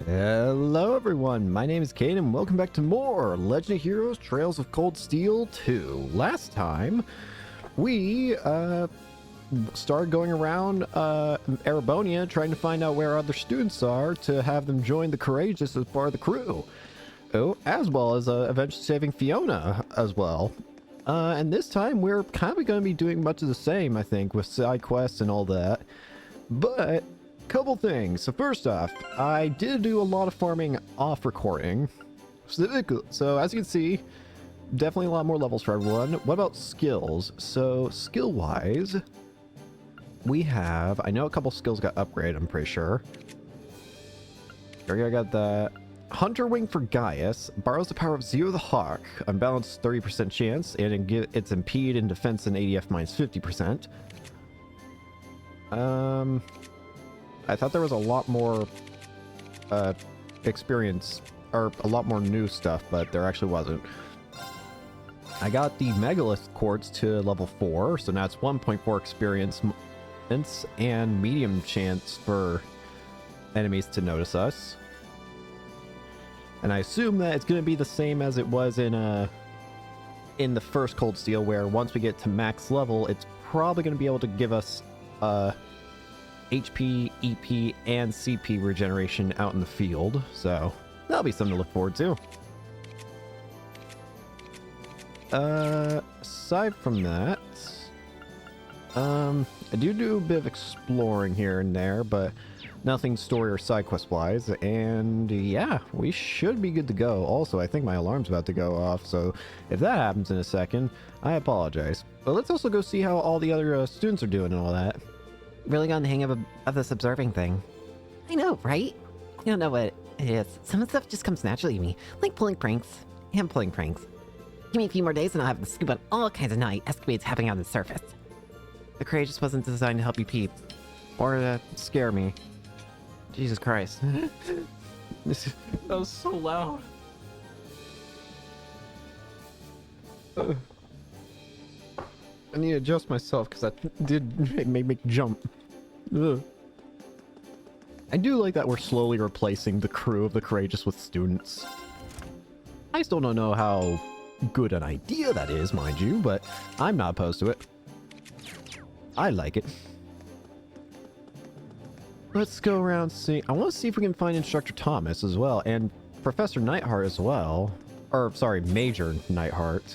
Hello everyone, my name is Caden and welcome back to more Legend of Heroes Trails of Cold Steel 2. Last time, we started going around Erebonia trying to find out where other students are to have them join the Courageous as part of the crew. Oh, as well as eventually saving Fiona as well. And this time we're kind of going to be doing much of the same, I think, with side quests and all that. But couple things. So first off, I did do a lot of farming off recording. So as you can see, definitely a lot more levels for everyone. What about skills? So skill wise, we have, I know a couple skills got upgraded, I'm pretty sure. I got that. Hunter Wing for Gaius borrows the power of Zero the Hawk, unbalanced 30% chance, and it's impede in defense and ADF minus 50%. I thought there was a lot more experience, or a lot more new stuff, but there actually wasn't. I got the Megalith Quartz to level 4, so now it's 1.4 experience and medium chance for enemies to notice us. And I assume that it's going to be the same as it was in the first Cold Steel, where once we get to max level, it's probably going to be able to give us HP, EP, and CP regeneration out in the field, so that'll be something to look forward to. Aside from that, I do a bit of exploring here and there, but nothing story or side quest wise, and yeah, we should be good to go. Also, I think my alarm's about to go off, so if that happens in a second, I apologize. But let's also go see how all the other students are doing and all that. Really gotten the hang of this observing thing. I know, right? You don't know what it is. Some of the stuff just comes naturally to me, like pulling pranks. And pulling pranks. Give me a few more days and I'll have the scoop on all kinds of naughty escapades happening on the surface. The Courageous wasn't designed to help you peep. Or to scare me. Jesus Christ. That was so loud. I need to adjust myself because that did make me jump. Ugh. I do like that we're slowly replacing the crew of the Courageous with students. I still don't know how good an idea that is, mind you, but I'm not opposed to it. I like it. Let's go around see. I want to see if we can find Instructor Thomas as well, and Professor Nightheart as well. Or, sorry, Major Nightheart.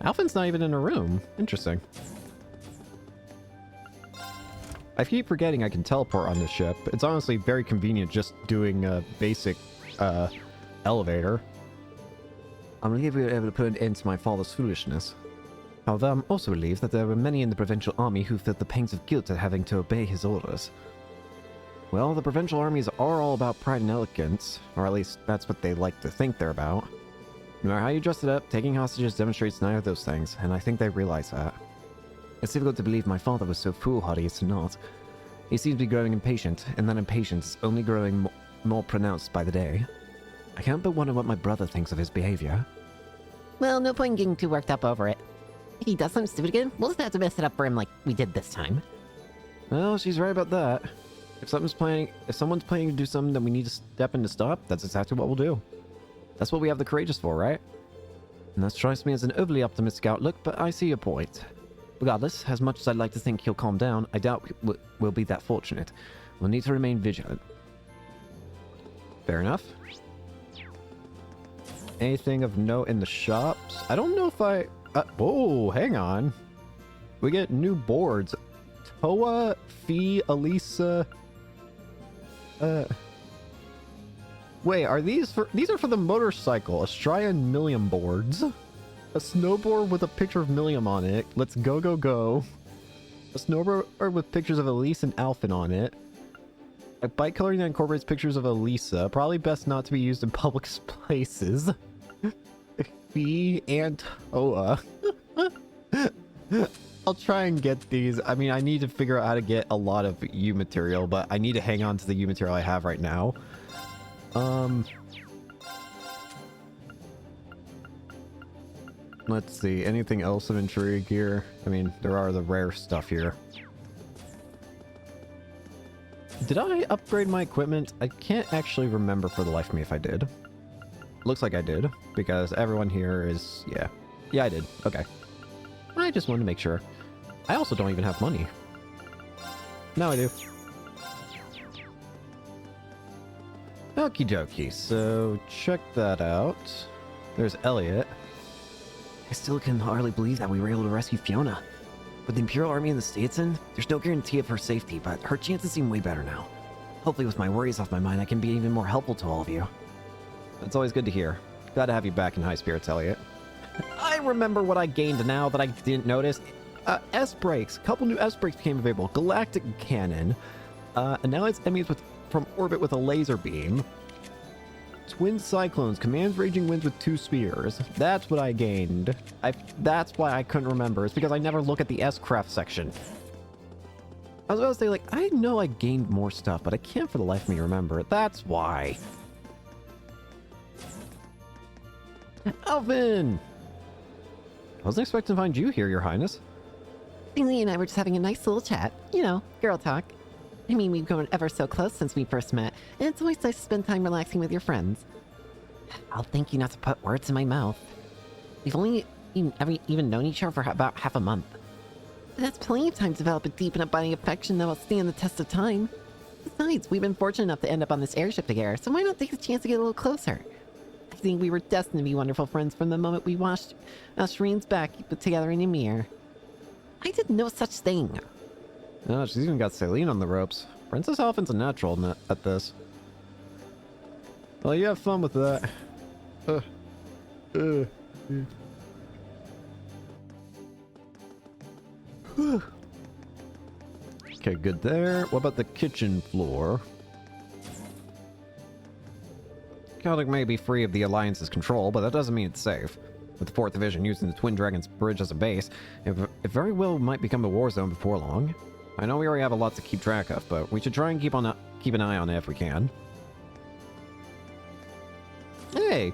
Alphin's not even in a room. Interesting. I keep forgetting I can teleport on this ship. It's honestly very convenient just doing a basic elevator. I'm relieved we were able to put an end to my father's foolishness. However, I'm also relieved that there were many in the Provincial Army who felt the pangs of guilt at having to obey his orders. Well, the Provincial Armies are all about pride and elegance, or at least that's what they like to think they're about. No matter how you dress it up, taking hostages demonstrates neither of those things, and I think they realize that. It's difficult to believe my father was so foolhardy as to not. He seems to be growing impatient, and that impatience is only growing more pronounced by the day. I can't but wonder what my brother thinks of his behavior. Well, no point in getting too worked up over it. If he does something stupid again, we'll just have to mess it up for him like we did this time. Well, she's right about that. If someone's planning to do something that we need to step in to stop, that's exactly what we'll do. That's what we have the Courageous for, right? And that strikes me as an overly optimistic outlook, but I see your point. Regardless, as much as I'd like to think he'll calm down, I doubt we'll be that fortunate. We'll need to remain vigilant. Fair enough. Anything of note in the shops? I don't know if I... oh, hang on. We get new boards. Toa, Fee, Elisa... Wait, are these for... These are for the motorcycle. Astraea and Millium boards. A snowboard with a picture of Millium on it. Let's go, go, go. A snowboard with pictures of Elise and Alphin on it. A bike coloring that incorporates pictures of Elisa. Probably best not to be used in public places. Fee and Toa. I'll try and get these. I mean, I need to figure out how to get a lot of U material, but I need to hang on to the U material I have right now. Let's see, anything else of intrigue here? I mean, there are the rare stuff here. Did I upgrade my equipment? I can't actually remember for the life of me if I did. Looks like I did, because everyone here is... yeah. Yeah, I did. Okay. I just wanted to make sure. I also don't even have money. Now I do. Okie dokie, so check that out. There's Elliot. I still can hardly believe that we were able to rescue Fiona. With the Imperial Army in the States in, there's no guarantee of her safety, but her chances seem way better now. Hopefully with my worries off my mind, I can be even more helpful to all of you. That's always good to hear. Glad to have you back in high spirits, Elliot. I remember what I gained now that I didn't notice. S-brakes. A couple new S-brakes became available. Galactic Cannon. And now it's enemies from orbit with a laser beam. Twin Cyclones. Commands raging winds with 2 spears. That's what I gained. That's why I couldn't remember. It's because I never look at the S-craft section. I was about to say, like, I know I gained more stuff, but I can't for the life of me remember it. That's why. Alvin! I wasn't expecting to find you here, Your Highness. Lee and I were just having a nice little chat. You know, girl talk. I mean, we've grown ever so close since we first met, and it's always nice to spend time relaxing with your friends. I'll thank you not to put words in my mouth. We've only even known each other for about half a month. But that's plenty of time to develop a deep and abiding affection that will stand the test of time. Besides, we've been fortunate enough to end up on this airship together, so why not take the chance to get a little closer? I think we were destined to be wonderful friends from the moment we watched Shireen's back together in Ymir. I did no such thing. Oh, she's even got Celine on the ropes. Princess Alphin's a natural at this. Well, you have fun with that. Okay, good there. What about the kitchen floor? Celtic may be free of the Alliance's control, but that doesn't mean it's safe. With the 4th Division using the Twin Dragons Bridge as a base, it very well might become a war zone before long. I know we already have a lot to keep track of, but we should try and keep an eye on it if we can. Hey!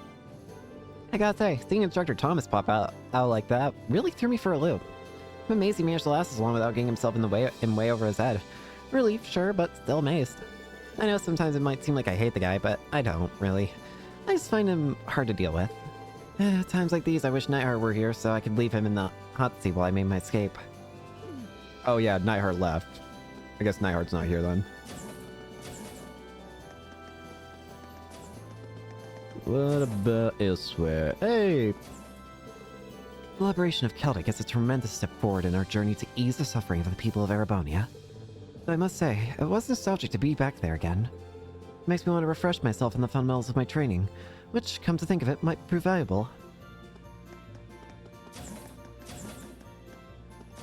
I gotta say, seeing Instructor Thomas pop out like that really threw me for a loop. I'm amazed he managed to last as long without getting himself in way over his head. Relief, sure, but still amazed. I know sometimes it might seem like I hate the guy, but I don't, really. I just find him hard to deal with. Times like these, I wish Nightheart were here so I could leave him in the hot seat while I made my escape. Oh yeah, Nightheart left. I guess Nightheart's not here then. What about elsewhere? Hey! The liberation of Celtic is a tremendous step forward in our journey to ease the suffering of the people of Erebonia. But I must say, it was nostalgic to be back there again. It makes me want to refresh myself in the fundamentals of my training, which, come to think of it, might prove valuable.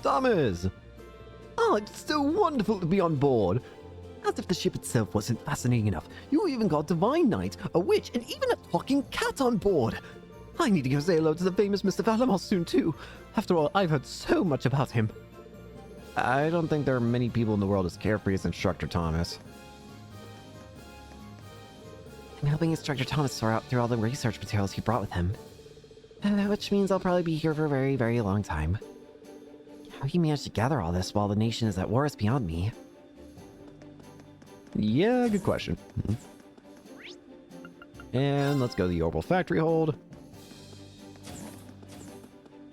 Thomas! Oh, it's so wonderful to be on board! As if the ship itself wasn't fascinating enough, you even got Divine Knight, a witch, and even a talking cat on board! I need to go say hello to the famous Mr. Valamos soon too. After all, I've heard so much about him. I don't think there are many people in the world as carefree as Instructor Thomas. I'm helping Instructor Thomas sort out through all the research materials he brought with him. Which means I'll probably be here for a very, very long time. How he managed to gather all this while the nation is at war is beyond me. Yeah, good question. And let's go to the Orbital Factory Hold.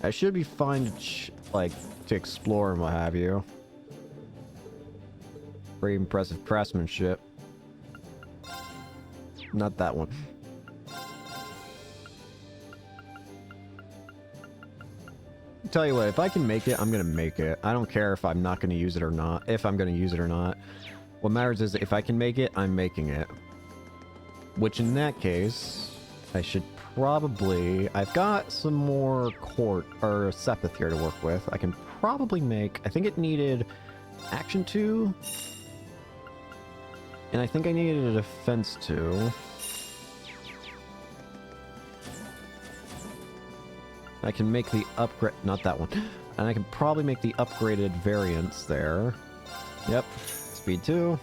I should be fine to, to explore and what have you. Very impressive craftsmanship. Not that one. Tell you what, if I can make it, I'm gonna make it. I don't care if I'm not gonna use it or not. If I'm gonna use it or not. What matters is if I can make it, I'm making it. Which in that case, I should probably... I've got some more court or Sepith here to work with. I can probably make... I think it needed Action 2. And I think I needed a Defense 2. I can make the upgrade... Not that one. And I can probably make the upgraded variants there. Yep. Speed 2.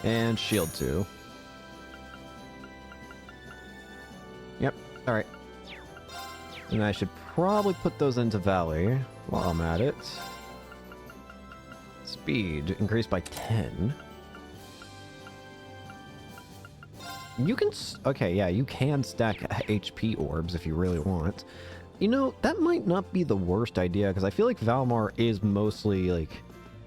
And Shield 2. Yep. Alright. And I should probably put those into Valley while I'm at it. Speed increased by 10. You can... Okay, yeah, you can stack HP orbs if you really want. You know, that might not be the worst idea, because I feel like Valmar is mostly, like...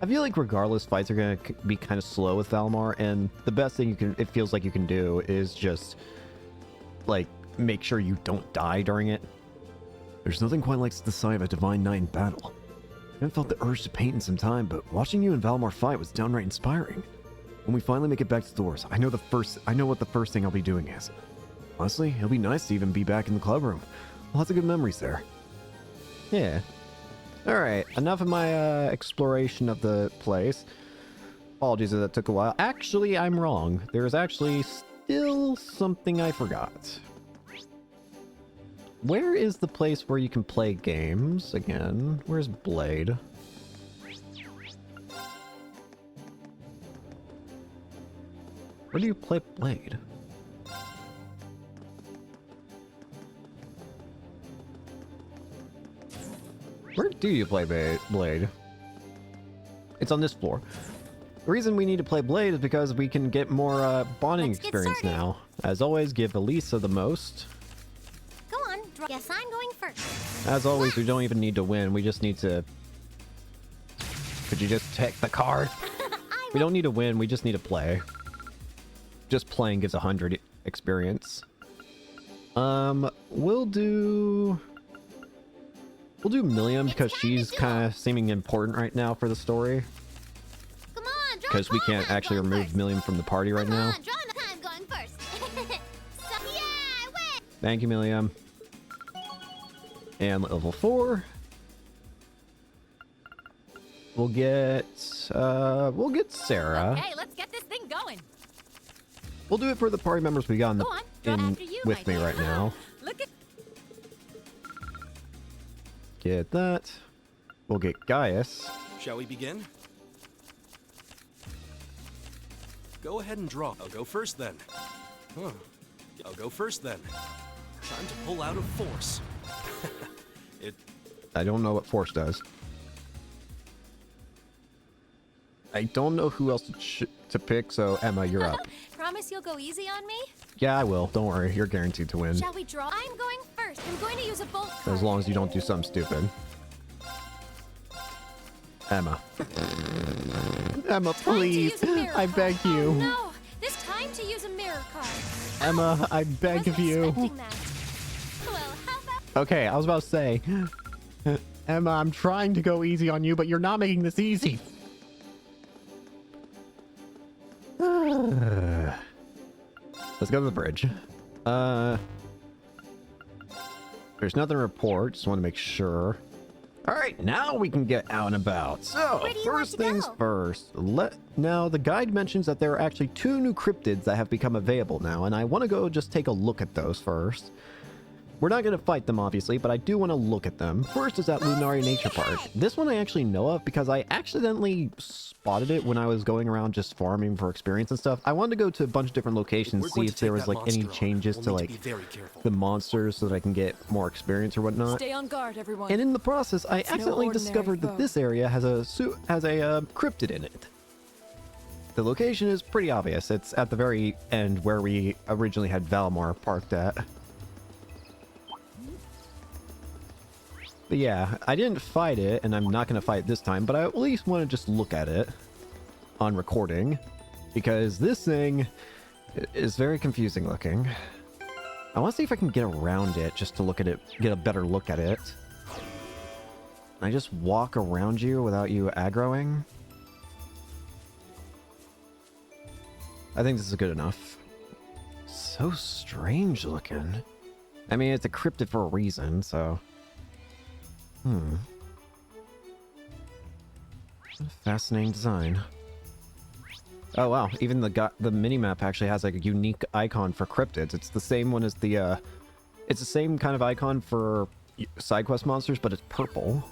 I feel like regardless, fights are going to be kind of slow with Valmar, and the best thing it feels like you can do is just, like, make sure you don't die during it. There's nothing quite like the sight of a Divine Knight in battle. I haven't felt the urge to paint in some time, but watching you and Valmar fight was downright inspiring. When we finally make it back to the doors, I know what the first thing I'll be doing is. Honestly, it'll be nice to even be back in the club room. Lots of good memories there. Yeah. Alright, enough of my exploration of the place. Apologies that that took a while. Actually, I'm wrong. There's actually still something I forgot. Where is the place where you can play games again? Where's Blade? Where do you play Blade? Where do you play Blade? It's on this floor. The reason we need to play Blade is because we can get more bonding experience now. As always, give Elisa the most. Go on, guess I'm going first. As always, we don't even need to win. We just need to... Could you just take the card? We don't need to win. We just need to play. Just playing gives 100 experience. We'll do Milliam because she's kind of seeming important right now for the story. Come on, draw Because we can't actually remove Milliam from the party right now. Come on, draw the I'm going first. Yeah, I win. Thank you, Milliam. And level 4. We'll get Sarah. Okay, let's get this thing going. We'll do it for the party members we got Go on, draw after you, with my me dear. right now. Look at Get that. We'll get Gaius. Shall we begin? Go ahead and draw. I'll go first then. Huh. I'll go first then. Time to pull out of force. I don't know what force does. I don't know who else to pick, so Emma, you're up. Promise you'll go easy on me? Yeah, I will. Don't worry. You're guaranteed to win. Shall we draw? I'm going first. I'm going to use a bolt As card. long as you don't do something stupid. Emma. Emma, Time to please. use a mirror I card. beg you. Oh, no, this time to use a mirror card. Emma, I beg Wasn't of you. expecting that. Well, how about Okay, I was about to say. Emma, I'm trying to go easy on you, but you're not making this easy. Let's go to the bridge. There's nothing to report. Just want to make sure. All right, now we can get out and about. So, Where do you want first to things go? first. Now, the guide mentions that there are actually 2 new cryptids that have become available now, and I want to go just take a look at those first. We're not going to fight them, obviously, but I do want to look at them. First is that Lunari Nature Park. This one I actually know of because I accidentally spotted it when I was going around just farming for experience and stuff. I wanted to go to a bunch of different locations, We're see going if to there take was that like any monster on. changes We'll to need like be very careful. the monsters so that I can get more experience or whatnot. Stay on guard, everyone. And in the process, I It's no accidentally ordinary discovered that foe. this area has a cryptid in it. The location is pretty obvious. It's at the very end where we originally had Valmar parked at. But yeah, I didn't fight it, and I'm not going to fight it this time, but I at least want to just look at it on recording, because this thing is very confusing looking. I want to see if I can get around it just to look at it, get a better look at it. Can I just walk around you without you aggroing? I think this is good enough. So strange looking. I mean, it's a cryptid for a reason, so... Fascinating design. Oh wow, even the mini-map actually has like a unique icon for cryptids. It's the same one as the, it's the same kind of icon for side quest monsters, but it's purple.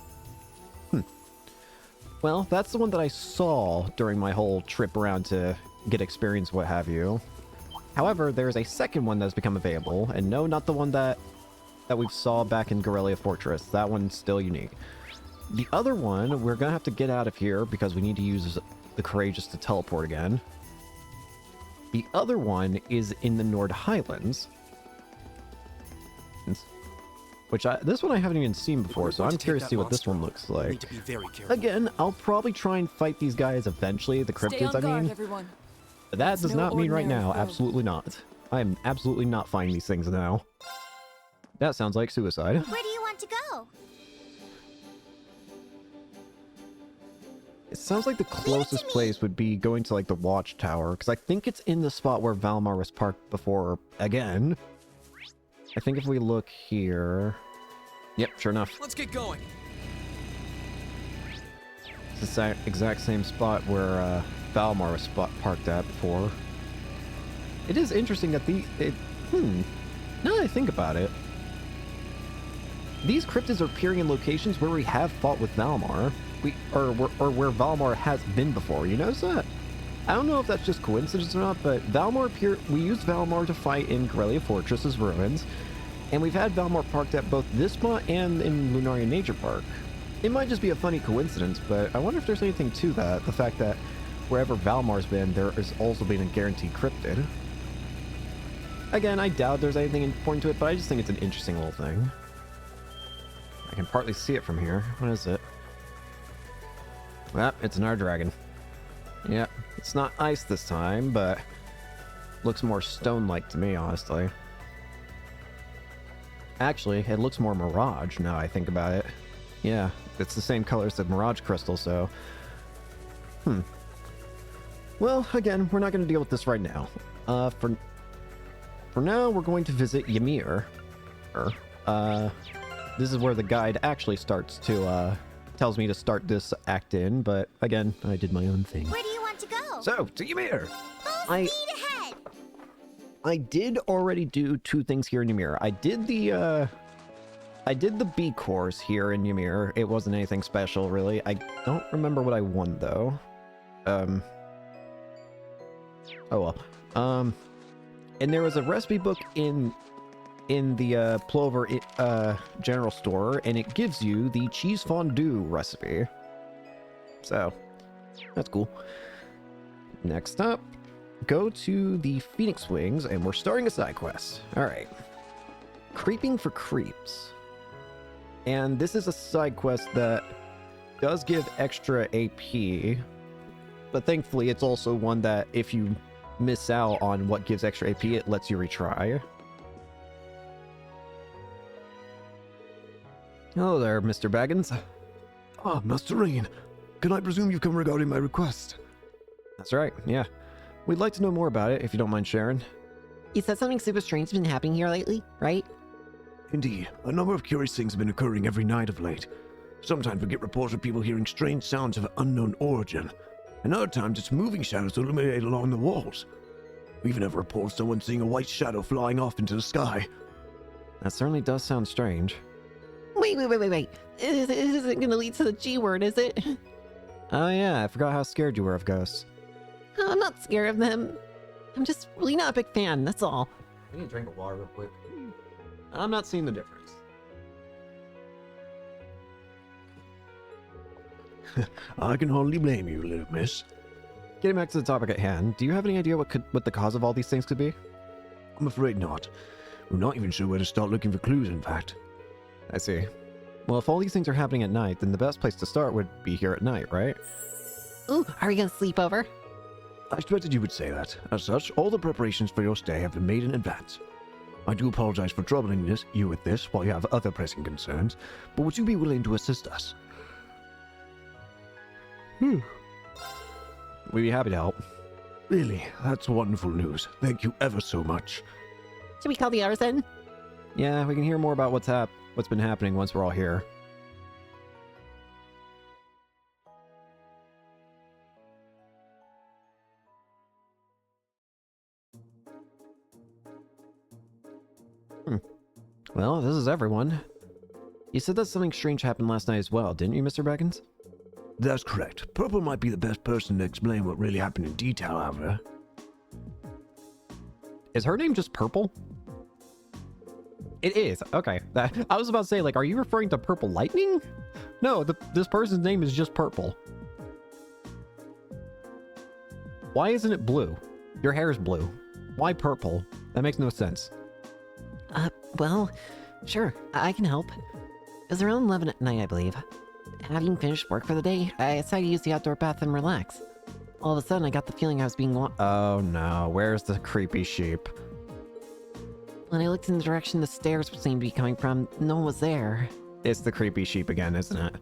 Well, that's the one that I saw during my whole trip around to get experience, what have you. However, there's a second one that's become available, and no, not the one that we saw back in Gorelia Fortress. That one's still unique. The other one, we're gonna have to get out of here because we need to use the Courageous to teleport again. The other one is in the Nord Highlands. Which this one I haven't even seen before, so I'm curious to see what this one looks like. Need to be very careful. Again, I'll probably try and fight these guys eventually, the Stay cryptids, on guard, I mean. everyone. But that It's does no not mean right ordinary now, foe. absolutely not. I am absolutely not fighting these things now. That sounds like suicide. Where do you want to go? It sounds like the closest place would be going to like the watchtower, because I think it's in the spot where Valmar was parked before again. I think if we look here... Yep, sure enough. Let's get going. It's the exact same spot where Valmar was parked at before. It is interesting that now that I think about it, these cryptids are appearing in locations where we have fought with Valmar. Or where Valmar has been before. You notice that? I don't know if that's just coincidence or not, but we used Valmar to fight in Corellia Fortress's ruins, and we've had Valmar parked at both this spot and in Lunaria Nature Park. It might just be a funny coincidence, but I wonder if there's anything to that. The fact that wherever Valmar's been, there has also been a guaranteed cryptid. Again, I doubt there's anything important to it, but I just think it's an interesting little thing. I can partly see it from here. What is it? Well, it's an Dragon. Yeah, it's not ice this time, but looks more stone-like to me, honestly. Actually, it looks more Mirage now I think about it. Yeah, it's the same color as the Mirage Crystal, so... Well, again, we're not going to deal with this right now. For now, we're going to visit Ymir. This is where the guide actually starts to, tells me to start this act in, but again, I did my own thing. Where do you want to go? So, to Ymir! Full speed ahead! I did already do 2 things here in Ymir. I did the B course here in Ymir. It wasn't anything special, really. I don't remember what I won, though. Oh well. And there was a recipe book in the Plover general store, and it gives you the cheese fondue recipe. So, that's cool. Next up, go to the Phoenix Wings, and we're starting a side quest. Alright. Creeping for Creeps. And this is a side quest that does give extra AP, but thankfully it's also one that if you miss out on what gives extra AP, it lets you retry. Hello there, Mr. Baggins. Ah, Master Rain. Can I presume you've come regarding my request? That's right, yeah. We'd like to know more about it, if you don't mind sharing. You said something super strange has been happening here lately, right? Indeed, a number of curious things have been occurring every night of late. Sometimes we get reports of people hearing strange sounds of unknown origin, and other times it's moving shadows illuminated along the walls. We even have reports of someone seeing a white shadow flying off into the sky. That certainly does sound strange. Wait. This isn't gonna lead to the G word, is it? Oh yeah, I forgot how scared you were of ghosts. I'm not scared of them. I'm just really not a big fan, that's all. I need to drink a water real quick. I'm not seeing the difference. I can hardly blame you, little miss. Getting back to the topic at hand, do you have any idea what the cause of all these things could be? I'm afraid not. We're not even sure where to start looking for clues, in fact. I see. Well, if all these things are happening at night, then the best place to start would be here at night, right? Ooh, are we gonna sleep over? I expected you would say that. As such, all the preparations for your stay have been made in advance. I do apologize for troubling you with this while you have other pressing concerns, but would you be willing to assist us? We'd be happy to help. Really, that's wonderful news. Thank you ever so much. Should we call the others in? Yeah, we can hear more about what's been happening once we're all here. Well, this is everyone. You said that something strange happened last night as well, didn't you, Mr. Baggins? That's correct. Purple might be the best person to explain what really happened in detail, however. Is her name just Purple? It is. Okay. I was about to say, like, are you referring to Purple Lightning? No, this person's name is just Purple. Why isn't it blue? Your hair is blue. Why purple? That makes no sense. Well, sure, I can help. It was around 11 at night, I believe. Having finished work for the day, I decided to use the outdoor bath and relax. All of a sudden, I got the feeling I was being Oh no, where's the creepy sheep? When I looked in the direction the stairs seemed to be coming from, no one was there. It's the creepy sheep again, isn't it?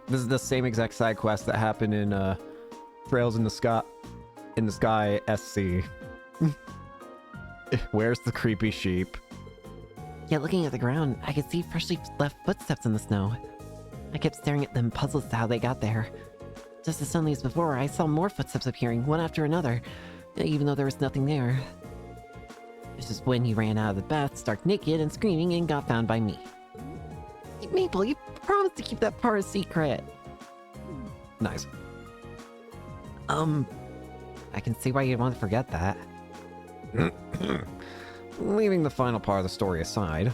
This is the same exact side quest that happened in Trails in the Sky SC. Where's the creepy sheep? Yet looking at the ground, I could see freshly left footsteps in the snow. I kept staring at them, puzzled as to how they got there. Just as suddenly as before, I saw more footsteps appearing, one after another, even though there was nothing there. It's just when he ran out of the bath, stark naked and screaming, and got found by me. Maple, you promised to keep that part a secret. Nice. I can see why you'd want to forget that. Leaving the final part of the story aside,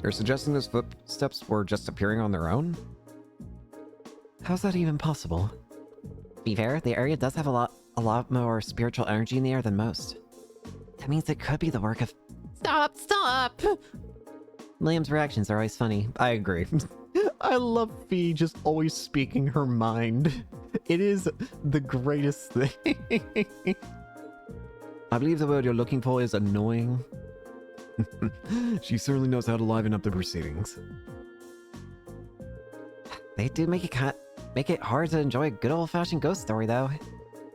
you're suggesting those footsteps were just appearing on their own? How's that even possible? To be fair, the area does have a lot more spiritual energy in the air than most. That means it could be the work of... Stop! William's reactions are always funny. I agree. I love Fee just always speaking her mind. It is the greatest thing. I believe the word you're looking for is annoying. She certainly knows how to liven up the proceedings. They do make it hard to enjoy a good old-fashioned ghost story, though.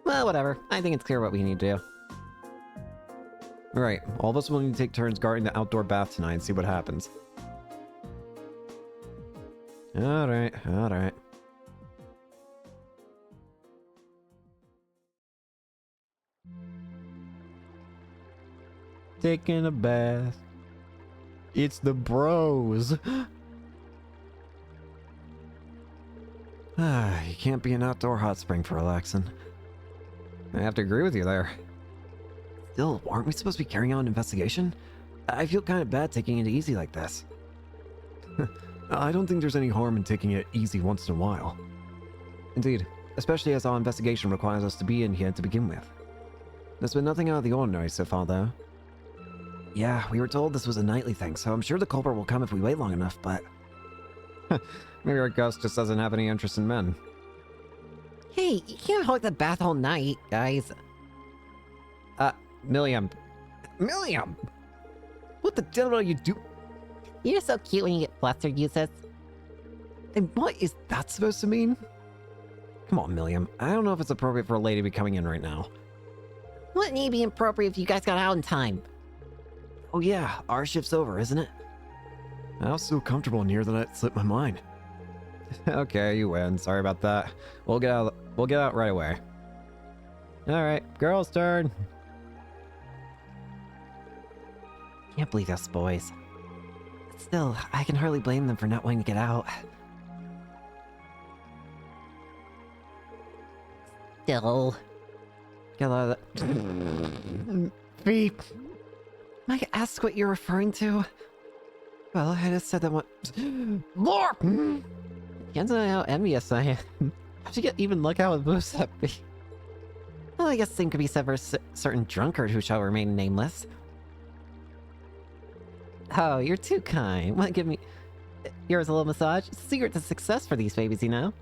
Well, whatever. I think it's clear what we need to do. Alright, all of us will need to take turns guarding the outdoor bath tonight and see what happens. Alright. Taking a bath. It's the bros. You can't be an outdoor hot spring for relaxing. I have to agree with you there. Still, aren't we supposed to be carrying on an investigation? I feel kind of bad taking it easy like this. I don't think there's any harm in taking it easy once in a while. Indeed, especially as our investigation requires us to be in here to begin with. There's been nothing out of the ordinary so far, though. Yeah, we were told this was a nightly thing, so I'm sure the culprit will come if we wait long enough, but... Maybe our ghost just doesn't have any interest in men. Hey, you can't hog the bath all night, guys. Milliam! What the devil are you do? You're so cute when you get flustered, Eustace. And what is that supposed to mean? Come on, Milliam. I don't know if it's appropriate for a lady to be coming in right now. Wouldn't it be appropriate if you guys got out in time? Oh yeah, our shift's over, isn't it? I was so comfortable in here that it slipped my mind. Okay, you win. Sorry about that. We'll get out right away. Alright, girl's turn. Can't believe us boys. Still, I can hardly blame them for not wanting to get out. Still. Get a lot of that. Beep. May I ask what you're referring to? Well, I just said that one. More! Can't know how envious I am. How'd you even look how it moves at me? Well, I guess the same could be said for a certain drunkard who shall remain nameless. Oh, you're too kind. Want to give me yours a little massage? Secret to success for these babies, you know?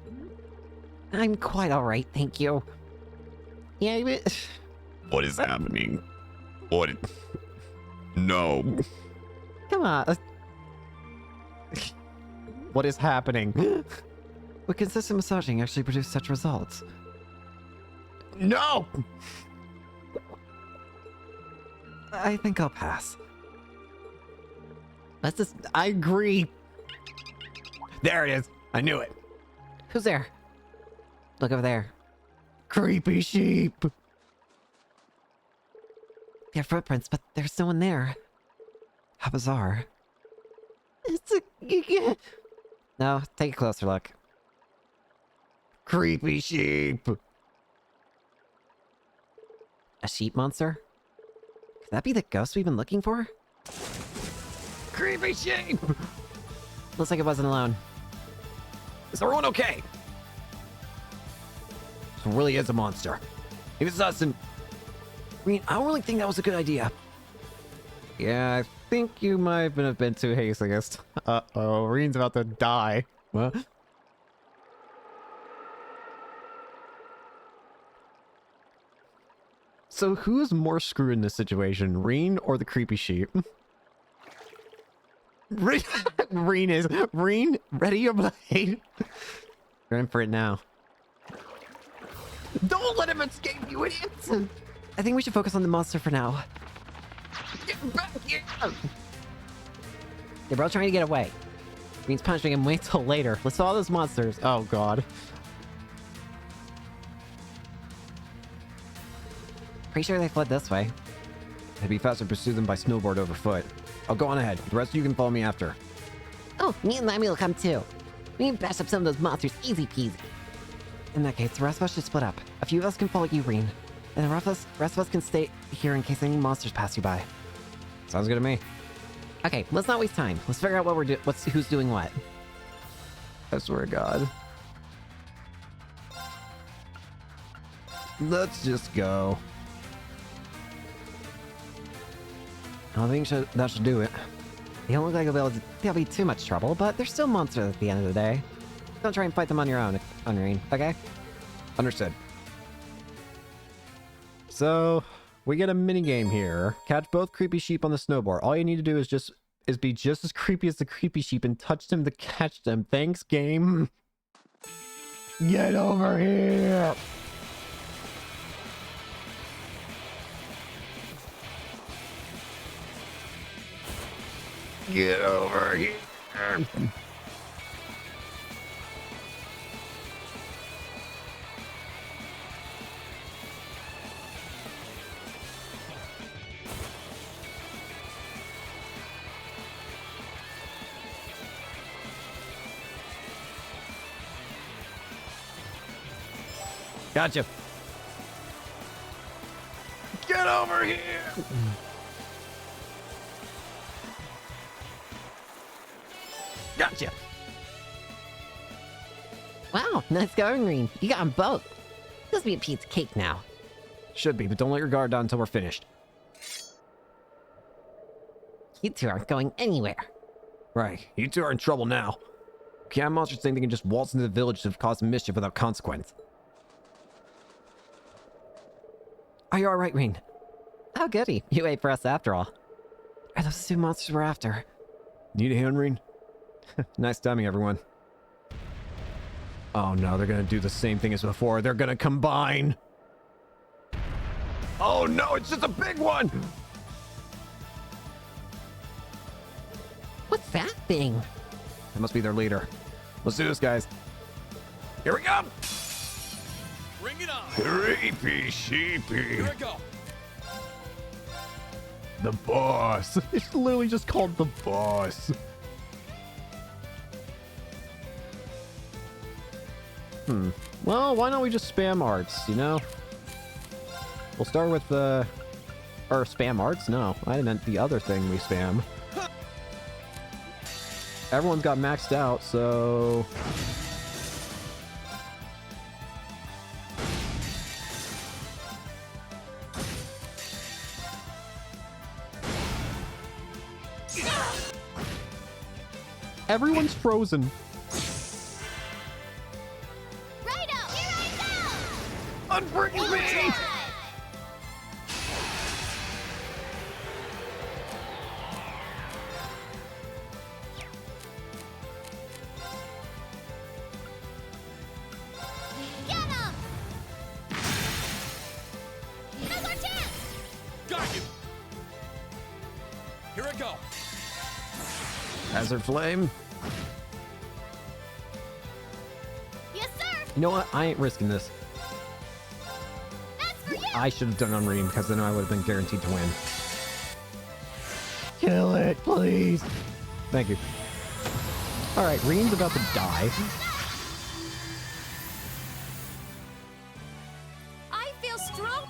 I'm quite alright, thank you. Yeah, but... What is happening? What? No. Come on. What is happening? Would consistent massaging actually produce such results? No! I think I'll pass. Let's just... I agree. There it is. I knew it. Who's there? Look over there. Creepy sheep. There are footprints, but there's no one there. How bizarre. It's a... No, take a closer look. Creepy sheep. A sheep monster? Could that be the ghost we've been looking for? Creepy sheep. Looks like it wasn't alone. Is everyone okay? This really is a monster. If it's us, and Green, I don't really think that was a good idea. Yeah, I think you might have been a bit too hastiest. Uh-oh, Reen's about to die. What? So who's more screwed in this situation, Reen or the creepy sheep? Reen, ready your blade. You're in for it now. Don't let him escape, you idiots! I think we should focus on the monster for now. Get back here! They're both trying to get away. Means punishing him wait till later. Let's follow those monsters. Oh god. Pretty sure they fled this way. It'd be faster to pursue them by snowboard over foot. I'll go on ahead. The rest of you can follow me after. Oh, me and Limey will come too. We can bash up some of those monsters easy peasy. In that case, the rest of us should split up. A few of us can follow you, Reen. And the rest of us can stay here in case any monsters pass you by. Sounds good to me. Okay, let's not waste time. Let's figure out what who's doing what. I swear to God. Let's just go. I don't think that should do it. They don't look like they'll be too much trouble, but they're still monsters at the end of the day. Don't try and fight them on your own, Reen, okay? Understood. So, we get a mini game here. Catch both creepy sheep on the snowboard. All you need to do is be just as creepy as the creepy sheep and touch them to catch them. Thanks, game. Get over here. Get over here. Gotcha. Get over here. Gotcha. Wow, nice going, Reen. You got them both. This will be a piece of cake now. Should be, but don't let your guard down until we're finished. You two aren't going anywhere. Right, you two are in trouble now. Can't monsters think they can just waltz into the village to cause mischief without consequence. Are you alright, Reen? Oh, goody. You ate for us after all. Are those two monsters we're after? Need a hand, Reen? Nice timing, everyone. Oh no, they're gonna do the same thing as before. They're gonna combine. Oh no, it's just a big one! What's that thing? That must be their leader. Let's do this, guys. Here we go! Bring it on! Creepy sheepy. Here I go! The boss. It's literally just called the boss. Well, why don't we just spam arts, you know? We'll start with the... Or spam arts? No, I meant the other thing we spam. Everyone's got maxed out, so... Everyone's frozen. Righto, here I go! Unbreaking me! Get him! Now's our chance! Got you! Here I go! Hazard flame. Yes, sir! You know what? I ain't risking this. That's for you! I should have done on Reem, because then I would have been guaranteed to win. Kill it, please. Thank you. Alright, Reem's about to die. I feel strong!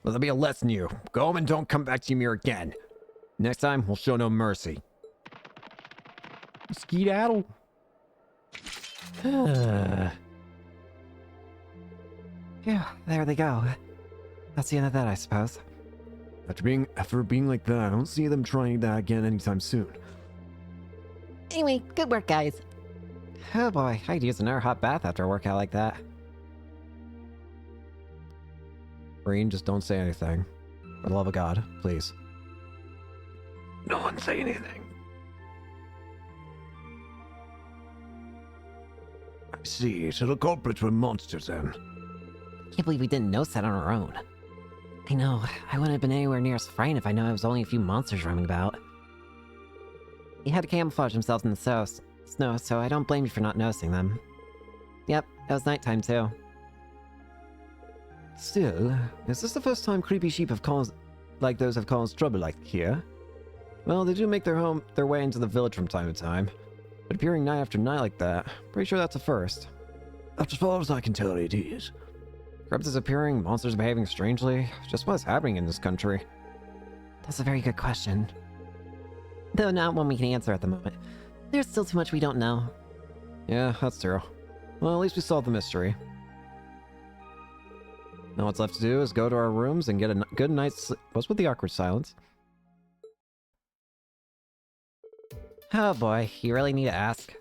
Well, that'll be a lesson to you. Go home and don't come back to Ymir again. Next time, we'll show no mercy. Skedaddle. Phew, there they go. That's the end of that, I suppose. After being like that, I don't see them trying that again anytime soon. Anyway, good work, guys. Oh boy, I'd use another hot bath after a workout like that. Green, just don't say anything. For the love of God, please. No one say anything. I see, so the culprits were monsters then. Can't believe we didn't notice that on our own. I know, I wouldn't have been anywhere near as frightened if I knew it was only a few monsters roaming about. He had to camouflage himself in the snow, so I don't blame you for not noticing them. Yep, it was nighttime too. Still, is this the first time creepy sheep have caused, like those have caused trouble like here? Well, they do make their way into the village from time to time, but appearing night after night like that, pretty sure that's a first. As far as I can tell, it is. Crabs disappearing, monsters behaving strangely, just what's happening in this country? That's a very good question. Though not one we can answer at the moment. There's still too much we don't know. Yeah, that's true. Well, at least we solved the mystery. Now what's left to do is go to our rooms and get a good night's sleep. What's with the awkward silence? Oh boy, you really need to ask.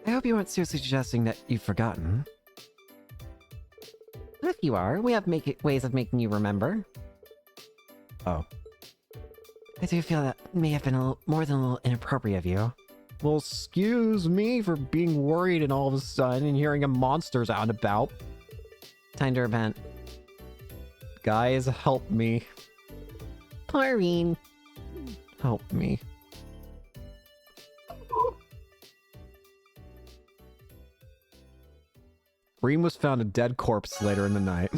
I hope you aren't seriously suggesting that you've forgotten. But if you are, we have ways of making you remember. Oh. I do feel that may have been more than a little inappropriate of you. Well, excuse me for being worried and all of a sudden and hearing a monster's out and about. Time to repent. Guys, help me. Clarine. Help me. Reem was found a dead corpse later in the night.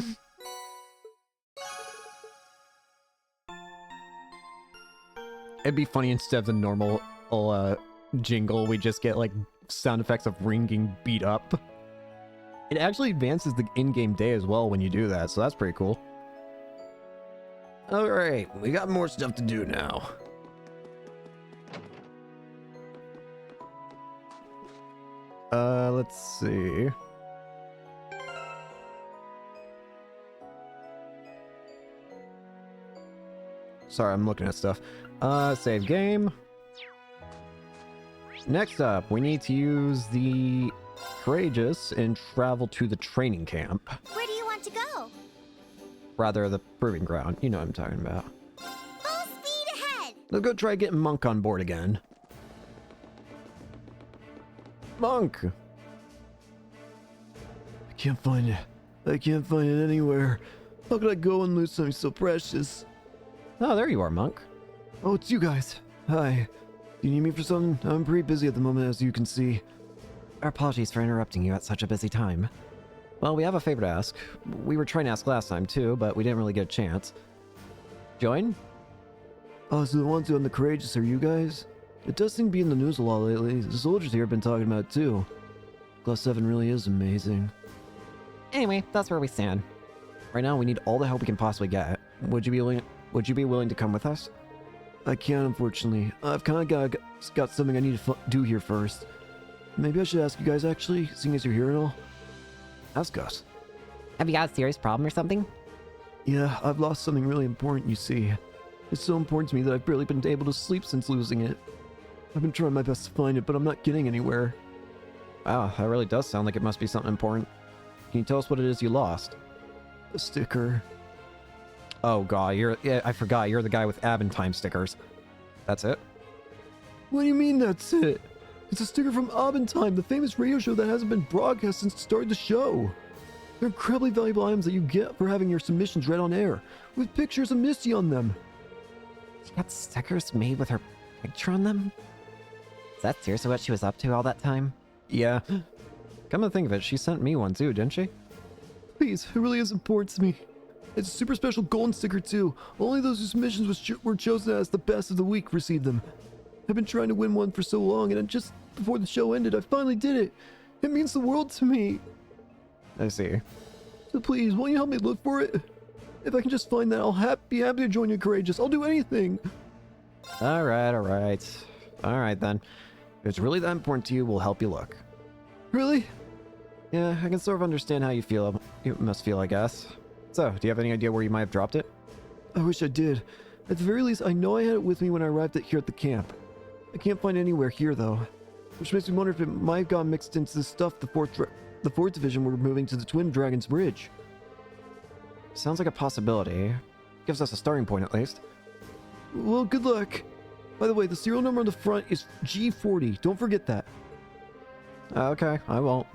It'd be funny instead of the normal jingle, we just get like sound effects of Reem getting beat up. It actually advances the in-game day as well when you do that, so that's pretty cool. Alright, we got more stuff to do now. Let's see. Sorry, I'm looking at stuff. Save game. Next up, we need to use the Courageous and travel to the training camp. Where do you want to go? Rather, the proving ground. You know what I'm talking about. Full speed ahead! Let's go try getting Monk on board again. Monk! I can't find it. I can't find it anywhere. How could I go and lose something so precious? Oh, there you are, Monk. Oh, it's you guys. Hi. Do you need me for something? I'm pretty busy at the moment, as you can see. Our apologies for interrupting you at such a busy time. Well, we have a favor to ask. We were trying to ask last time, too, but we didn't really get a chance. Join? Oh, so the ones who on the Courageous are you guys? It does seem to be in the news a lot lately. The soldiers here have been talking about it, too. Class 7 really is amazing. Anyway, that's where we stand. Right now, we need all the help we can possibly get. Would you be willing to come with us? I can't, unfortunately. I've kind of got something I need to do here first. Maybe I should ask you guys, actually, seeing as you're here and all. Ask us. Have you got a serious problem or something? Yeah, I've lost something really important, you see. It's so important to me that I've barely been able to sleep since losing it. I've been trying my best to find it, but I'm not getting anywhere. Wow, that really does sound like it must be something important. Can you tell us what it is you lost? A sticker. Oh god, I forgot, you're the guy with Aventime stickers. That's it? What do you mean that's it? It's a sticker from Abentime, the famous radio show that hasn't been broadcast since the start of the show. They're incredibly valuable items that you get for having your submissions read on air, with pictures of Misty on them. She got stickers made with her picture on them? Is that seriously what she was up to all that time? Yeah. Come to think of it, she sent me one too, didn't she? Please, it really is important to me. It's a super special golden sticker too. Only those whose submissions were chosen as the best of the week received them. I've been trying to win one for so long, and just before the show ended, I finally did it. It means the world to me. I see. So please, won't you help me look for it? If I can just find that, I'll be happy to join you, Courageous. I'll do anything. Alright. Alright then. If it's really that important to you, we'll help you look. Really? Yeah, I can sort of understand how you must feel, I guess. So, do you have any idea where you might have dropped it? I wish I did. At the very least, I know I had it with me when I arrived here at the camp. I can't find it anywhere here, though. Which makes me wonder if it might have gotten mixed into the stuff the 4th Division were moving to the Twin Dragons Bridge. Sounds like a possibility. Gives us a starting point, at least. Well, good luck. By the way, the serial number on the front is G40. Don't forget that. Okay, I won't.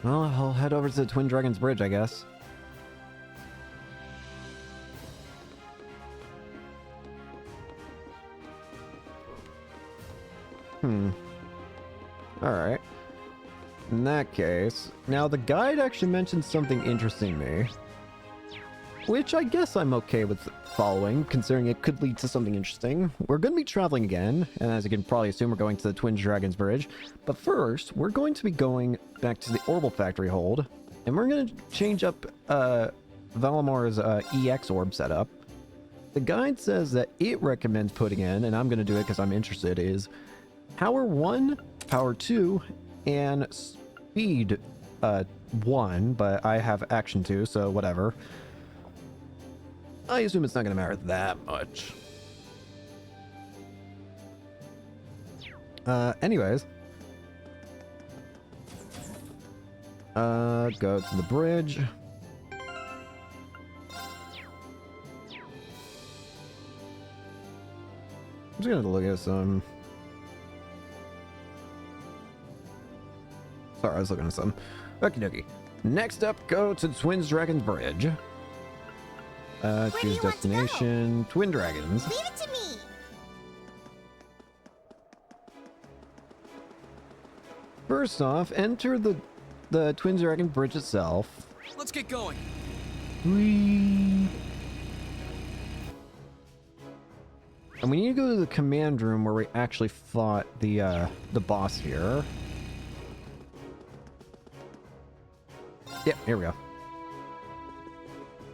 Well, I'll head over to the Twin Dragons Bridge, I guess. Alright. In that case, now the guide actually mentioned something interesting to me. Which I guess I'm okay with following, considering it could lead to something interesting. We're going to be traveling again, and as you can probably assume, we're going to the Twin Dragons Bridge. But first, we're going to be going back to the Orbital Factory hold, and we're going to change up Valamar's EX orb setup. The guide says that it recommends putting in, and I'm going to do it because I'm interested, is Power 1, Power 2, and Speed 1, but I have Action 2, so whatever. I assume it's not going to matter that much. Anyways. Go to the bridge. I'm just gonna look at some... Sorry, I was looking at some. Okie dokie. Next up, go to Twin Dragons Bridge. Choose destination, Twin Dragons. Leave it to me. First off, enter the Twin Dragon Bridge itself. Let's get going. Whee! And we need to go to the command room where we actually fought the boss here. Yep, here we go.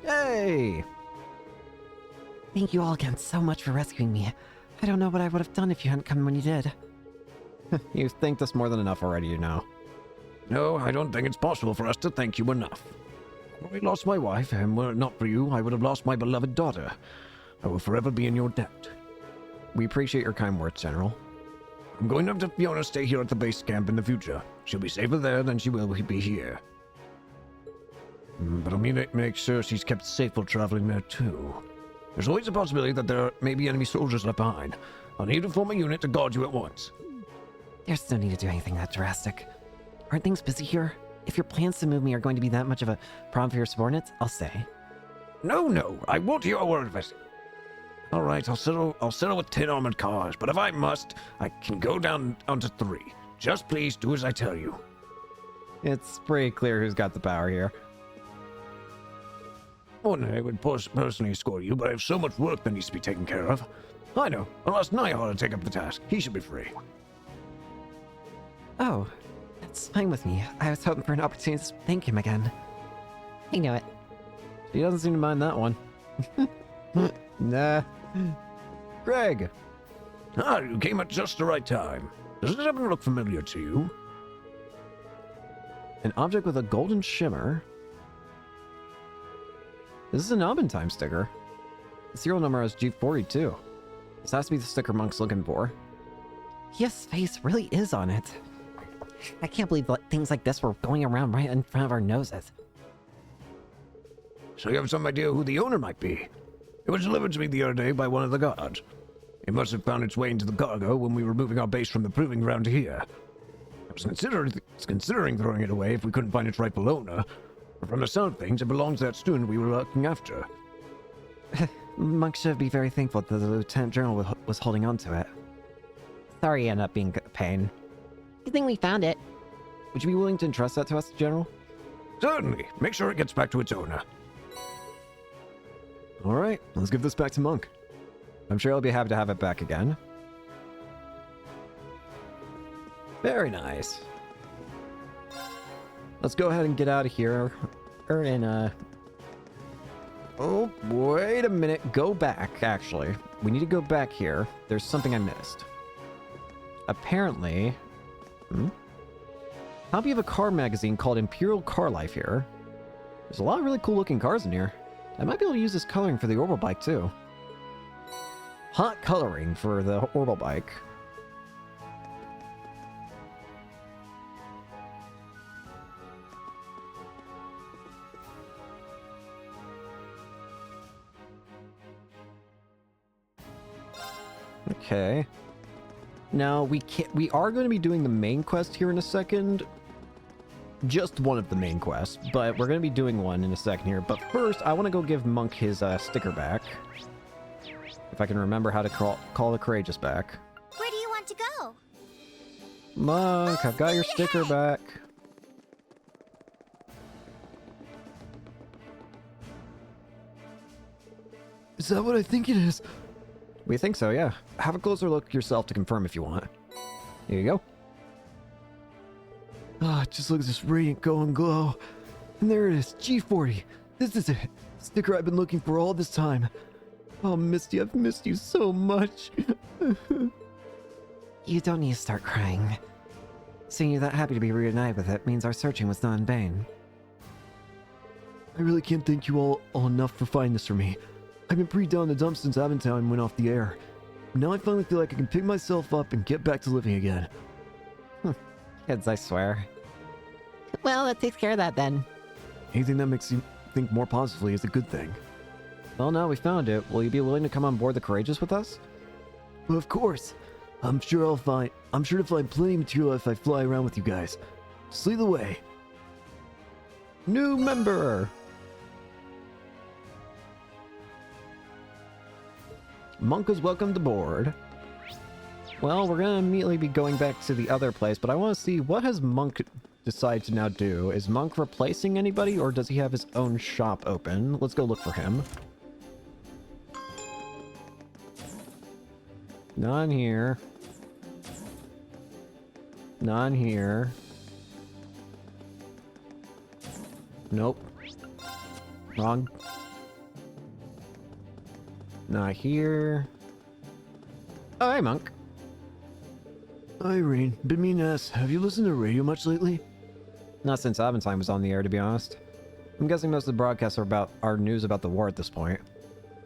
Yay! Thank you all again so much for rescuing me. I don't know what I would have done if you hadn't come when you did. You've thanked us more than enough already, you know. No, I don't think it's possible for us to thank you enough. I lost my wife, and were it not for you, I would have lost my beloved daughter. I will forever be in your debt. We appreciate your kind words, General. I'm going to have Fiona stay here at the base camp in the future. She'll be safer there than she will be here. But I'll make sure she's kept safe while traveling there, too. There's always a possibility that there may be enemy soldiers left behind. I'll need to form a unit to guard you at once. There's no need to do anything that drastic. Aren't things busy here? If your plans to move me are going to be that much of a problem for your subordinates, I'll stay. No, I won't hear a word of it. All right, I'll settle with 10 armored cars, but if I must, I can go down onto 3. Just please do as I tell you. It's pretty clear who's got the power here. Ordinarily, I would personally escort you, but I have so much work that needs to be taken care of. I know. I'll ask Nyhar to take up the task. He should be free. Oh, that's fine with me. I was hoping for an opportunity to thank him again. I know it. He doesn't seem to mind that one. Nah. Greg! You came at just the right time. Does this happen to look familiar to you? An object with a golden shimmer. This is an Abentime sticker. The serial number is G42. This has to be the sticker Monk's looking for. His face really is on it. I can't believe things like this were going around right in front of our noses. So you have some idea who the owner might be? It was delivered to me the other day by one of the guards. It must have found its way into the cargo when we were moving our base from the proving ground to here. I was considering throwing it away if we couldn't find its rightful owner. But from the sound of things, it belongs to that student we were looking after. Monk should be very thankful that the Lieutenant General was holding on to it. Sorry it ended up being a pain. Good thing we found it. Would you be willing to entrust that to us, General? Certainly. Make sure it gets back to its owner. Alright, let's give this back to Monk. I'm sure he'll be happy to have it back again. Very nice. Let's go ahead and get out of here. Oh, wait a minute. Go back, actually. We need to go back here. There's something I missed. Apparently... Copy of a car magazine called Imperial Car Life here. There's a lot of really cool looking cars in here. I might be able to use this coloring for the orbital bike too. Hot coloring for the orbital bike. Okay. Now we are going to be doing the main quest here in a second. Just one of the main quests, but we're going to be doing one in a second here. But first, I want to go give Monk his sticker back. If I can remember how to call the Courageous back. Where do you want to go? Monk, I've got your sticker back. Is that what I think it is? We think so, yeah. Have a closer look yourself to confirm if you want. Here you go. Ah, just look at this radiant golden glow. And there it is, G40. This is it. Sticker I've been looking for all this time. Oh, Misty, I've missed you so much. You don't need to start crying. Seeing you that happy to be reunited with it means our searching was not in vain. I really can't thank you all enough for finding this for me. I've been pretty down in the dumps since Aventine went off the air. Now I finally feel like I can pick myself up and get back to living again. Kids, I swear. Well, that takes care of that then. Anything that makes you think more positively is a good thing. Well, now we found it. Will you be willing to come on board the Courageous with us? Well, of course. I'm sure to find plenty of material if I fly around with you guys. Just lead the way. New member! Monk is welcomed aboard. Well, we're gonna immediately be going back to the other place, but I want to see what has Monk decided to now do. Is Monk replacing anybody, or does he have his own shop open? Let's go look for him. None here. None here. Nope. Wrong. Not here. Oh, hey, Monk. Irene, been meaning to ask, have you listened to the radio much lately? Not since Aventine was on the air, to be honest. I'm guessing most of the broadcasts are about our news about the war at this point.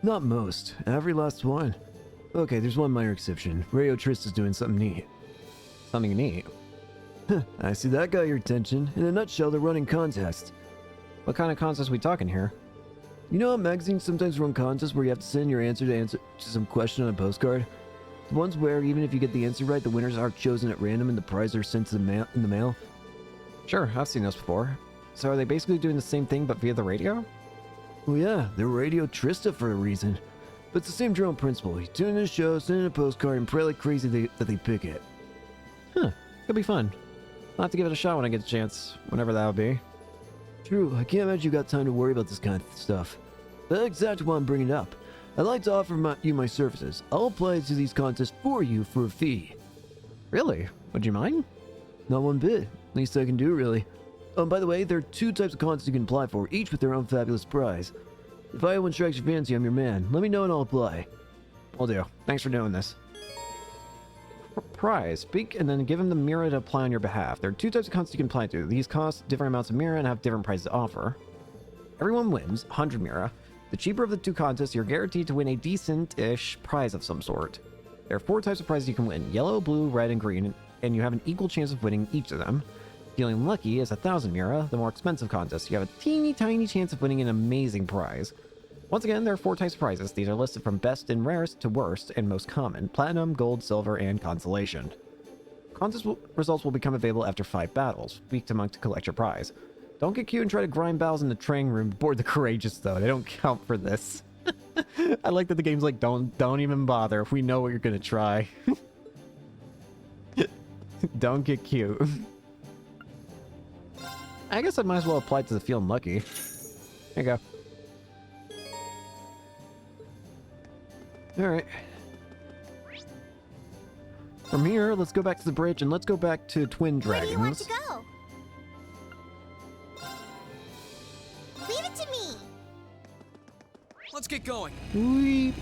Not most. Every last one. Okay, there's one minor exception. Radio Trista's doing something neat. Something neat. I see that got your attention. In a nutshell, they're running contests. What kind of contest we talking here? You know how magazines sometimes run contests where you have to send your answer to some question on a postcard? The ones where, even if you get the answer right, the winners are chosen at random and the prizes are sent to in the mail? Sure, I've seen those before. So are they basically doing the same thing but via the radio? Well, yeah, they're Radio Trista for a reason. But it's the same general principle. You tune in a show, send in a postcard, and pray like crazy that they pick it. Huh, could be fun. I'll have to give it a shot when I get a chance, whenever that'll be. True, I can't imagine you got time to worry about this kind of stuff. But that's exactly why I'm bringing it up. I'd like to offer you my services. I'll apply to these contests for you for a fee. Really? Would you mind? Not one bit. Least I can do, really. By the way, there are 2 types of contests you can apply for, each with their own fabulous prize. If either one strikes your fancy, I'm your man. Let me know and I'll apply. Will do. Thanks for doing this. Prize. Speak and then give him the mirror to apply on your behalf. There are 2 types of contests you can apply to. These cost different amounts of mirror and have different prizes to offer. Everyone wins 100 mirror. The cheaper of the 2 contests, you're guaranteed to win a decent-ish prize of some sort. There are 4 types of prizes you can win. Yellow, blue, red, and green, and you have an equal chance of winning each of them. Feeling lucky is 1,000 mirror, the more expensive contest. You have a teeny tiny chance of winning an amazing prize. Once again, there are 4 types of prizes. These are listed from best and rarest to worst and most common. Platinum, gold, silver, and consolation. Contest results will become available after 5 battles. Speak to Monk to collect your prize. Don't get cute and try to grind battles in the training room aboard the Courageous, though. They don't count for this. I like that the game's like, don't even bother if we know what you're gonna try. Don't get cute. I guess I might as well apply to the feeling lucky. There you go. Alright. From here, let's go back to the bridge and let's go back to Twin Where do you want Dragons. to go? Leave it to me. Let's get going. Whee!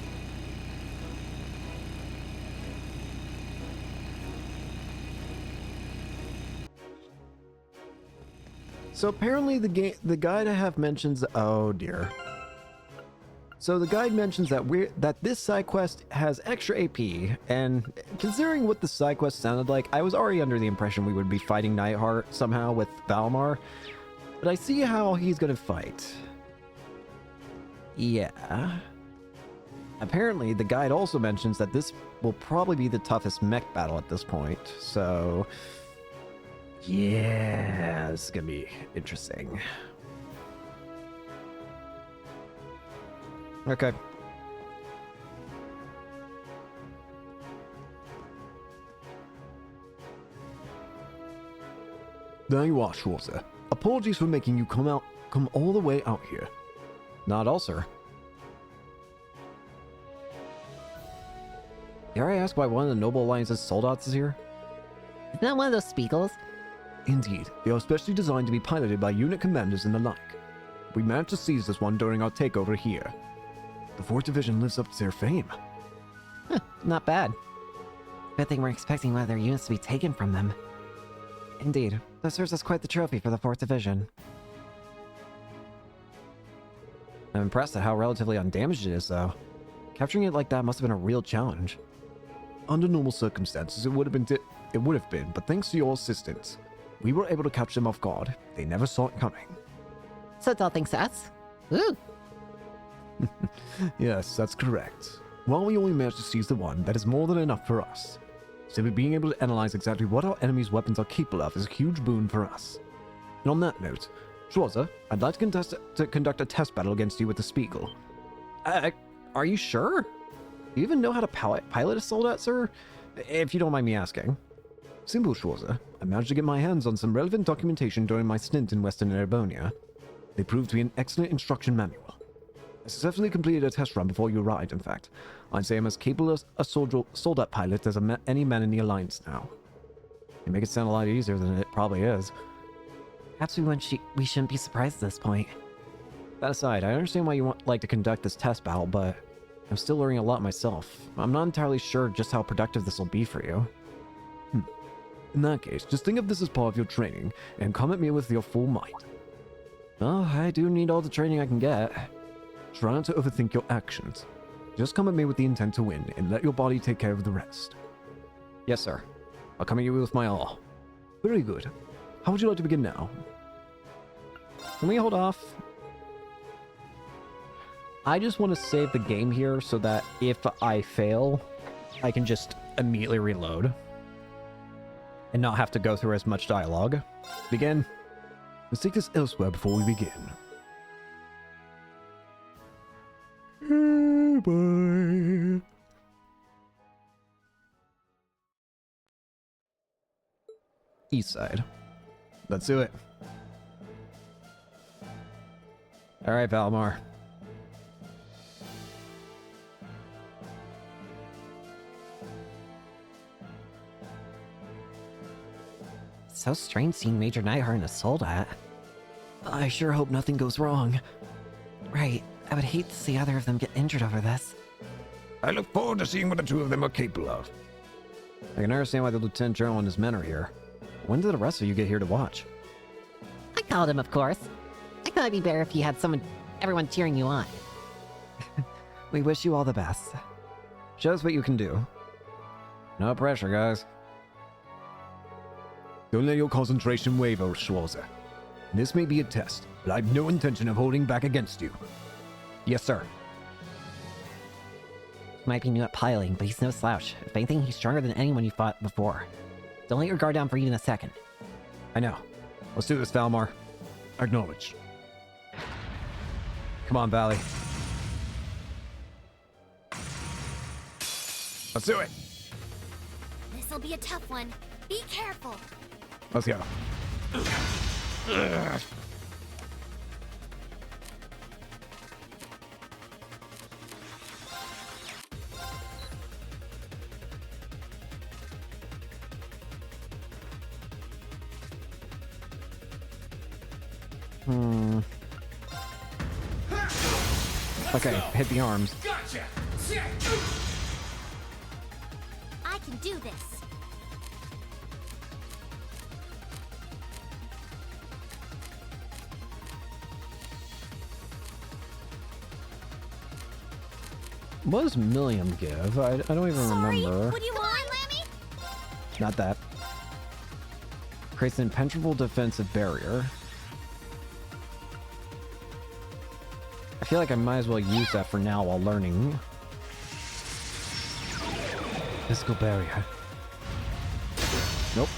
So apparently the guide I have mentions, oh dear. So the guide mentions that this side quest has extra AP, and considering what the side quest sounded like, I was already under the impression we would be fighting Nightheart somehow with Valmar, but I see how he's gonna fight. Yeah. Apparently, the guide also mentions that this will probably be the toughest mech battle at this point, so... yeah, this is gonna be interesting. Okay. There you are, Schwarzer. Apologies for making you come all the way out here. Not at all, sir. Dare I ask why one of the Noble Alliance's soldats is here? Isn't that one of those Spiegels? Indeed, they are specially designed to be piloted by unit commanders and the like. We managed to seize this one during our takeover here. The 4th Division lives up to their fame. Not bad. Good thing we're expecting one of their units to be taken from them. Indeed, that serves as quite the trophy for the 4th Division. I'm impressed at how relatively undamaged it is, though. Capturing it like that must have been a real challenge. Under normal circumstances, it would have been, but thanks to your assistance, we were able to catch them off guard. They never saw it coming. So it's all thanks to us? Ooh! Yes, that's correct. While we only managed to seize the one, that is more than enough for us. Simply being able to analyze exactly what our enemy's weapons are capable of is a huge boon for us. And on that note, Schwarzer, I'd like to conduct a test battle against you with the Spiegel. Are you sure? Do you even know how to pilot a soldat, sir? If you don't mind me asking. Simple, Schwarzer. I managed to get my hands on some relevant documentation during my stint in Western Erebonia. They proved to be an excellent instruction manual. I successfully completed a test run before you arrived, in fact. I'd say I'm as capable as a soldat pilot as any man in the Alliance now. You make it sound a lot easier than it probably is. Perhaps we shouldn't be surprised at this point. That aside, I understand why you like to conduct this test battle, but I'm still learning a lot myself. I'm not entirely sure just how productive this will be for you. In that case, just think of this as part of your training, and come at me with your full might. Well, I do need all the training I can get. Try not to overthink your actions. Just come at me with the intent to win, and let your body take care of the rest. Yes, sir. I'll come at you with my all. Very good. How would you like to begin now? Can we hold off? I just want to save the game here so that if I fail, I can just immediately reload and not have to go through as much dialogue. Begin. Let's take this elsewhere before we begin. Bye. East side. Let's do it. All right, Valmar. So strange seeing Major Nightheart in a soldat. I sure hope nothing goes wrong. Right. I would hate to see either of them get injured over this. I look forward to seeing what the two of them are capable of. I can understand why the Lieutenant General and his men are here. When did the rest of you get here to watch? I called him, of course. I thought it'd be better if you had everyone cheering you on. We wish you all the best. Show us what you can do. No pressure, guys. Don't let your concentration waver, Schwarzer. This may be a test, but I have no intention of holding back against you. Yes, sir. He might be new at piloting, but he's no slouch. If anything, he's stronger than anyone you fought before. Don't let your guard down for even a second. I know. Let's do this, Valmar. Acknowledged. Come on, Valley. Let's do it. This'll be a tough one. Be careful. Let's go. Okay, hit the arms. I can do this. What does Millium give? I don't even Sorry, remember. what do you want, Lammy? Not that. Creates an impenetrable defensive barrier. I feel like I might as well use that for now while learning. Physical barrier. Nope.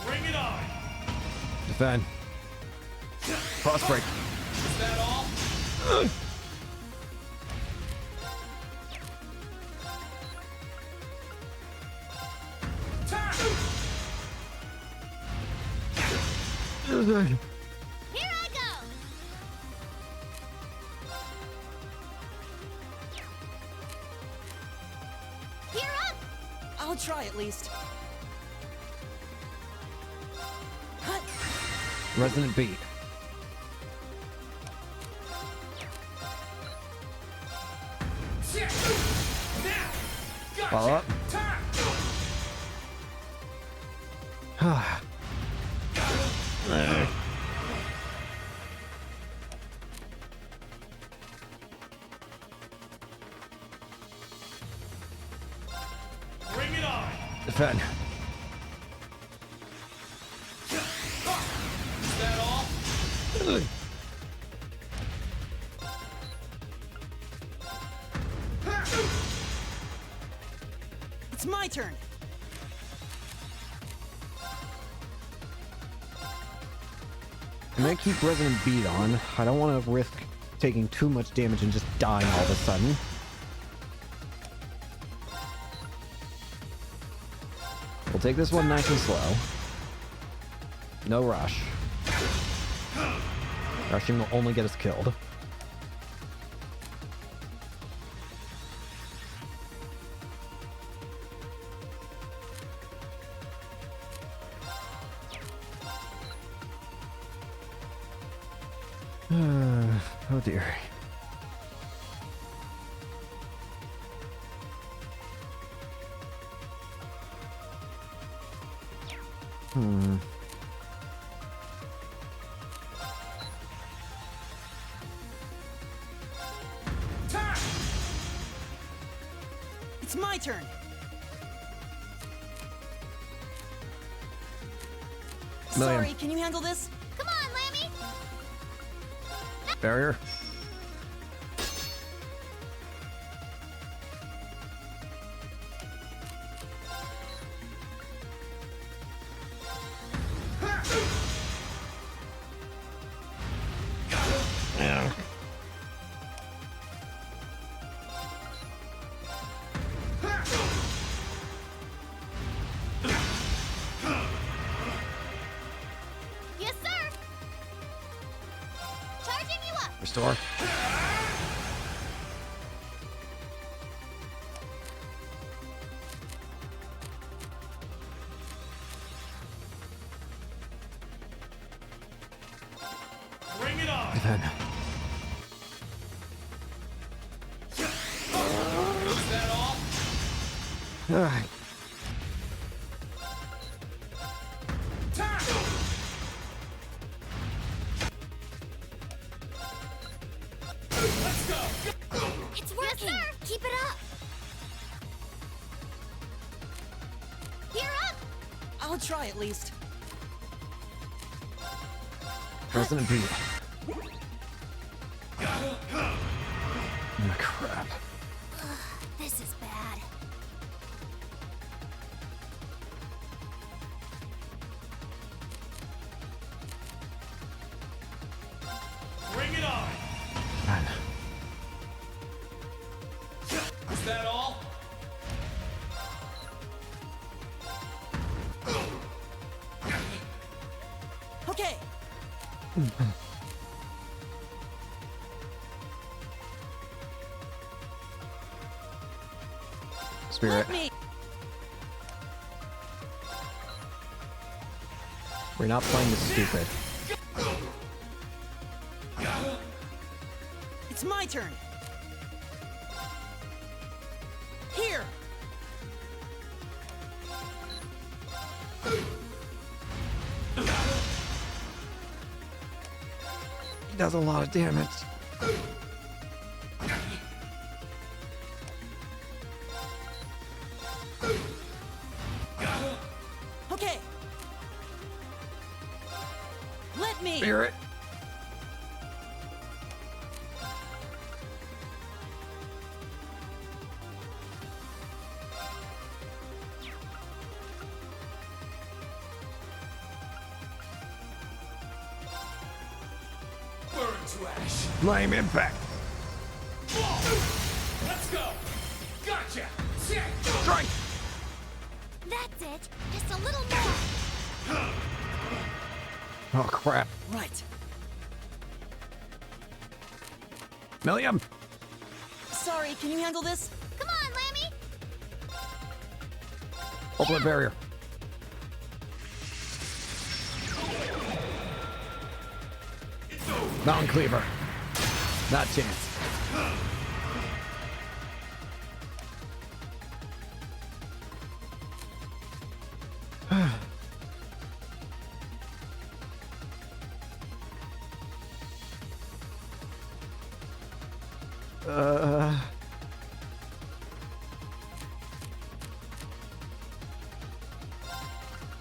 Bring it on! Defend. Cross break. Is that all? Here I go! Here up! I'll try at least. Resonant beat. Follow up. Bring it on! Defend. Is that all? It's my turn. I'm gonna keep Resonant Beat on. I don't want to risk taking too much damage and just dying all of a sudden. We'll take this one nice and slow. No rush. Rushing will only get us killed. Oh dear. It's my turn. Million. Sorry, can you handle this? Come on, Lammy! Barrier. Yes, sir! Charging you up! Restore. Bring it on! Defend. Is that all? Ah, Let's go! It's working! Yes, sir! Keep it up! Here up! I'll try at least. Resonant Beat. Oh, crap. This is bad. Bring it on! Man. Is that all? Okay. Spirit. Let me. We're not playing this stupid. It's my turn. Here. He does a lot of damage. Okay. Let me. Spirit. Burn to ash. Flame impact. Let's go. Gotcha. Strike. That's it. Just a little more. Oh, crap. Right. Milliam. Sorry, can you handle this? Come on, Lammy. Ultimate barrier. Mountain cleaver. Not chance.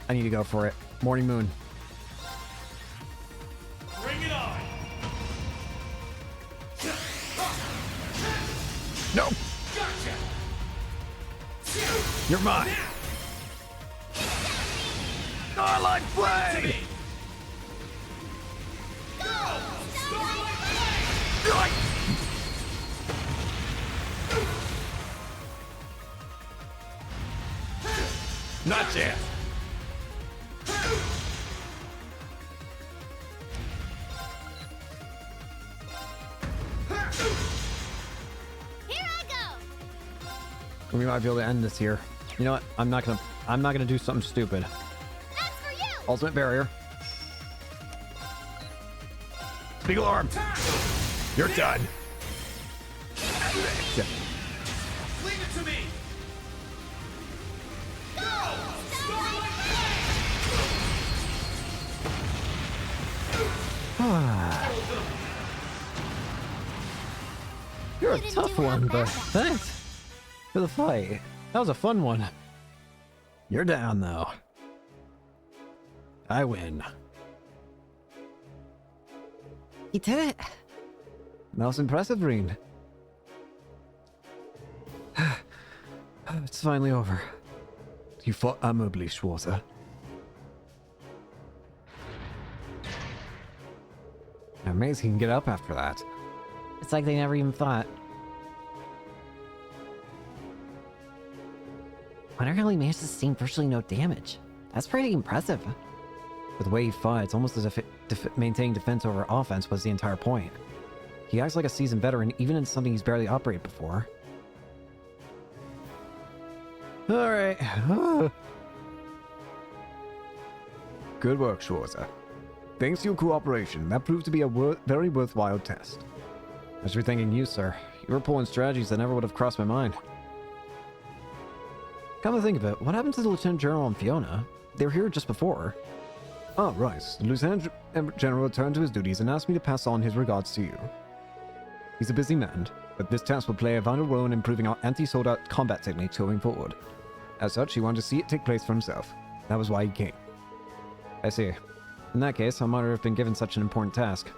I need to go for it. Morning moon. Bring it on. No. Gotcha. You're mine. Starlight Flame. Not yet. Here I go. We might be able to end this here. You know what? I'm not gonna do something stupid. That's for you. Ultimate barrier. Beagle arm. You're done. Leave it to me. You're a You didn't tough do half one, but bad. thanks for the fight. That was a fun one. You're down, though. I win. You did it. Most impressive, Reen. It's finally over. You fought admirably, Schwarzer. I'm amazed he can get up after that. It's like they never even fought. Wonder how he managed to sustain virtually no damage. That's pretty impressive. With the way he fought, it's almost as if maintaining defense over offense was the entire point. He acts like a seasoned veteran, even in something he's barely operated before. Alright. Good work, Schwarzer. Thanks to your cooperation, that proved to be a very worthwhile test. I was rethinking you, sir. You were pulling strategies that never would have crossed my mind. Come to think of it, what happened to the Lieutenant General and Fiona? They were here just before. Ah, right. The Lieutenant General returned to his duties and asked me to pass on his regards to you. He's a busy man, but this task will play a vital role in improving our anti-soldat combat techniques going forward. As such, he wanted to see it take place for himself. That was why he came. I see. In that case, I might have been given such an important task.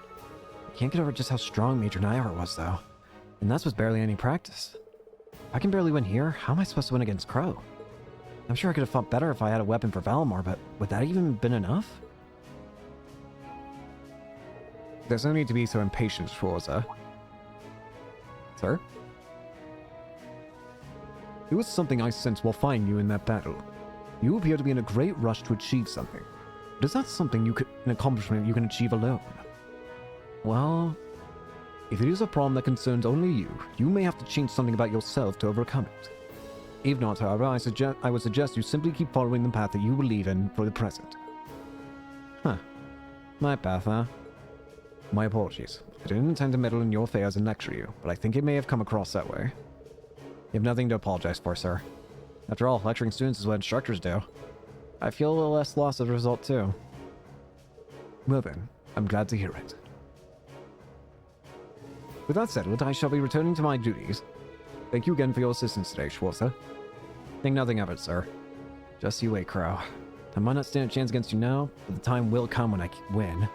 I can't get over just how strong Major Nyhart was, though. And that's with barely any practice. If I can barely win here, how am I supposed to win against Crow? I'm sure I could have fought better if I had a weapon for Valimar, but would that even been enough? There's no need to be so impatient, Schwarzer. Sir? It was something I sensed while fighting you in that battle. You appear to be in a great rush to achieve something. But is that something an accomplishment you can achieve alone? Well, If it is a problem that concerns only you, you may have to change something about yourself to overcome it. If not, however, I would suggest you simply keep following the path that you believe in for the present. my path, huh? My apologies. I didn't intend to meddle in your affairs and lecture you, but I think it may have come across that way. You have nothing to apologize for, sir. After all, lecturing students is what instructors do. I feel a little less lost as a result, too. Well then, I'm glad to hear it. With that settled, I shall be returning to my duties. Thank you again for your assistance today, Schwarzer. Think nothing of it, sir. Just you wait, Crow. I might not stand a chance against you now, but the time will come when I win.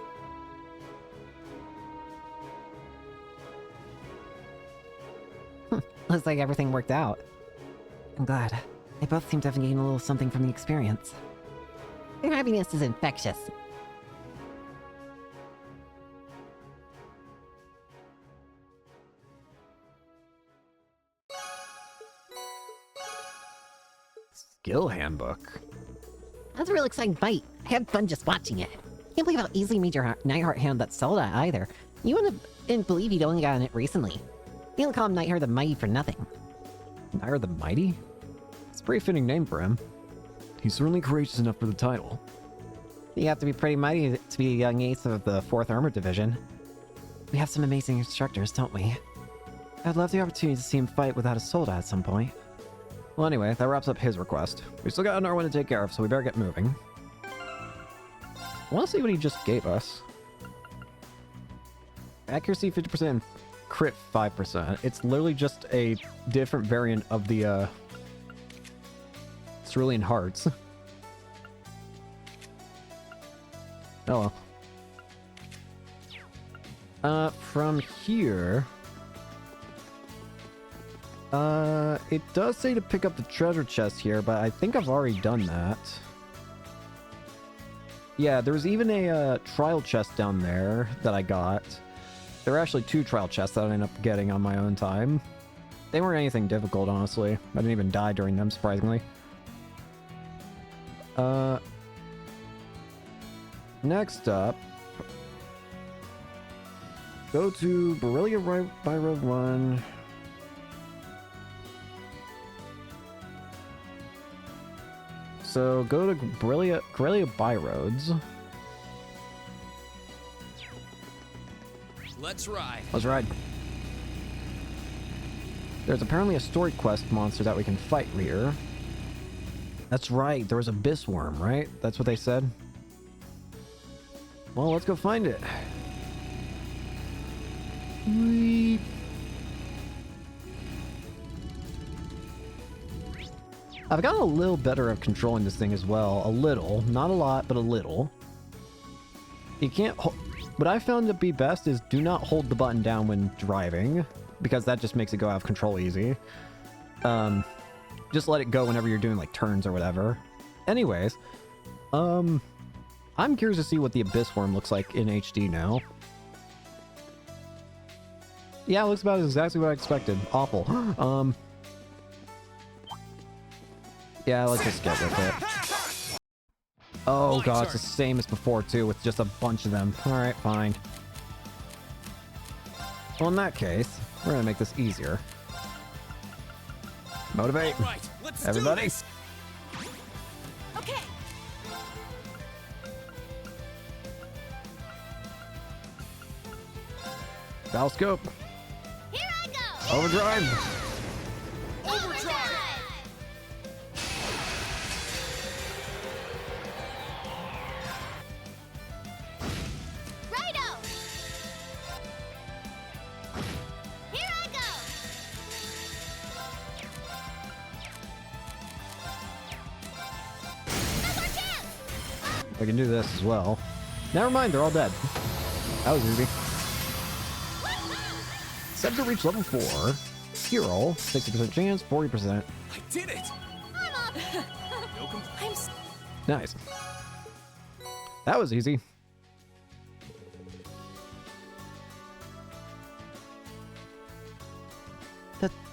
Looks like everything worked out. I'm glad. They both seem to have gained a little something from the experience. Their happiness is infectious. Skill handbook. That was a real exciting fight. I had fun just watching it. Can't believe how easily you made your Nightheart hand that Zelda either. You didn't believe you'd only gotten it recently. You don't call him Nightheart the Mighty for nothing. Nightheart the Mighty? It's a pretty fitting name for him. He's certainly courageous enough for the title. You have to be pretty mighty to be a young ace of the 4th Armored Division. We have some amazing instructors, don't we? I'd love the opportunity to see him fight without a soda at some point. Well, anyway, that wraps up his request. We still got another one to take care of, so we better get moving. I want to see what he just gave us. Accuracy 50%, crit 5%. It's literally just a different variant of the, Cerulean Hearts. Oh well. From here... it does say to pick up the treasure chest here, but I think I've already done that. Yeah, there was even a trial chest down there that I got. There were actually 2 trial chests that I ended up getting on my own time. They weren't anything difficult, honestly. I didn't even die during them, surprisingly. Next up, go to Borrelia by Road 1. So go to Corellia Byroads. Let's ride. Let's ride. There's apparently a story quest monster that we can fight here. That's right, there was a Abyss Worm, right? That's what they said? Well, let's go find it. Whee. I've gotten a little better at controlling this thing as well. A little. Not a lot, but a little. You can't... What I found to be best is do not hold the button down when driving, because that just makes it go out of control easy. Just let it go whenever you're doing, like, turns or whatever. Anyways, I'm curious to see what the Abyss Worm looks like in HD now. Yeah, it looks about exactly what I expected. Awful. Yeah, let's just get with it. Oh god, it's the same as before too, with just a bunch of them. Alright, fine. Well, in that case, we're gonna make this easier. Motivate. Right, let's Everybody. do this. Okay. Valve scope. Here I go. Overdrive. Overdrive. Righto. Here I go. No more chance. I can do this as well. Never mind, they're all dead. That was easy. Set to reach level 4. Hero, 60% chance, 40%. I did it. I'm up. No complaints. Nice. That was easy.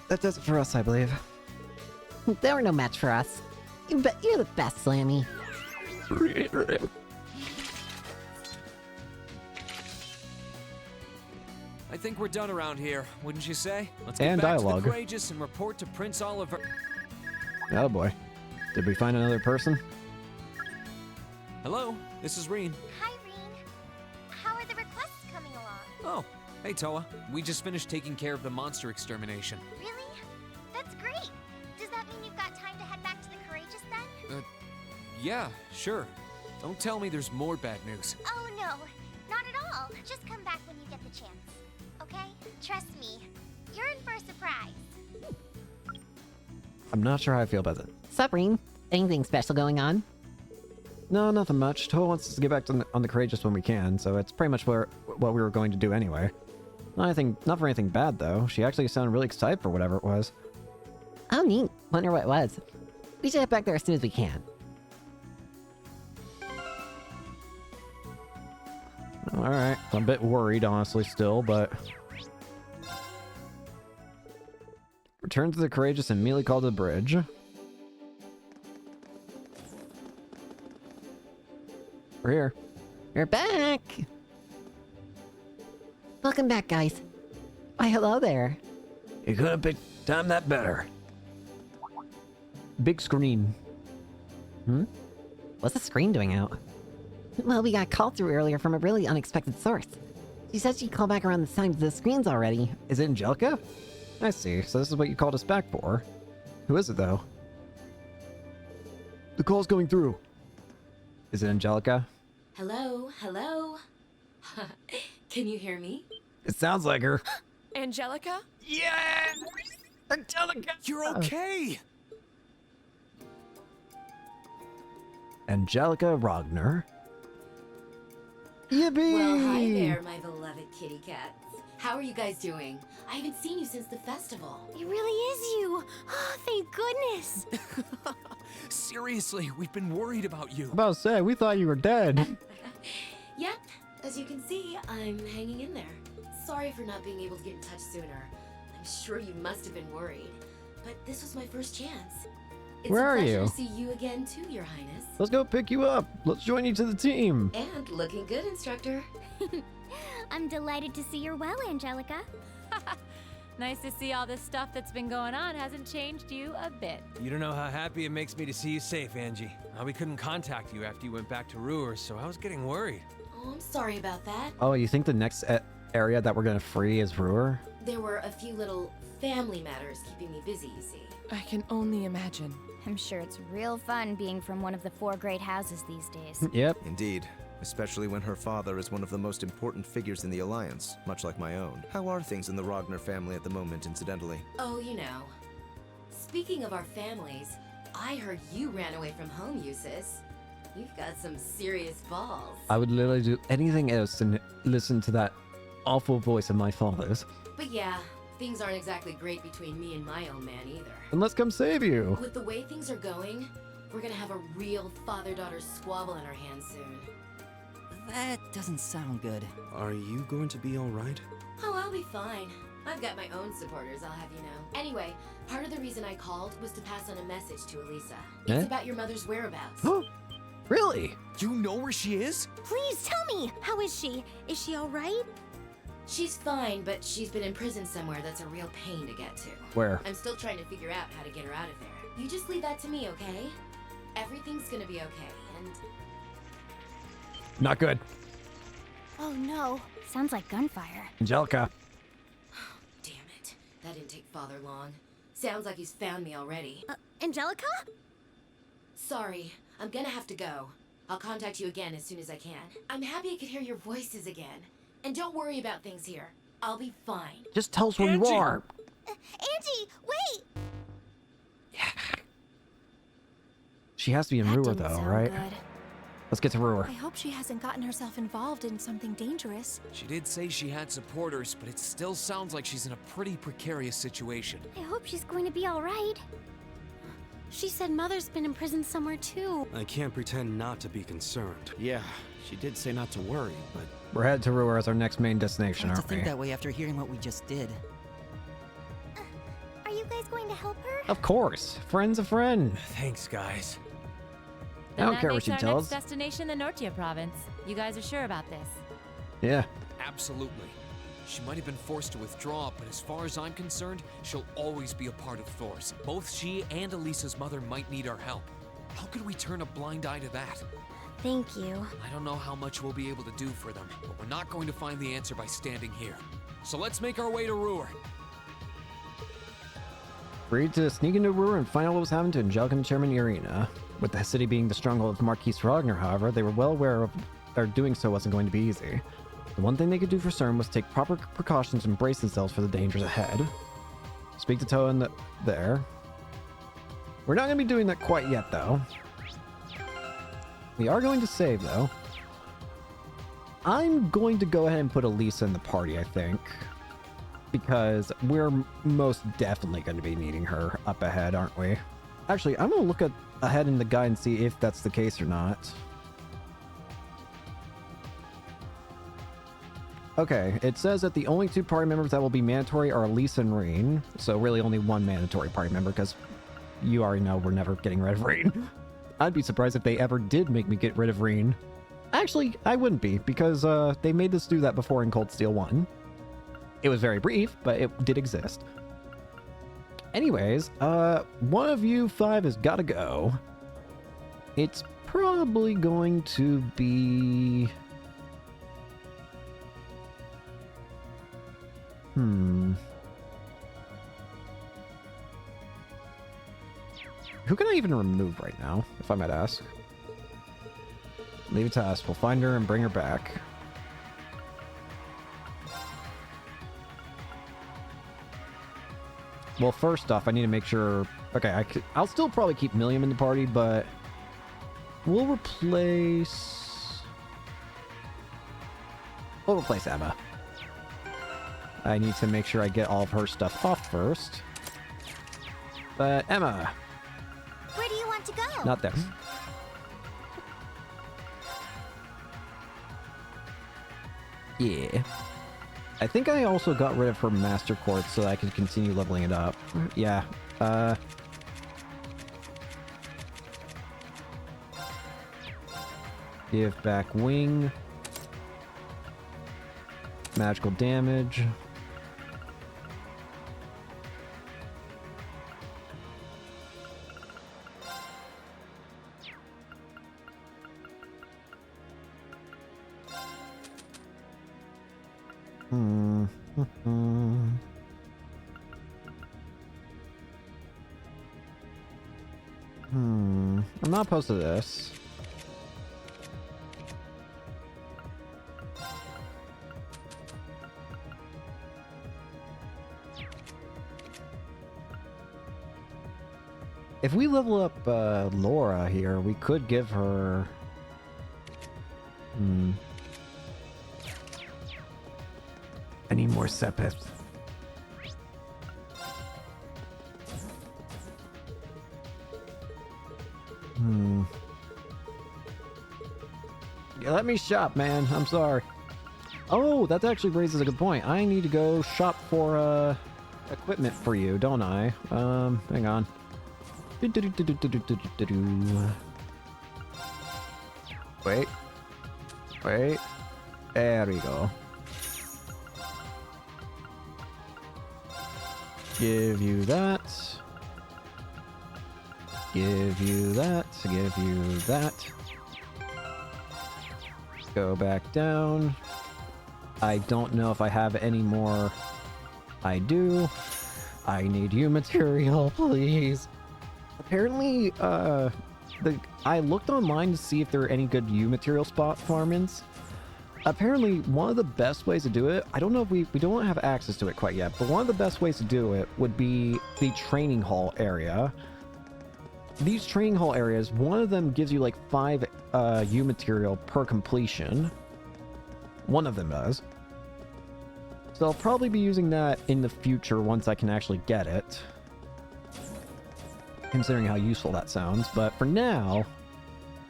That does it for us, I believe. They were no match for us. But you're the best, Slammy. I think we're done around here, wouldn't you say? Let's And get back dialogue. to the Courageous and report to Prince Oliver. Oh boy. Did we find another person? Hello, this is Reen. Hi, Reen. How are the requests coming along. Oh, hey Toa. We just finished taking care of the monster extermination. Really? That's great. Does that mean you've got time to head back to the Courageous then? Yeah, sure. Don't tell me there's more bad news. Oh no, not at all. Just come back when you get the chance. Okay? Trust me. You're in for a surprise. I'm not sure how I feel about it. Sup, Reem? Anything special going on? No, nothing much. Toa wants us to get back to on the Courageous when we can, so it's pretty much what we were going to do anyway. Not for anything bad, though. She actually sounded really excited for whatever it was. Oh, neat. Wonder what it was. We should head back there as soon as we can. Alright. I'm a bit worried, honestly, still, but... Return to the Courageous and immediately call to the bridge. We're here. We're back! Welcome back, guys. Why, hello there. You could have picked time that better. Big screen. What's the screen doing out? Well, we got called through earlier from a really unexpected source. She said she'd call back around this time to the screens already. Is it Angelica? I see. So this is what you called us back for. Who is it, though? The call's going through. Is it Angelica? Hello, hello. Can you hear me? It sounds like her. Angelica? Yeah! Angelica! You're okay! Angelica Rogner. Yippee! Well, hi there, my beloved kitty cats. How are you guys doing? I haven't seen you since the festival. It really is you. Oh, thank goodness. Seriously, we've been worried about you. About to say, we thought you were dead. Yep, as you can see, I'm hanging in there. Sorry for not being able to get in touch sooner. I'm sure you must have been worried, but this was my first chance. It's Where are a pleasure you? to see you again too, Your Highness. Let's go pick you up. Let's join you to the team. And looking good, instructor. I'm delighted to see you're well, Angelica. Nice to see all this stuff that's been going on hasn't changed you a bit. You don't know how happy it makes me to see you safe, Angie. We couldn't contact you after you went back to Ruhr, so I was getting worried. Oh, I'm sorry about that. Oh, you think the next area that we're gonna free is Ruhr? There were a few little family matters keeping me busy, you see. I can only imagine. I'm sure it's real fun being from one of the 4 great houses these days. Yep. Indeed, especially when her father is one of the most important figures in the Alliance, much like my own. How are things in the Rogner family at the moment, incidentally? Oh, you know. Speaking of our families, I heard you ran away from home, Eustace. You've got some serious balls. I would literally do anything else than listen to that awful voice of my father's. But yeah, things aren't exactly great between me and my old man either. And let's come save you. With the way things are going, we're gonna have a real father-daughter squabble in our hands soon. That doesn't sound good. Are you going to be all right? Oh, I'll be fine. I've got my own supporters, I'll have you know. Anyway, part of the reason I called was to pass on a message to Elisa. It's Eh? about your mother's whereabouts. Really? You know where she is? Please tell me, how is she? Is she all right? She's fine, but she's been in prison somewhere that's a real pain to get to. Where? I'm still trying to figure out how to get her out of there. You just leave that to me, okay? Everything's gonna be okay, and... Not good. Oh no, sounds like gunfire. Angelica. Damn it. That didn't take Father long. Sounds like he's found me already. Angelica? Sorry, I'm gonna have to go. I'll contact you again as soon as I can. I'm happy I could hear your voices again. And don't worry about things here. I'll be fine. Just tell us where you Angie! are. Angie, wait! She has to be in That Ruhr, didn't though, sound right? good. Let's get to Ruhr. I hope she hasn't gotten herself involved in something dangerous. She did say she had supporters, but it still sounds like she's in a pretty precarious situation. I hope she's going to be all right. She said Mother's been in prison somewhere too. I can't pretend not to be concerned. Yeah, she did say not to worry, but... We're headed to Ruhr as our next main destination, Hard to aren't we? think that way after hearing what we just did. Are you guys going to help her? Of course. Friend's a friend. Thanks, guys. I don't care what she Our tells. next destination, the Nortia province. You guys are sure about this? Yeah. Absolutely. She might have been forced to withdraw, but as far as I'm concerned, she'll always be a part of Thor's. Both she and Elisa's mother might need our help. How could we turn a blind eye to that? Thank you. I don't know how much we'll be able to do for them, but we're not going to find the answer by standing here. So let's make our way to Ruhr. Agreed to sneak into Ruhr and find out what was happening to Angelica and Chairman Irina. With the city being the stronghold of Marquise Ragnar, however, they were well aware of their doing so wasn't going to be easy. The one thing they could do for certain was take proper precautions and brace themselves for the dangers ahead. Speak to Toa in there. We're not going to be doing that quite yet, though. We are going to save, though. I'm going to go ahead and put Elisa in the party, I think. Because we're most definitely going to be needing her up ahead, aren't we? Actually, I'm going to look ahead in the guide and see if that's the case or not. Okay, it says that the only 2 party members that will be mandatory are Elisa and Reen. So really only 1 mandatory party member, because you already know we're never getting rid of Reen. I'd be surprised if they ever did make me get rid of Reen. Actually, I wouldn't be, because they made us do that before in Cold Steel 1. It was very brief, but it did exist. Anyways, one of you 5 has got to go. It's probably going to be... Who can I even remove right now, if I might ask? Leave it to us. We'll find her and bring her back. Well, first off, I need to make sure... Okay, I'll still probably keep Milliam in the party, but... We'll replace Emma. I need to make sure I get all of her stuff off first. But Emma... Where do you want to go? Not there. Yeah. I think I also got rid of her Master Quartz so that I could continue leveling it up. Yeah. Give back wing. Magical damage. I'm not opposed to this. If we level up Laura here, we could give her... I need more Sepith. Yeah, let me shop, man. I'm sorry. Oh, that actually raises a good point. I need to go shop for equipment for you, don't I? Hang on. Wait. Wait. There we go. Give you that. Give you that. Give you that. Go back down. I don't know if I have any more. I do. I need you material, please. Apparently, I looked online to see if there are any good U material spot farm-ins. Apparently, one of the best ways to do it, I don't know if we don't have access to it quite yet, but one of the best ways to do it would be the training hall area. These training hall areas, one of them gives you like 5 U material per completion. One of them does. So I'll probably be using that in the future once I can actually get it. Considering how useful that sounds, but for now,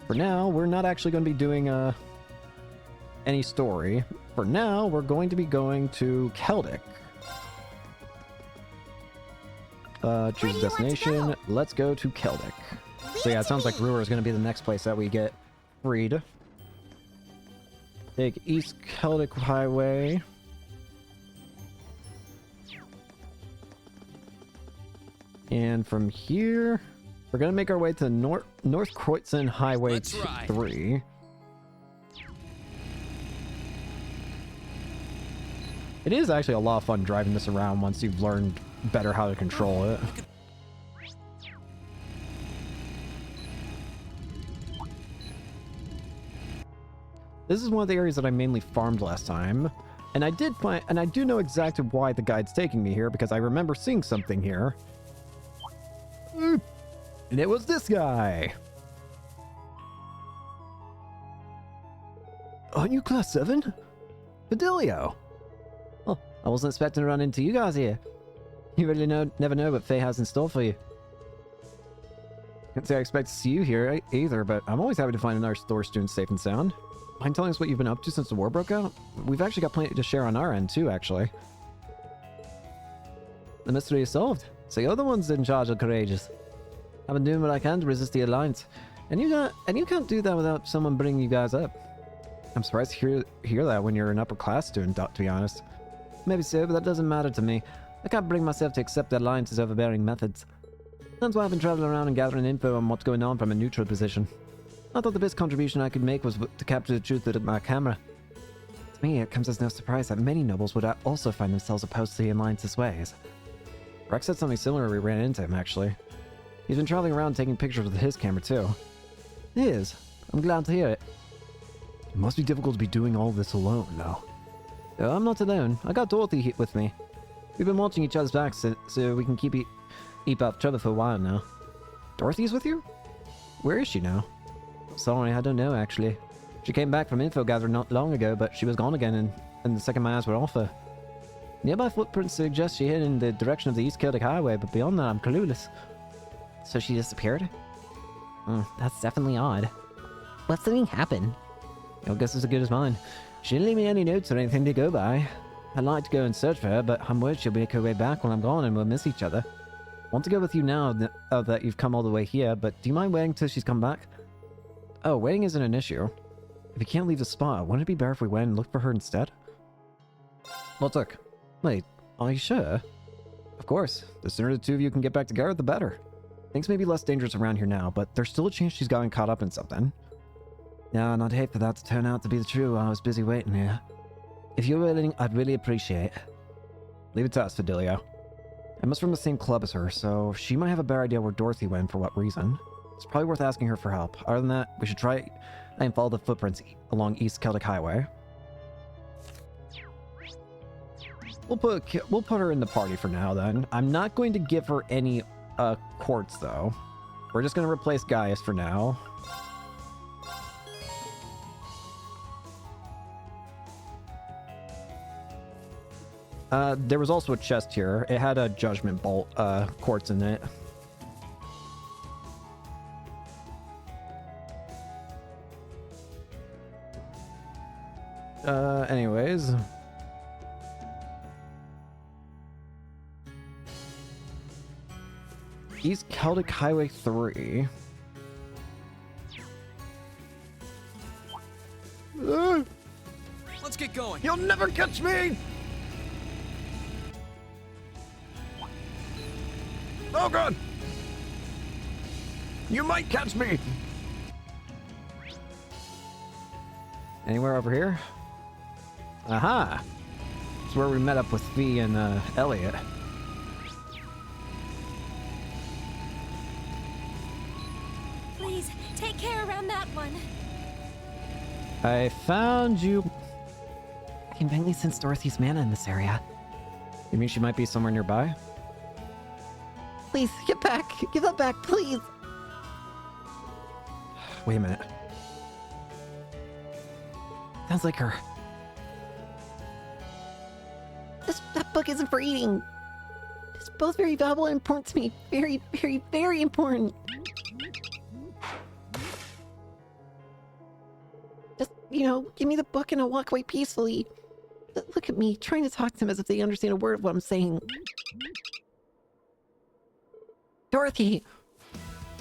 we're not actually going to be doing any story. For now, we're going to be going to Celtic. Choose a destination. Let's go to Celtic. So yeah, it sounds like Ruhr is going to be the next place that we get freed. Take East Celtic Highway. And from here, we're going to make our way to North Kreutzen Highway 3. It is actually a lot of fun driving this around once you've learned better how to control it. This is one of the areas that I mainly farmed last time. And I do know exactly why the guide's taking me here, because I remember seeing something here. And it was this guy. Aren't you class 7? Fidelio! Oh, I wasn't expecting to run into you guys here. You really never know what Faye has in store for you. Can't say I expect to see you here either, but I'm always happy to find another store student safe and sound. Mind telling us what you've been up to since the war broke out? We've actually got plenty to share on our end too, actually. The mystery is solved. So you're the ones in charge of Courageous. I've been doing what I can to resist the Alliance. And you can't do that without someone bringing you guys up. I'm surprised to hear that when you're an upper class student, to be honest. Maybe so, but that doesn't matter to me. I can't bring myself to accept the Alliance's overbearing methods. That's why I've been traveling around and gathering info on what's going on from a neutral position. I thought the best contribution I could make was to capture the truth with my camera. To me, it comes as no surprise that many nobles would also find themselves opposed to the Alliance's ways. Rex said something similar when we ran into him, actually. He's been traveling around taking pictures with his camera, too. It is. I'm glad to hear it. It must be difficult to be doing all this alone, though. Oh, I'm not alone. I got Dorothy with me. We've been watching each other's backs so we can keep off trouble for a while now. Dorothy's with you? Where is she now? Sorry, I don't know, actually. She came back from info gathering not long ago, but she was gone again and the second my eyes were off her. Nearby footprints suggest she hid in the direction of the East Celtic Highway, but beyond that, I'm clueless. So she disappeared? That's definitely odd. What something happened? Your guess is as good as mine. She didn't leave me any notes or anything to go by. I'd like to go and search for her, but I'm worried she'll make her way back when I'm gone and we'll miss each other. Want to go with you now that you've come all the way here, but do you mind waiting till she's come back? Oh, waiting isn't an issue. If you can't leave the spot, wouldn't it be better if we went and looked for her instead? Well, look. Wait, are you sure? Of course. The sooner the two of you can get back together, the better. Things may be less dangerous around here now, but there's still a chance she's gotten caught up in something. Yeah, and I'd hate for that to turn out to be the truth while I was busy waiting here. If you're willing, I'd really appreciate it. Leave it to us, Fidelio. I must from the same club as her, so she might have a better idea where Dorothy went for what reason. It's probably worth asking her for help. Other than that, we should try and follow the footprints along East Celtic Highway. We'll put her in the party for now, then. I'm not going to give her any quartz, though. We're just going to replace Gaius for now. There was also a chest here. It had a Judgment Bolt quartz in it. Anyways. East Celtic Highway 3. Let's get going. You'll never catch me! Oh god! You might catch me! Anywhere over here? Aha! It's where we met up with Fee and Elliot. Please, take care around that one. I found you. I can vaguely sense Dorothy's mana in this area. You mean she might be somewhere nearby? Please, get back! Give that back, please! Wait a minute. Sounds like her. That book isn't for eating. It's both very valuable and important to me. Very, very, very important. Just, give me the book and I'll walk away peacefully. Look at me, trying to talk to them as if they understand a word of what I'm saying. Dorothy!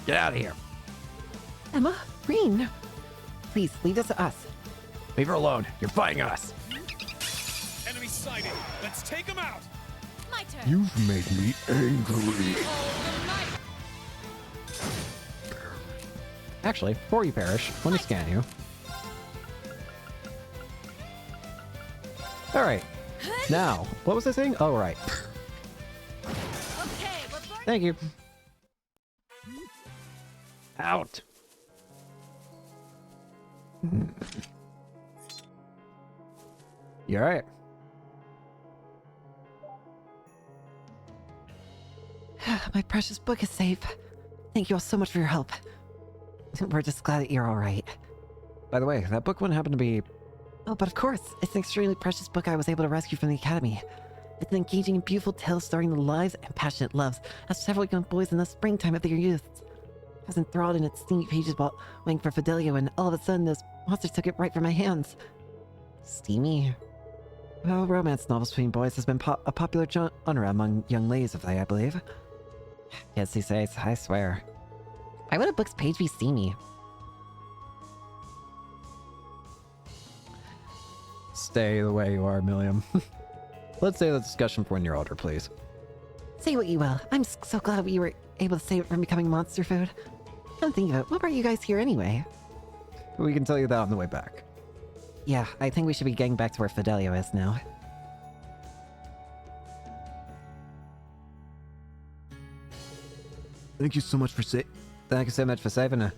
Get out of here. Emma? Reen? Please, leave this to us. Leave her alone. You're fighting us. Enemy sighted. Let's take him out. My turn. You've made me angry. Actually, before you perish, let me scan you. Alright, Now, what was I saying? Oh, right. Okay, Thank you. Out. You alright? My precious book is safe. Thank you all so much for your help. We're just glad that you're alright. By the way, that book wouldn't happen to be... Oh, but of course, it's an extremely precious book I was able to rescue from the Academy. It's an engaging and beautiful tale starring the lives and passionate loves of several young boys in the springtime of their youth. I was enthralled in its steamy pages while waiting for Fidelio, and all of a sudden those monsters took it right from my hands. Steamy? Well, romance novels between boys has been a popular genre among young ladies of late, I believe. Yes, he says, I swear. Why would a book's page be steamy? Stay the way you are, Milliam. Let's save the discussion for when you're older, please. Say what you will. I'm so glad we were able to save it from becoming monster food. Come think of it, what brought you guys here anyway? We can tell you that on the way back. Yeah, I think we should be getting back to where Fidelio is now. Thank you so much for Thank you so much for saving her.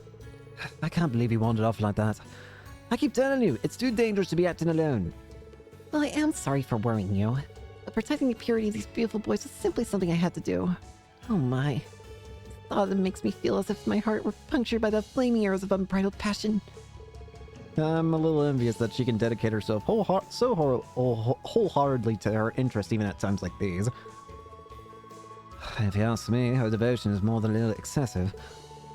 I can't believe he wandered off like that. I keep telling you, it's too dangerous to be acting alone. Well, I am sorry for worrying you, but protecting the purity of these beautiful boys is simply something I had to do. Oh my. The thought of it makes me feel as if my heart were punctured by the flaming arrows of unbridled passion. I'm a little envious that she can dedicate herself wholeheartedly to her interest even at times like these. If you ask me, her devotion is more than a little excessive.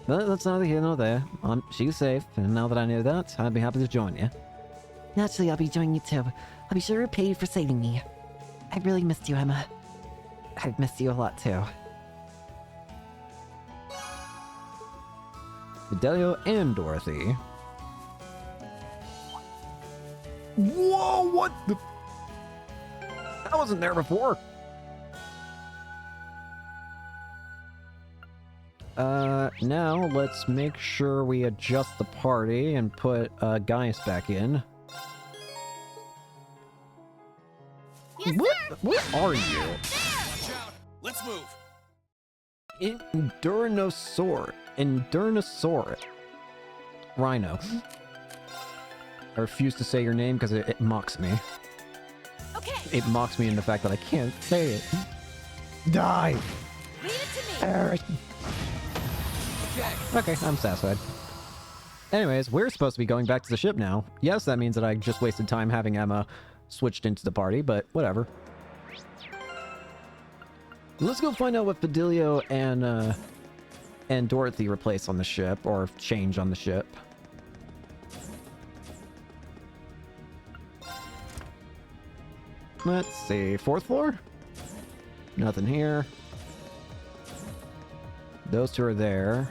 But that's neither here nor there. She's safe, and now that I know that, I'd be happy to join you. Naturally, I'll be joining you too. I'll be sure to repay you for saving me. I really missed you, Emma. I've missed you a lot too. Fidelio and Dorothy. Whoa, what the... I wasn't there before. Now let's make sure we adjust the party and put Gaius back in. Yes, sir. What are you? Watch out! Let's move! Endurnosaur. Rhino. I refuse to say your name because it mocks me. Okay. It mocks me in the fact that I can't say it. Die! Leave it to me. Okay, I'm satisfied. Anyways, we're supposed to be going back to the ship now. Yes, that means that I just wasted time having Emma switched into the party, but whatever. Let's go find out what Fidelio and Dorothy replace on the ship, or change on the ship. Let's see, 4th floor? Nothing here. Those two are there.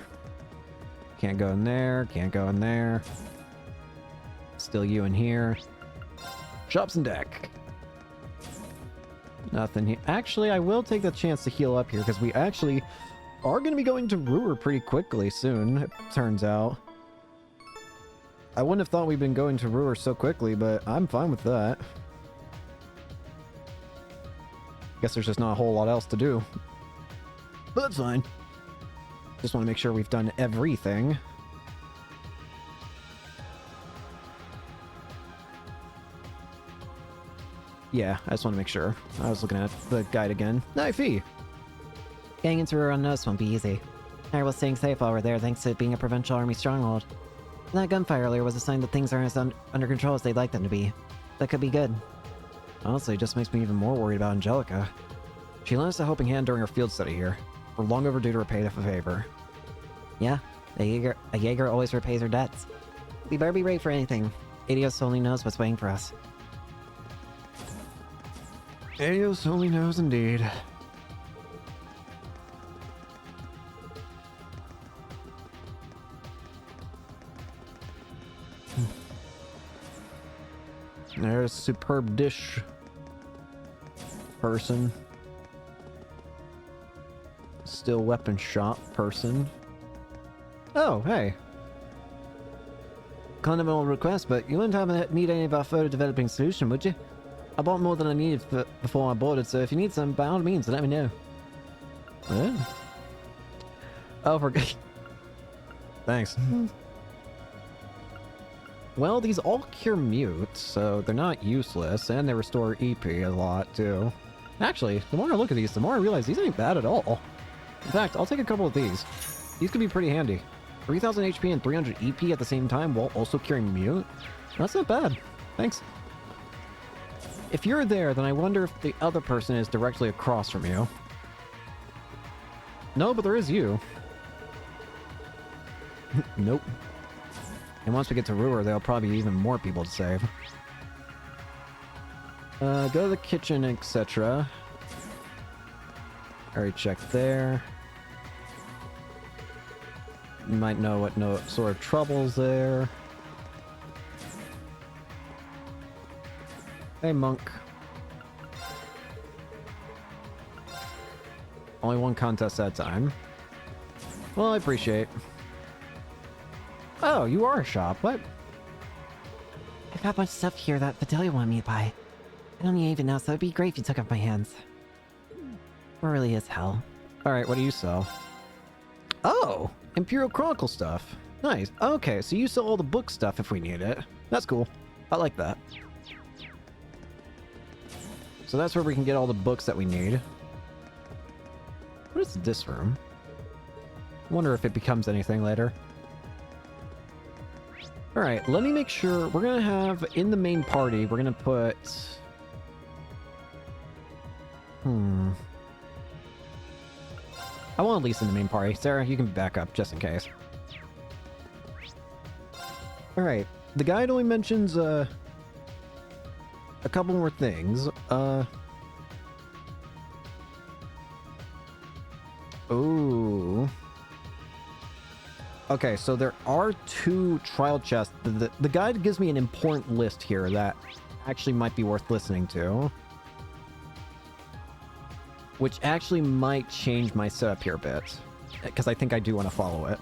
Can't go in there, can't go in there. Still you in here. Shops and deck. Nothing here. Actually, I will take the chance to heal up here, because we actually are going to be going to Ruhr pretty quickly soon, it turns out. I wouldn't have thought we'd been going to Ruhr so quickly, but I'm fine with that. Guess there's just not a whole lot else to do. But that's fine. Just want to make sure we've done everything. Yeah, I just want to make sure. I was looking at the guide again. Knifey! Getting into Ruhr unnoticed won't be easy. I was staying safe while we're there thanks to it being a provincial army stronghold. That gunfire earlier was a sign that things aren't as under control as they'd like them to be. That could be good. Honestly, it just makes me even more worried about Angelica. She lent us a helping hand during her field study here. We're long overdue to repay the favor. Yeah, a Jaeger always repays her debts. We better be ready for anything. Adios only knows what's waiting for us. Adios only knows indeed. There's a superb dish person. Still weapon shop person. Oh, hey. Kind of an old request, but you wouldn't happen to need any of our photo developing solution, would you? I bought more than I needed before I boarded, so if you need some, by all means, let me know. What? Oh, for thanks. Well, these all cure mute, so they're not useless, and they restore EP a lot, too. Actually, the more I look at these, the more I realize these ain't bad at all. In fact, I'll take a couple of these. These could be pretty handy. 3000 HP and 300 EP at the same time while also curing mute? That's not bad. Thanks. If you're there, then I wonder if the other person is directly across from you. No, but there is you. Nope. And once we get to Ruhr, there'll probably be even more people to save. Go to the kitchen, etc. Already checked there. You might know what sort of trouble's there. Hey, monk. Only one contest at a time. Well, I appreciate. Oh, you are a shop. What? I've got much stuff here that Vidalia wanted me to buy. I don't even know, so it'd be great if you took off my hands. It really is hell. Alright, what do you sell? Oh! Imperial Chronicle stuff. Nice. Okay, so you sell all the book stuff if we need it. That's cool. I like that. So that's where we can get all the books that we need. What is this room? I wonder if it becomes anything later. Alright, let me make sure. We're gonna have, in the main party, we're gonna put... I want Lisa in the main party. Sarah, you can back up, just in case. Alright, the guide only mentions, a couple more things. Ooh. Okay, so there are 2 trial chests. The guide gives me an important list here that actually might be worth listening to. Which actually might change my setup here a bit. Because I think I do want to follow it.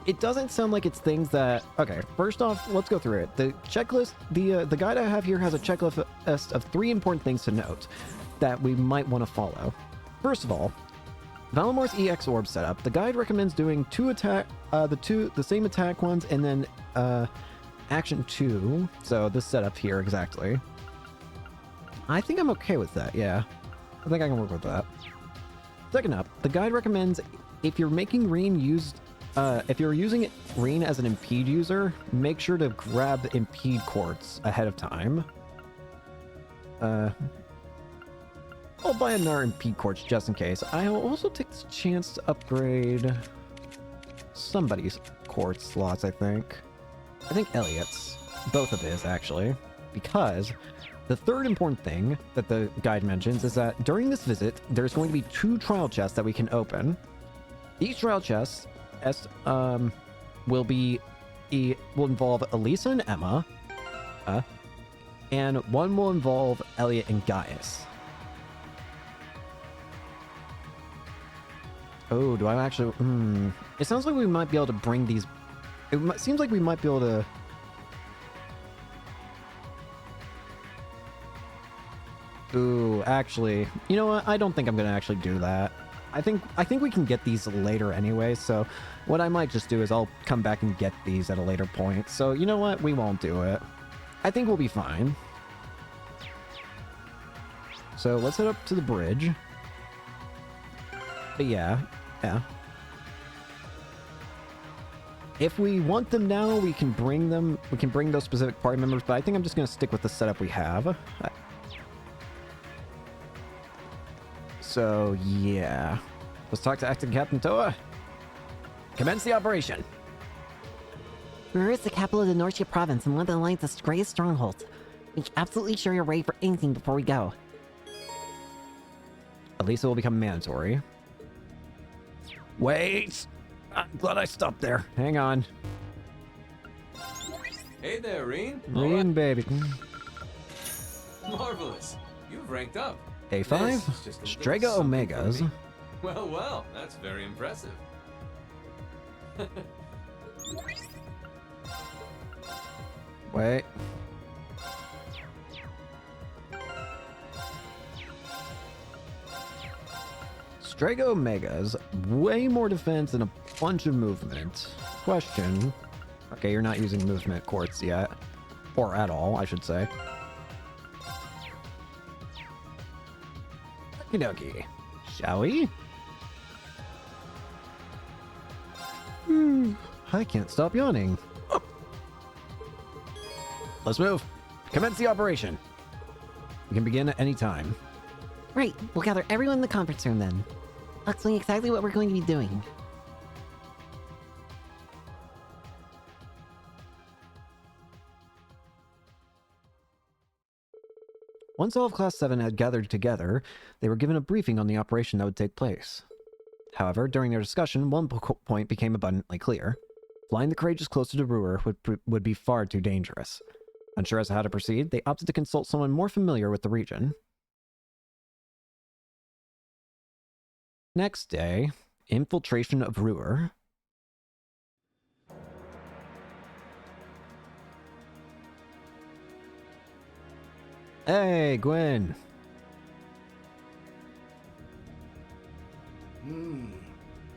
It doesn't sound like it's things that... Okay, first off, let's go through it. The checklist, the guide I have here has a checklist of 3 important things to note that we might want to follow. First of all, Valimore's EX orb setup. The guide recommends doing 2 attack, the same attack ones, and then action 2. So this setup here exactly. I think I'm okay with that. Yeah, I think I can work with that. Second up, the guide recommends if you're making Reen used, if you're using Reen as an impede user, make sure to grab the impede quartz ahead of time. I'll buy another impede quartz just in case. I'll also take this chance to upgrade somebody's quartz slots, I think. I think Elliot's. Both of his, actually. Because the third important thing that the guide mentions is that during this visit, there's going to be 2 trial chests that we can open. Each trial chest will involve Elisa and Emma, and one will involve Elliot and Gaius. Oh, do I actually... It sounds like we might be able to bring these... seems like we might be able to... Ooh, actually... You know what? I don't think I'm going to actually do that. I think we can get these later anyway, so what I might just do is I'll come back and get these at a later point. So, you know what? We won't do it. I think we'll be fine. So, let's head up to the bridge. But yeah. If we want them now, we can bring them. We can bring those specific party members, but I think I'm just going to stick with the setup we have. So, yeah. Let's talk to Acting Captain Toa. Commence the operation. Ruhr is the capital of the Norcia province and one of the Alliance's greatest strongholds. Make absolutely sure you're ready for anything before we go. Elisa will become mandatory. Wait! I'm glad I stopped there. Hang on. Hey there, Reen. Reen, baby. Marvelous. You've ranked up. A5? Strega Omegas. Well, that's very impressive. Wait. Drago Megas, way more defense and a bunch of movement. Question. Okay, you're not using movement quartz yet. Or at all, I should say. Okie dokie. Shall we? I can't stop yawning. Oh. Let's move. Commence the operation. We can begin at any time. Right, we'll gather everyone in the conference room then. I'll explain exactly what we're going to be doing. Once all of Class 7 had gathered together, they were given a briefing on the operation that would take place. However, during their discussion, one point became abundantly clear. Flying the Courageous closer to Brewer would be far too dangerous. Unsure as to how to proceed, they opted to consult someone more familiar with the region. Next day, infiltration of Brewer. Hey, Gwen.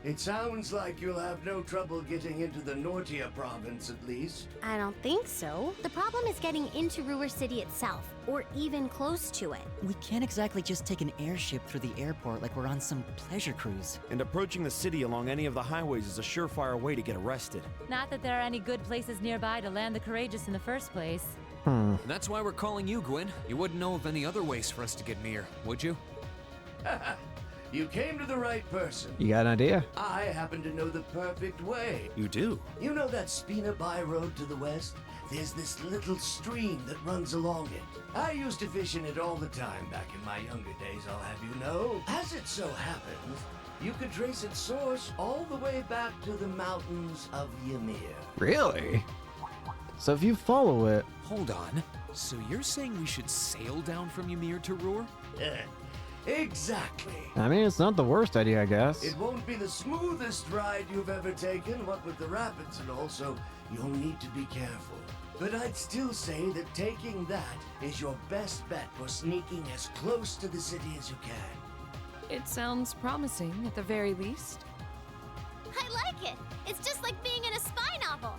It sounds like you'll have no trouble getting into the Nortia province, at least. I don't think so. The problem is getting into Ruhr City itself, or even close to it. We can't exactly just take an airship through the airport like we're on some pleasure cruise. And approaching the city along any of the highways is a surefire way to get arrested. Not that there are any good places nearby to land the Courageous in the first place. And that's why we're calling you, Gwen. You wouldn't know of any other ways for us to get near, would you? You came to the right person. You got an idea? I happen to know the perfect way. You do? You know that Spina By road to the west? There's this little stream that runs along it. I used to fish in it all the time back in my younger days, I'll have you know. As it so happens, you could trace its source all the way back to the mountains of Ymir. Really? So if you follow it... Hold on. So you're saying we should sail down from Ymir to Ruhr? Exactly. I mean, it's not the worst idea, I guess. It won't be the smoothest ride you've ever taken, what with the rapids and all, so you'll need to be careful. But I'd still say that taking that is your best bet for sneaking as close to the city as you can. It sounds promising, at the very least. I like it. It's just like being in a spy novel.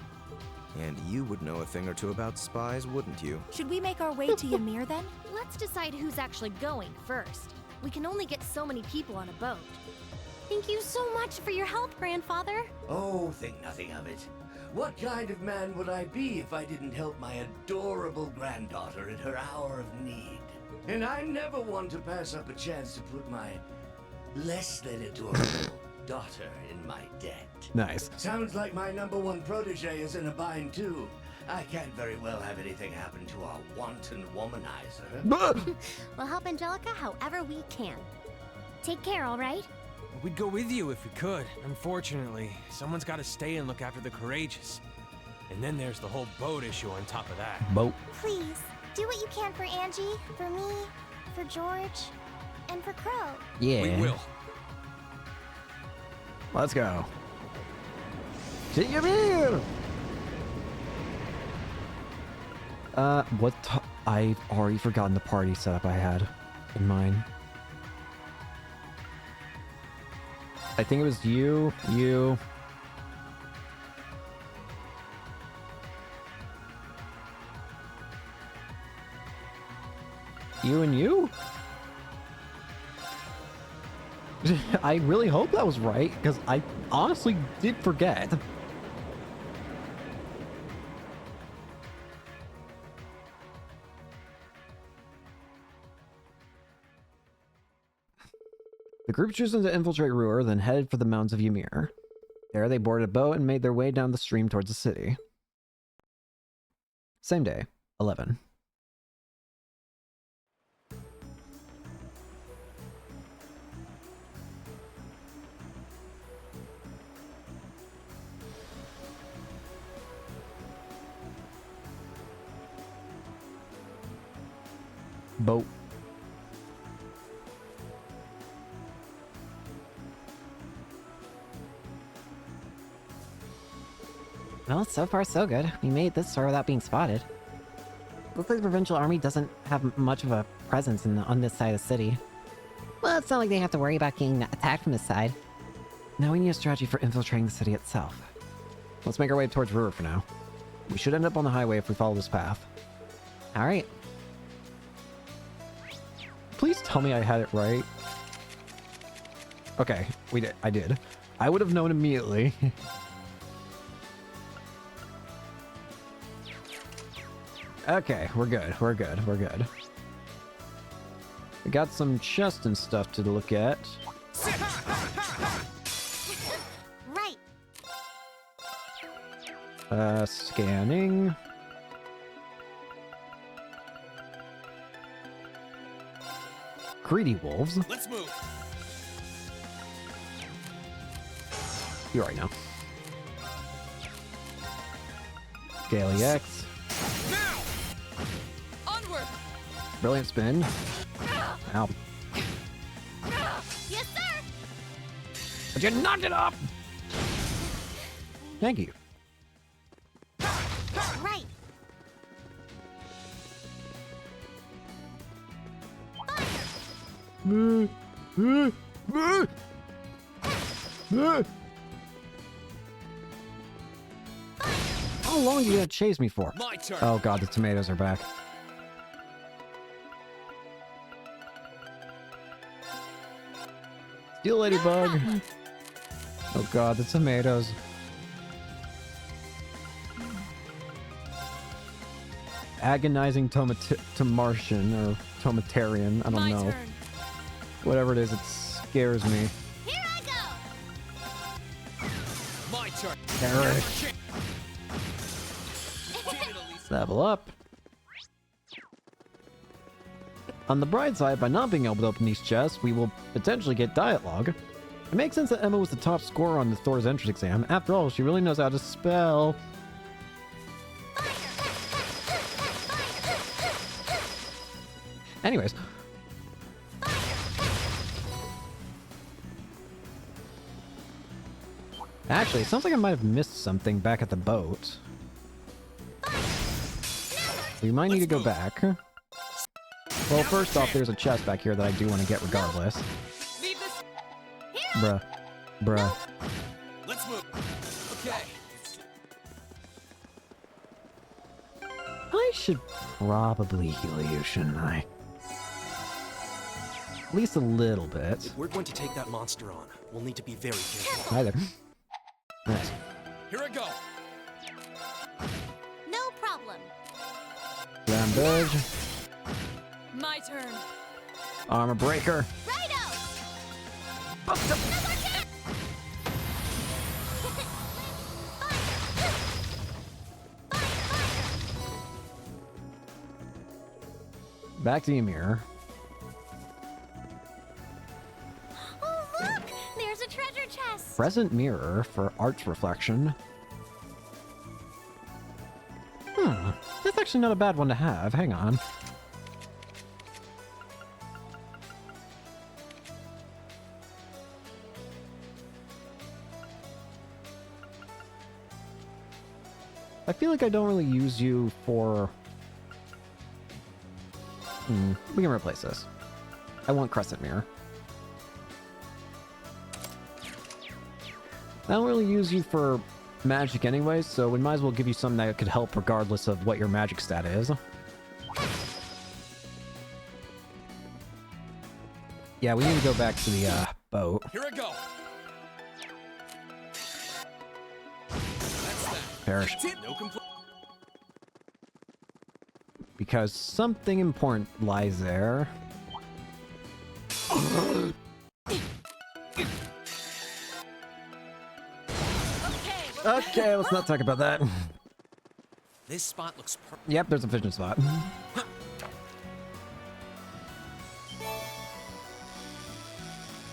And you would know a thing or two about spies, wouldn't you? Should we make our way to Ymir then? Let's decide who's actually going first. We can only get so many people on a boat. Thank you so much for your help, Grandfather. Oh, think nothing of it. What kind of man would I be if I didn't help my adorable granddaughter in her hour of need? And I never want to pass up a chance to put my less than adorable daughter in my debt. Nice. Sounds like my #1 protege is in a bind too. I can't very well have anything happen to our wanton womanizer. We'll help Angelica however we can. Take care, all right? We'd go with you if we could. Unfortunately, someone's got to stay and look after the Courageous. And then there's the whole boat issue on top of that. Boat. Please, do what you can for Angie, for me, for George, and for Crow. Yeah. We will. Let's go. To Ymir! I've already forgotten the party setup I had in mind. I think it was you, you, and you? I really hope that was right, because I honestly did forget. The group chosen to infiltrate Ruhr then headed for the mountains of Ymir. There they boarded a boat and made their way down the stream towards the city. Same day, 11. Boat. Well, so far so good. We made it this far without being spotted. Looks like the Provincial Army doesn't have much of a presence on this side of the city. Well, it's not like they have to worry about getting attacked from this side. Now we need a strategy for infiltrating the city itself. Let's make our way towards Ruhr for now. We should end up on the highway if we follow this path. Alright. Please tell me I had it right. Okay, I did. I would have known immediately. Okay, we're good. We're good. We're good. We got some chests and stuff to look at. Right. Scanning. Greedy wolves. Let's move. You're right now. Scaly X. Now! Onward! Brilliant spin. Ow. Yes, sir. But you knocked it up! Thank you. Right. How long are you gonna chase me for? My turn. Oh god, the tomatoes are back. Steel Ladybug. Oh god, the tomatoes. Agonizing Tomartian or Tomatarian, I don't know. Whatever it is, it scares me. Here I go. My turn. Eric. Level up. On the bright side, by not being able to open these chests, we will potentially get dialogue. It makes sense that Emma was the top scorer on the Thor's entrance exam. After all, she really knows how to spell. Anyways. Actually, it sounds like I might have missed something back at the boat. We might need to go back. Well, first off, there's a chest back here that I do want to get regardless. Bruh. Bruh. Let's move. Okay. I should probably heal you, shouldn't I? At least a little bit. If we're going to take that monster on, we'll need to be very careful. Hi there. Nice. Here I go. No problem. Rampage. My turn. Armor breaker. Righto. Back to Ymir. Oh, look! There's a treasure chest. Present mirror for arch reflection. That's actually not a bad one to have. Hang on. I feel like I don't really use you for... we can replace this. I want Crescent Mirror. I don't really use you for magic anyway, so we might as well give you something that could help regardless of what your magic stat is. Yeah, we need to go back to the boat. Here I go. That's that. Perish. No complaint. Because something important lies there. Okay, let's not talk about that. This spot looks perfect. Yep, there's a fishing spot.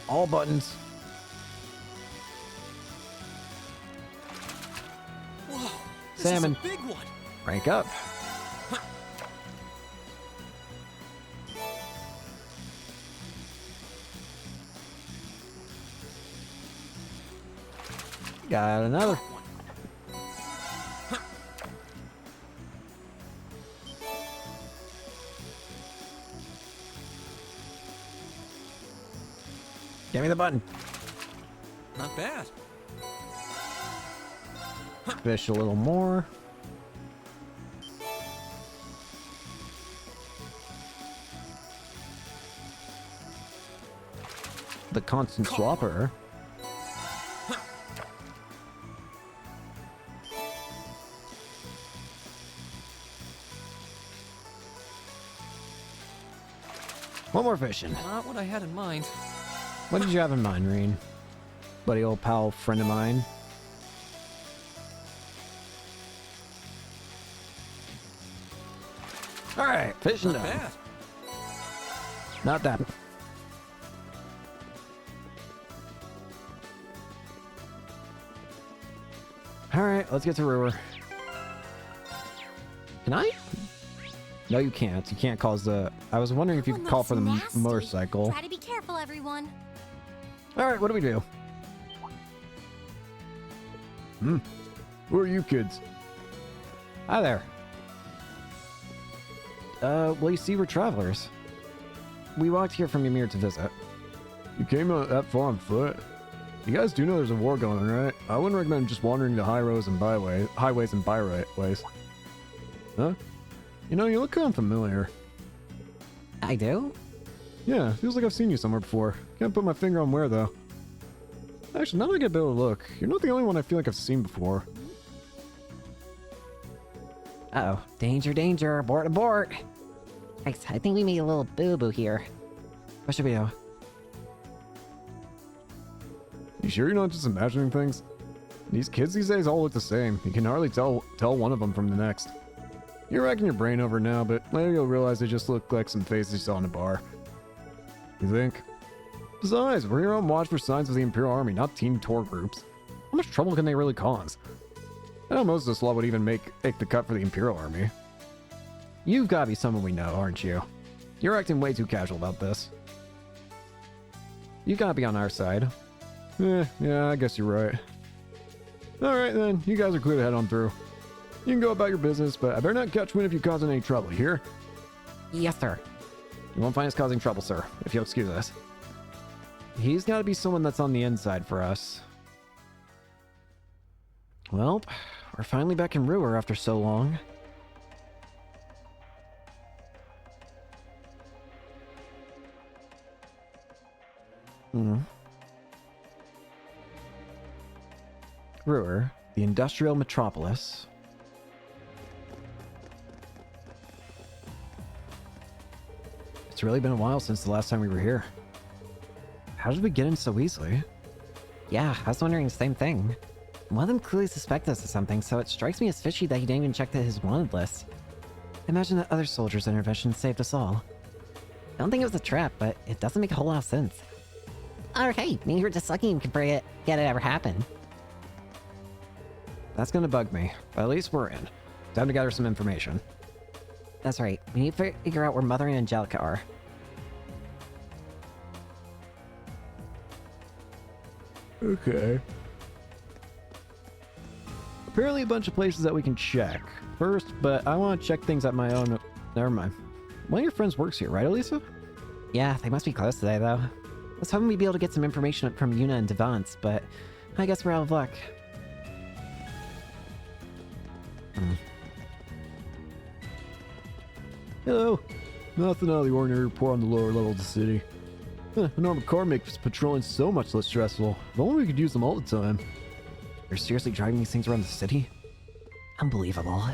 All buttons. Whoa, this Salmon. is a big one. Rank up. Got another. Give me the button. Not bad. Fish a little more. The constant swapper. One more fishing. Not what I had in mind. What did you have in mind, Reen? Buddy, old pal, friend of mine. All right, fishing Not done. bad. Not that. All right, let's get to Ruhr. Can I? No, you can't. You can't cause the... I was wondering if you could call for the motorcycle. Try to be careful, everyone. All right, what do we do? Who are you kids? Hi there. Well, you see, we're travelers. We walked here from Ymir to visit. You came out that far on foot? You guys do know there's a war going on, right? I wouldn't recommend just wandering the highways and byways. Huh? You know, you look kind of familiar. I do? Yeah, feels like I've seen you somewhere before. Can't put my finger on where, though. Actually, now that I get a better look, you're not the only one I feel like I've seen before. Uh-oh. Danger, danger. Abort, abort. Guys, I think we made a little boo-boo here. What should we do? You sure you're not just imagining things? These kids these days all look the same. You can hardly tell one of them from the next. You're racking your brain over now, but later you'll realize they just look like some faces you saw in a bar. You think? Besides, we're here on watch for signs of the Imperial Army, not teen tour groups. How much trouble can they really cause? I know most of this law would even make the cut for the Imperial Army. You've got to be someone we know, aren't you? You're acting way too casual about this. You gotta be on our side. Yeah, I guess you're right. Alright then, you guys are clear to head on through. You can go about your business, but I better not catch wind if you causing any trouble, you hear? Yes, sir. You won't find us causing trouble, sir, if you'll excuse us. He's gotta be someone that's on the inside for us. Well, we're finally back in Ruhr after so long. Ruhr, the industrial metropolis. It's really been a while since the last time we were here. How did we get in so easily? Yeah, I was wondering the same thing. One of them clearly suspects us of something, so it strikes me as fishy that he didn't even check his wanted list. Imagine that other soldier's intervention saved us all. I don't think it was a trap, but it doesn't make a whole lot of sense. Okay, maybe we're just lucky and can forget it ever happened. That's gonna bug me, but at least we're in. Time to gather some information. That's right, we need to figure out where Mother and Angelica are. Okay. Apparently a bunch of places that we can check. First, but I want to check things at my own... Never mind. One of your friends works here, right, Elisa? Yeah, they must be close today, though. I was hoping we'd be able to get some information from Yuna and Devance, but I guess we're out of luck. Hello. Nothing out of the ordinary report on the lower level of the city. An armored car makes patrolling so much less stressful. If only we could use them all the time. You're seriously driving these things around the city? Unbelievable.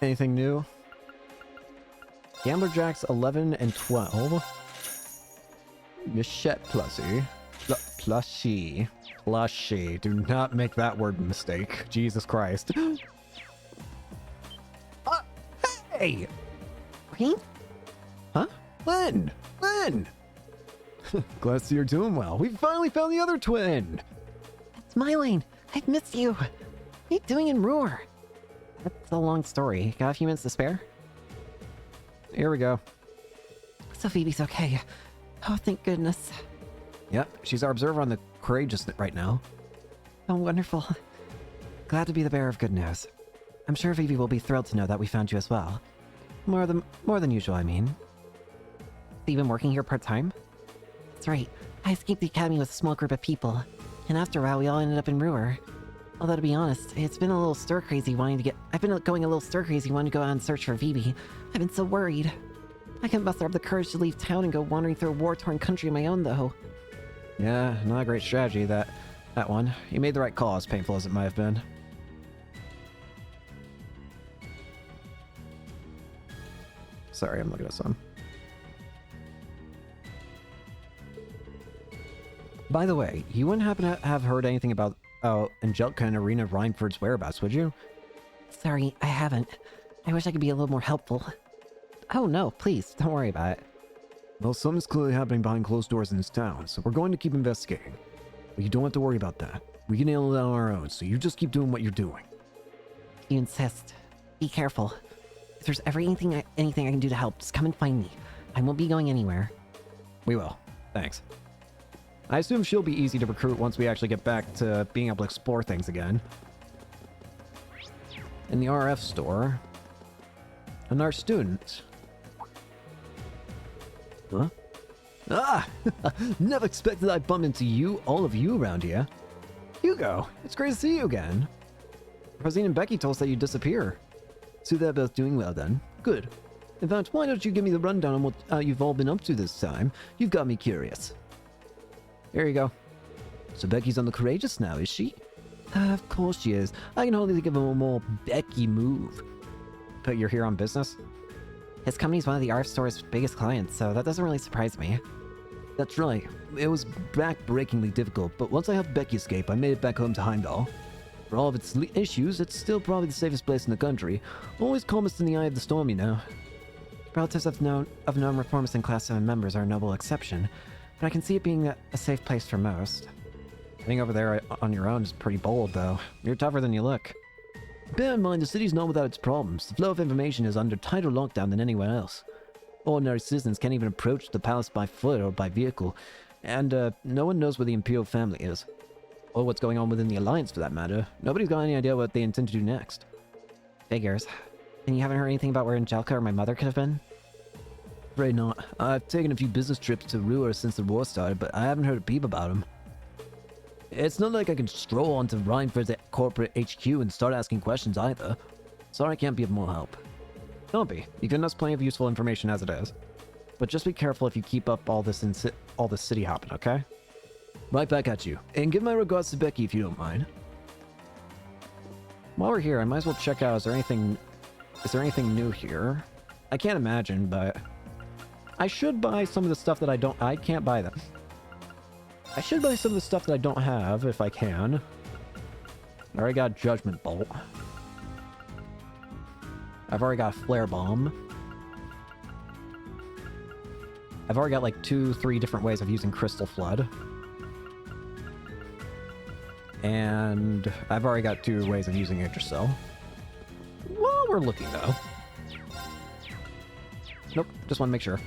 Anything new? Gambler Jacks 11 and 12. Michette Plushie. Plushie. Plushie. Do not make that word mistake. Jesus Christ. Hey! Green? Huh? Len! Len! Glad to see you're doing well. We finally found the other twin! It's Mylene. I've missed you. What are you doing in Ruhr? That's a long story. Got a few minutes to spare? Here we go. So Phoebe's okay. Oh, thank goodness. Yep, she's our observer on the Courageous right now. Oh, wonderful. Glad to be the bearer of good news. I'm sure Phoebe will be thrilled to know that we found you as well. More than usual, I mean. So you've been working here part-time? That's right. I escaped the academy with a small group of people, and after a while we all ended up in Ruhr. Although to be honest, it's been a little stir-crazy wanting to get- I've been going a little stir-crazy wanting to go out and search for Vivi. I've been so worried. I can't muster up the courage to leave town and go wandering through a war-torn country on my own, though. Yeah, not a great strategy, that one. You made the right call, as painful as it might have been. Sorry, I'm looking at some. By the way, you wouldn't happen to have heard anything about Angelica and Irina Reinford's whereabouts, would you? Sorry, I haven't. I wish I could be a little more helpful. Oh no, please, don't worry about it. Well, something's clearly happening behind closed doors in this town, so we're going to keep investigating. But you don't have to worry about that. We can handle it on our own, so you just keep doing what you're doing. You insist. Be careful. If there's ever anything I can do to help, just come and find me. I won't be going anywhere. We will. Thanks. I assume she'll be easy to recruit once we actually get back to being able to explore things again. In the RF store. And our students. Huh? Ah! Never expected I'd bump into all of you around here. Hugo, it's great to see you again. Rosine and Becky told us that you'd disappear. So they're both doing well then. Good. In fact, why don't you give me the rundown on what you've all been up to this time? You've got me curious. Here you go. So Becky's on the Courageous now, is she? Of course she is. I can hardly think of a more Becky move. But you're here on business? His company's one of the RF store's biggest clients, so that doesn't really surprise me. That's right. It was back-breakingly difficult, but once I helped Becky escape, I made it back home to Heimdall. For all of its issues, it's still probably the safest place in the country. Always calmest in the eye of the storm, you know. Relatives of known reformers and Class 7 members are a noble exception, but I can see it being a safe place for most. Heading over there on your own is pretty bold, though. You're tougher than you look. Bear in mind, the city's not without its problems. The flow of information is under tighter lockdown than anywhere else. Ordinary citizens can't even approach the palace by foot or by vehicle, and no one knows where the Imperial family is. Or what's going on within the Alliance, for that matter. Nobody's got any idea what they intend to do next. Figures. And you haven't heard anything about where Angelica or my mother could have been? Afraid not. I've taken a few business trips to Ruhr since the war started, but I haven't heard a peep about them. It's not like I can stroll onto Reinford's corporate HQ and start asking questions either. Sorry I can't be of more help. Don't be. You've given us plenty of useful information as it is. But just be careful if you keep up all this city hopping, okay? Right back at you. And give my regards to Becky if you don't mind. While we're here, I might as well check out, is there anything new here? I can't imagine, but I should buy some of the stuff that I can't buy them. I should buy some of the stuff that I don't have, if I can. I already got Judgment Bolt. I've already got Flare Bomb. I've already got like 2-3 different ways of using Crystal Flood. And I've already got 2 ways of using Intercell. Well, we're looking though. Nope, just want to make sure.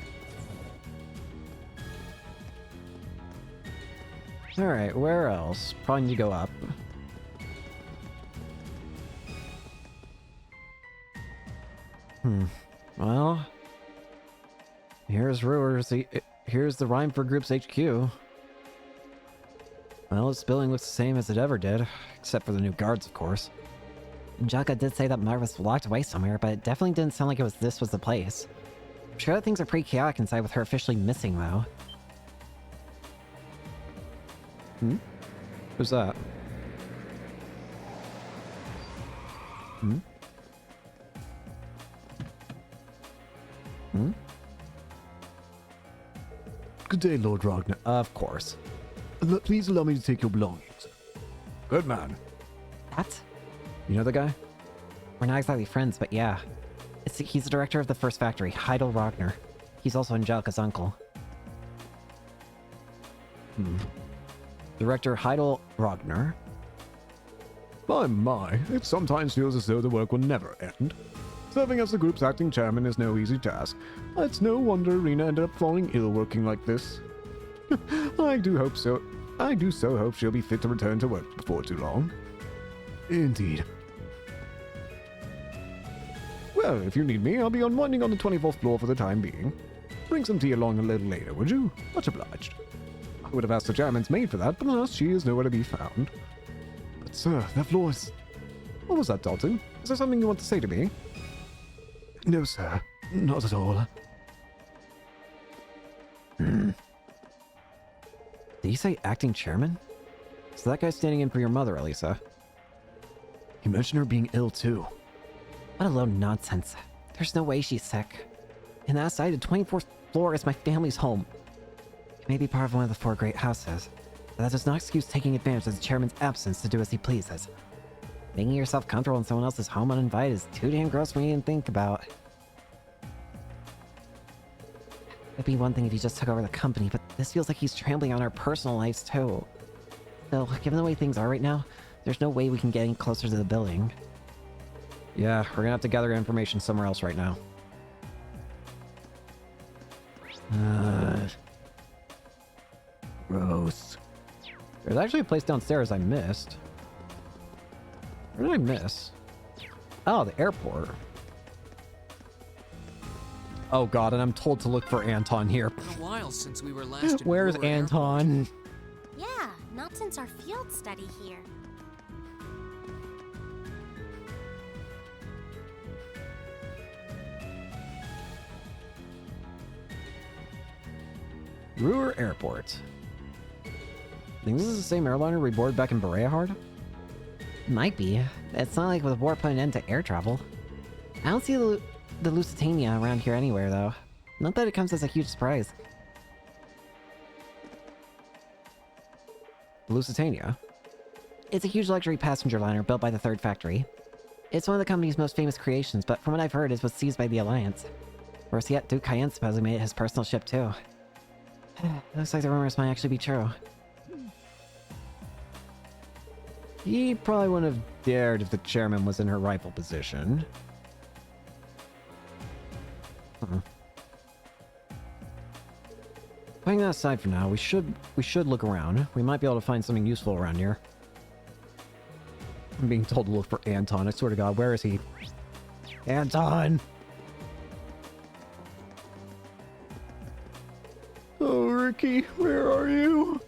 Alright, where else? Probably need to go up. Well, here's here's the Reinford Group's HQ. Well, this building looks the same as it ever did, except for the new guards, of course. Angelica did say that Marv was locked away somewhere, but it definitely didn't sound like this was the place. I'm sure that things are pretty chaotic inside with her officially missing, though. Who's that? Good day, Lord Ragnar. Of course. Please allow me to take your belongings. Good man. What? You know the guy? We're not exactly friends, but yeah. He's the director of the first factory, Heidel Ragnar. He's also Angelica's uncle. Director Heidel Ragnar. My, it sometimes feels as though the work will never end. Serving as the group's acting chairman is no easy task. It's no wonder Rena ended up falling ill working like this. I do so hope she'll be fit to return to work before too long. Indeed. Well, if you need me, I'll be unwinding on the 24th floor for the time being. Bring some tea along a little later, would you? Much obliged. I would have asked the chairman's maid for that, but alas, she is nowhere to be found. But sir, that floor is... What was that, Dalton? Is there something you want to say to me? No, sir. Not at all. Did you say acting chairman? So that guy's standing in for your mother, Elisa. You mentioned her being ill, too. What a load of nonsense. There's no way she's sick. And outside, the 24th floor is my family's home. It may be part of one of the 4 great houses, but that does not excuse taking advantage of the chairman's absence to do as he pleases. Making yourself comfortable in someone else's home uninvited is too damn gross for me to think about. It'd be one thing if he just took over the company, but this feels like he's trampling on our personal lives too. Still, given the way things are right now, there's no way we can get any closer to the building. Yeah, we're gonna have to gather information somewhere else right now. Gross. There's actually a place downstairs I missed. Where did I miss? Oh, the airport. Oh god, and I'm told to look for Anton here. Been a while since we were last in Where's Brewer Anton? Yeah, not since our field study here. Brewer Airport. Think this is the same airliner we boarded back in Berea? Might be. It's not like with the war put an end to air travel. I don't see the Lusitania around here anywhere, though. Not that it comes as a huge surprise. Lusitania? It's a huge luxury passenger liner built by the Third Factory. It's one of the company's most famous creations, but from what I've heard, it was seized by the Alliance. Worse yet, Duke Cayenne supposedly made it his personal ship, too. Looks like the rumors might actually be true. He probably wouldn't have dared if the chairman was in her rightful position. Putting that aside for now, we should look around. We might be able to find something useful around here. I'm being told to look for Anton. I swear to God, where is he? Anton! Oh, Ricky, where are you?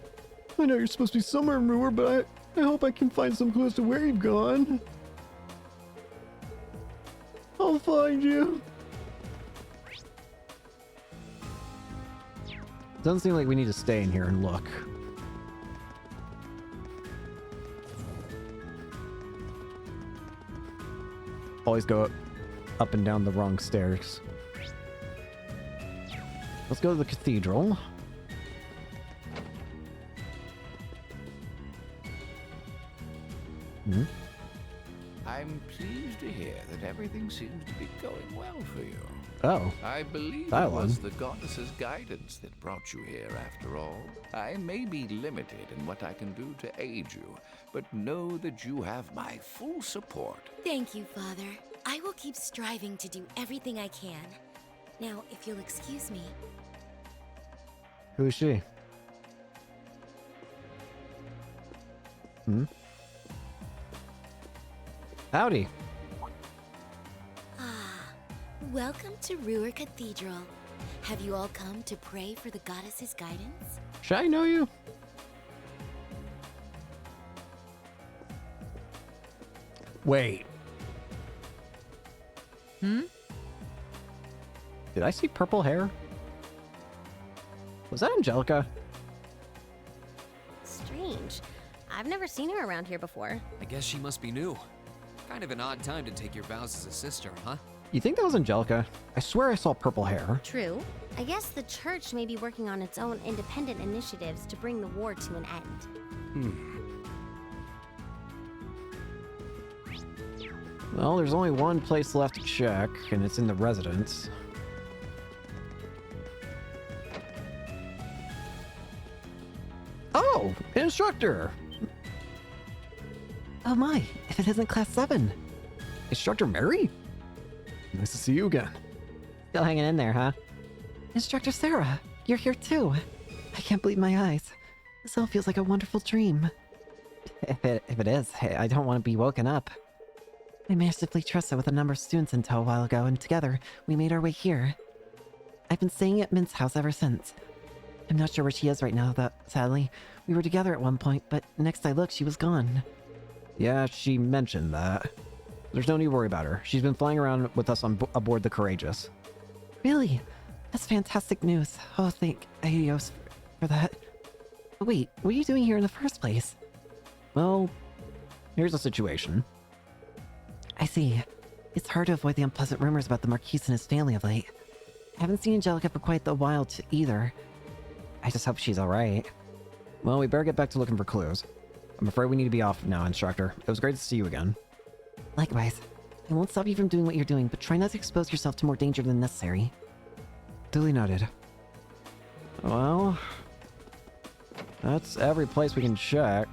I know you're supposed to be somewhere in Brewer, but I hope I can find some clues to where you've gone. I'll find you. Doesn't seem like we need to stay in here and look. Always go up and down the wrong stairs. Let's go to the cathedral. I'm pleased to hear that everything seems to be going well for you. Oh. I believe that it was one. the goddess's guidance that brought you here after all. I may be limited in what I can do to aid you, but know that you have my full support. Thank you, Father. I will keep striving to do everything I can. Now, if you'll excuse me. Who is she? Howdy. Welcome to Brewer Cathedral. Have you all come to pray for the goddess's guidance? Should I know you? Wait. Did I see purple hair? Was that Angelica? Strange. I've never seen her around here before. I guess she must be new. Kind of an odd time to take your vows as a sister, huh? You think that was Angelica? I swear I saw purple hair. True. I guess the church may be working on its own independent initiatives to bring the war to an end. Well, there's only one place left to check, and it's in the residence. Oh, an instructor! Oh my, if it isn't Class 7! Instructor Mary? Nice to see you again. Still hanging in there, huh? Instructor Sarah, you're here too. I can't believe my eyes. This all feels like a wonderful dream. If it is, I don't want to be woken up. I managed to flee Tressa with a number of students in tow a while ago, and together, we made our way here. I've been staying at Mint's house ever since. I'm not sure where she is right now, though, sadly. We were together at one point, but next I looked, she was gone. Yeah, she mentioned that. There's no need to worry about her. She's been flying around with us aboard the Courageous. Really? That's fantastic news. Oh, thank Adios for that. But wait, what are you doing here in the first place? Well, here's the situation. I see. It's hard to avoid the unpleasant rumors about the Marquise and his family of late. I haven't seen Angelica for quite a while either. I just hope she's alright. Well, we better get back to looking for clues. I'm afraid we need to be off now, Instructor. It was great to see you again. Likewise. I won't stop you from doing what you're doing, but try not to expose yourself to more danger than necessary. Duly noted. Well, that's every place we can check.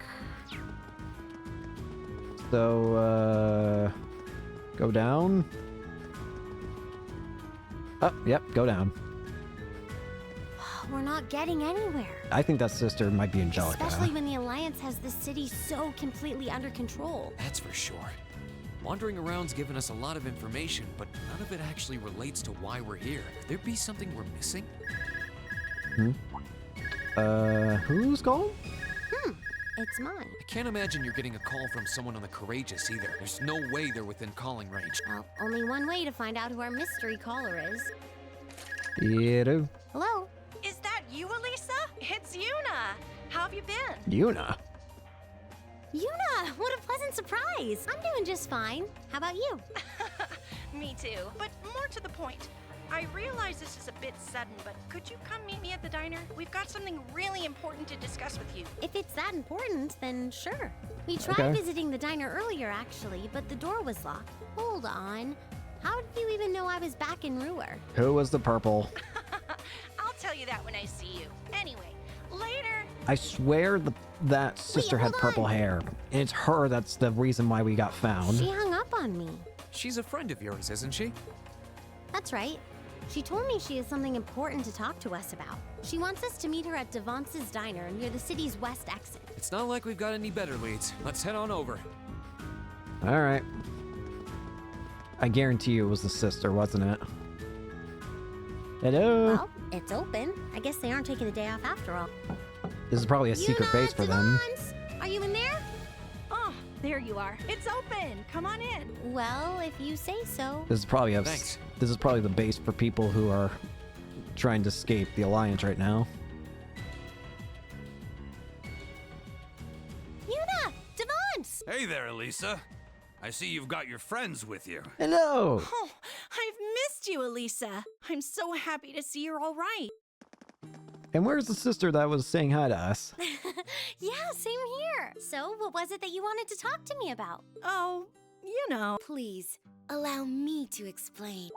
So, go down. Oh, yep, go down. We're not getting anywhere. I think that sister might be Angelica. Especially when the Alliance has the city so completely under control. That's for sure. Wandering around's given us a lot of information, but none of it actually relates to why we're here. Could there be something we're missing? Who's calling? It's mine. I can't imagine you're getting a call from someone on the Courageous either. There's no way they're within calling range. Well, only one way to find out who our mystery caller is. Yeah. Hello? Is that you, Elisa? It's Yuna. How have you been? Yuna? Yuna, what a pleasant surprise. I'm doing just fine. How about you? Me too. But more to the point, I realize this is a bit sudden, but could you come meet me at the diner? We've got something really important to discuss with you. If it's that important, then sure. We tried visiting the diner earlier, actually, but the door was locked. Hold on. How did you even know I was back in Ruhr? Who was the purple? I'll tell you that when I see you. Anyway, later. I swear that sister had purple hair. It's her that's the reason why we got found. She hung up on me. She's a friend of yours, isn't she? That's right. She told me she has something important to talk to us about. She wants us to meet her at Devance's diner near the city's west exit. It's not like we've got any better leads. Let's head on over. All right. I guarantee you it was the sister, wasn't it? Hello? Well, it's open. I guess they aren't taking the day off after all. This is probably a secret base for them. Are you in there? Oh, there you are. It's open. Come on in. Well, if you say so. This is probably this is probably the base for people who are trying to escape the Alliance right now. Yuna! Devance! Hey there, Elisa. I see you've got your friends with you. Hello! Oh, I've missed you, Elisa. I'm so happy to see you're all right. And where's the sister that was saying hi to us? Yeah, same here. So, what was it that you wanted to talk to me about? Oh, you know. Please, allow me to explain.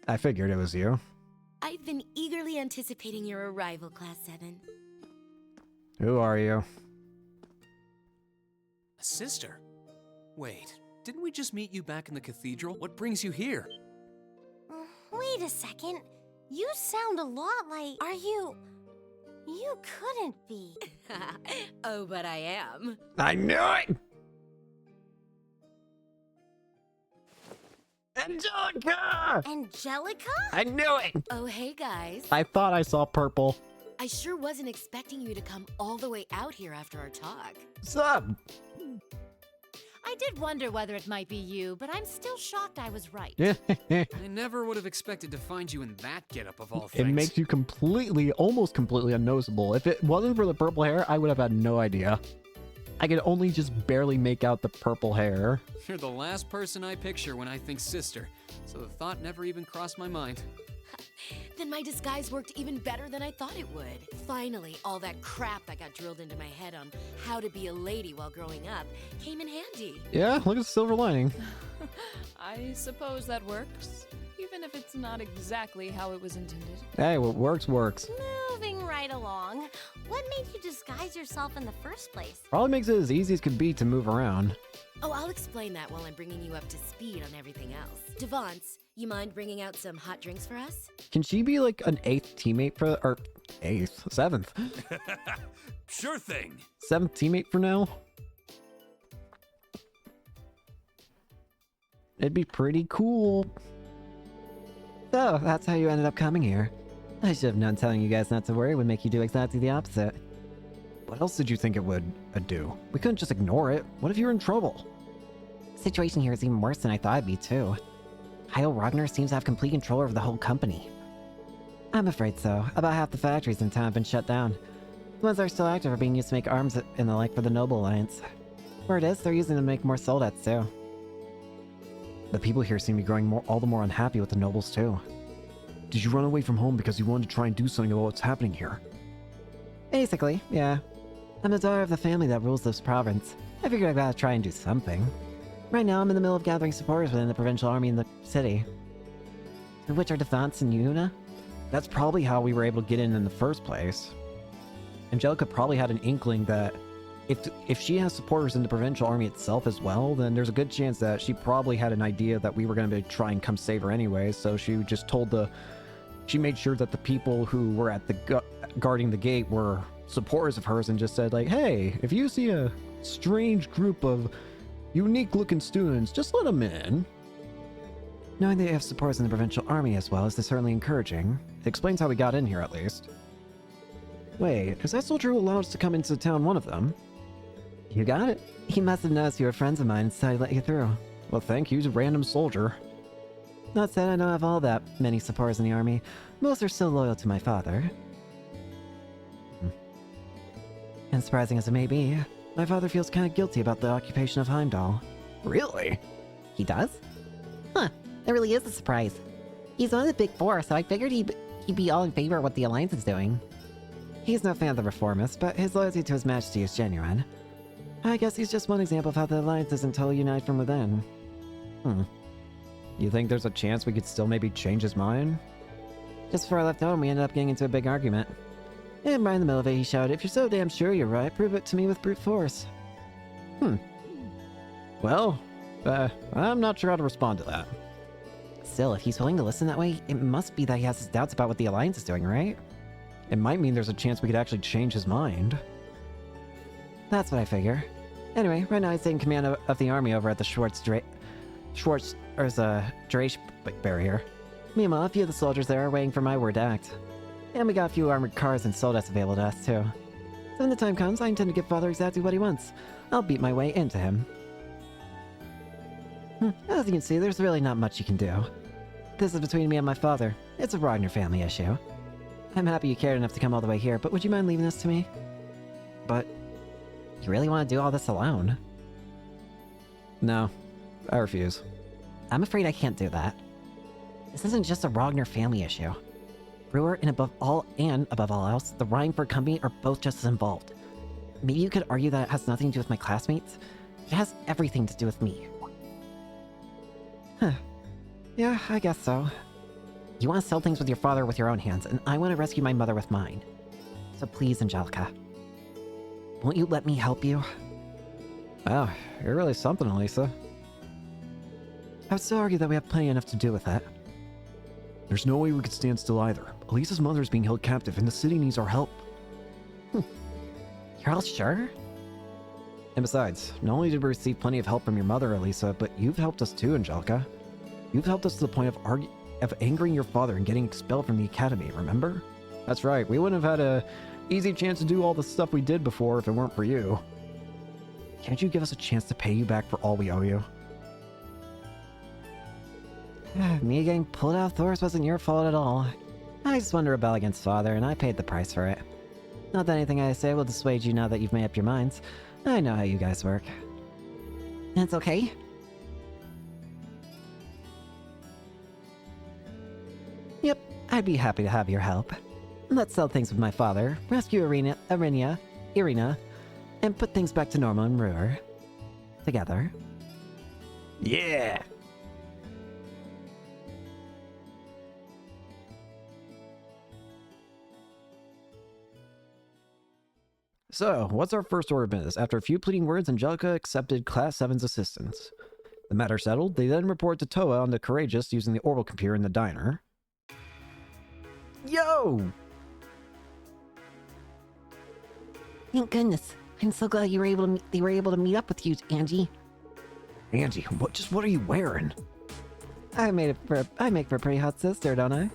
I figured it was you. I've been eagerly anticipating your arrival, Class 7. Who are you? A sister? Wait, didn't we just meet you back in the cathedral? What brings you here? Wait a second. You sound a lot like... Are you... You couldn't be. Oh, but I am. I knew it! Angelica! Angelica? I knew it! Oh, hey, guys. I thought I saw purple. I sure wasn't expecting you to come all the way out here after our talk. Sup? I did wonder whether it might be you, but I'm still shocked I was right. I never would have expected to find you in that getup of all It things. makes you almost completely unnoticeable. If it wasn't for the purple hair, I would have had no idea. I could only just barely make out the purple hair. You're the last person I picture when I think sister, so the thought never even crossed my mind. Then my disguise worked even better than I thought it would. Finally, all that crap that got drilled into my head on how to be a lady while growing up came in handy. Yeah, look at the silver lining. I suppose that works, even if it's not exactly how it was intended. Hey, what works, works. Moving right along. What made you disguise yourself in the first place? Probably makes it as easy as could be to move around. Oh, I'll explain that while I'm bringing you up to speed on everything else. Devance, you mind bringing out some hot drinks for us? Can she be like an 8th teammate for, or 8th, 7th? Sure thing. 7th teammate for now? It'd be pretty cool. So, that's how you ended up coming here. I should have known telling you guys not to worry would make you do exactly the opposite. What else did you think it would do? We couldn't just ignore it. What if you're in trouble? The situation here is even worse than I thought it'd be, too. Heil Ragnar seems to have complete control over the whole company. I'm afraid so. About half the factories in town have been shut down. The ones that are still active are being used to make arms and the like for the Noble Alliance. Word is, they're using them to make more soldats, too. The people here seem to be growing all the more unhappy with the nobles, too. Did you run away from home because you wanted to try and do something about what's happening here? Basically, yeah. I'm the daughter of the family that rules this province. I figured I gotta try and do something. Right now, I'm in the middle of gathering supporters within the provincial army in the city. Of which are Devance and Yuna? That's probably how we were able to get in the first place. Angelica probably had an inkling that if she has supporters in the provincial army itself as well, then there's a good chance that she probably had an idea that we were going to try and come save her anyway, so she just she made sure that the people who were at the guarding the gate were supporters of hers and just said like, hey, if you see a strange group of unique looking students, just let them in. Knowing that you have supporters in the provincial army as well is certainly encouraging. It explains how we got in here at least. Wait, is that soldier who allowed us to come into town one of them? You got it. He must have noticed you were friends of mine, so I let you through. Well, thank you, he's a random soldier. Not said I don't have all that many supporters in the army. Most are still loyal to my father. And surprising as it may be, my father feels kind of guilty about the occupation of Heimdall. Really? He does? Huh, that really is a surprise. He's one of the big four, so I figured he'd be all in favor of what the Alliance is doing. He's no fan of the reformists, but his loyalty to his majesty is genuine. I guess he's just one example of how the Alliance isn't totally united from within. You think there's a chance we could still maybe change his mind? Just before I left home, we ended up getting into a big argument. And right in the middle of it, he shouted, "If you're so damn sure you're right, prove it to me with brute force." Well, I'm not sure how to respond to that. Still, if he's willing to listen that way, it must be that he has his doubts about what the Alliance is doing, right? It might mean there's a chance we could actually change his mind. That's what I figure. Anyway, right now he's taking command of the army over at the Drake barrier. Meanwhile, a few of the soldiers there are waiting for my word to act. And we got a few armored cars and soldats available to us, too. So when the time comes, I intend to give Father exactly what he wants. I'll beat my way into him. As you can see, there's really not much you can do. This is between me and my father. It's a Ragnar family issue. I'm happy you cared enough to come all the way here, but would you mind leaving this to me? But you really want to do all this alone? No, I refuse. I'm afraid I can't do that. This isn't just a Ragnar family issue. Brewer and above all else, the Rhineford Company are both just as involved. Maybe you could argue that it has nothing to do with my classmates. It has everything to do with me. Yeah, I guess so. You want to sell things with your father with your own hands, and I want to rescue my mother with mine. So please, Angelica. Won't you let me help you? Wow, you're really something, Elisa. I would still argue that we have plenty enough to do with that. There's no way we could stand still either. Elisa's mother is being held captive, and the city needs our help. You're all sure? And besides, not only did we receive plenty of help from your mother, Elisa, but you've helped us too, Angelica. You've helped us to the point of angering your father and getting expelled from the academy, remember? That's right, we wouldn't have had a easy chance to do all the stuff we did before if it weren't for you. Can't you give us a chance to pay you back for all we owe you? Me getting pulled out of Thor's wasn't your fault at all. I just wanted to rebel against Father, and I paid the price for it. Not that anything I say will dissuade you now that you've made up your minds. I know how you guys work. It's okay? Yep, I'd be happy to have your help. Let's sell things with my father, rescue Irina, and put things back to normal in Ruhr. Together. Yeah! So, what's our first order of business? After a few pleading words, Angelica accepted Class 7's assistance. The matter settled, they then report to Toa on the Courageous using the oral computer in the diner. Yo! Thank goodness. I'm so glad they were able to meet up with you, Angie. Auntie, what are you wearing? I make for a pretty hot sister, don't I?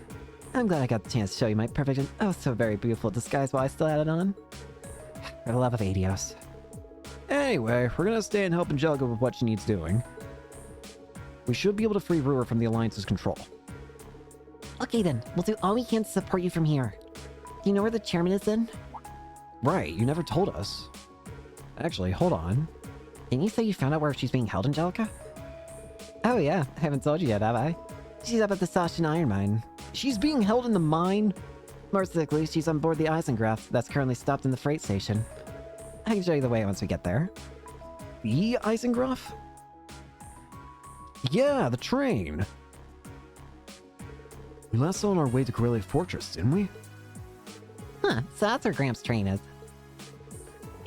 I'm glad I got the chance to show you my perfect and oh so very beautiful disguise while I still had it on. For the love of Adios. Anyway, we're gonna stay and help Angelica with what she needs doing. We should be able to free Ruhr from the Alliance's control. Okay then, we'll do all we can to support you from here. Do you know where the chairman is then? Right, you never told us. Actually, hold on. Didn't you say you found out where she's being held, Angelica? Oh yeah, I haven't told you yet, have I? She's up at the Sashin iron mine. She's being held in the mine? More specifically, she's on board the Eisengraf that's currently stopped in the freight station. I can show you the way once we get there. The Eisengraf? Yeah, the train. We last saw on our way to Corellia Fortress, didn't we? Huh, so that's where Gramps' train is.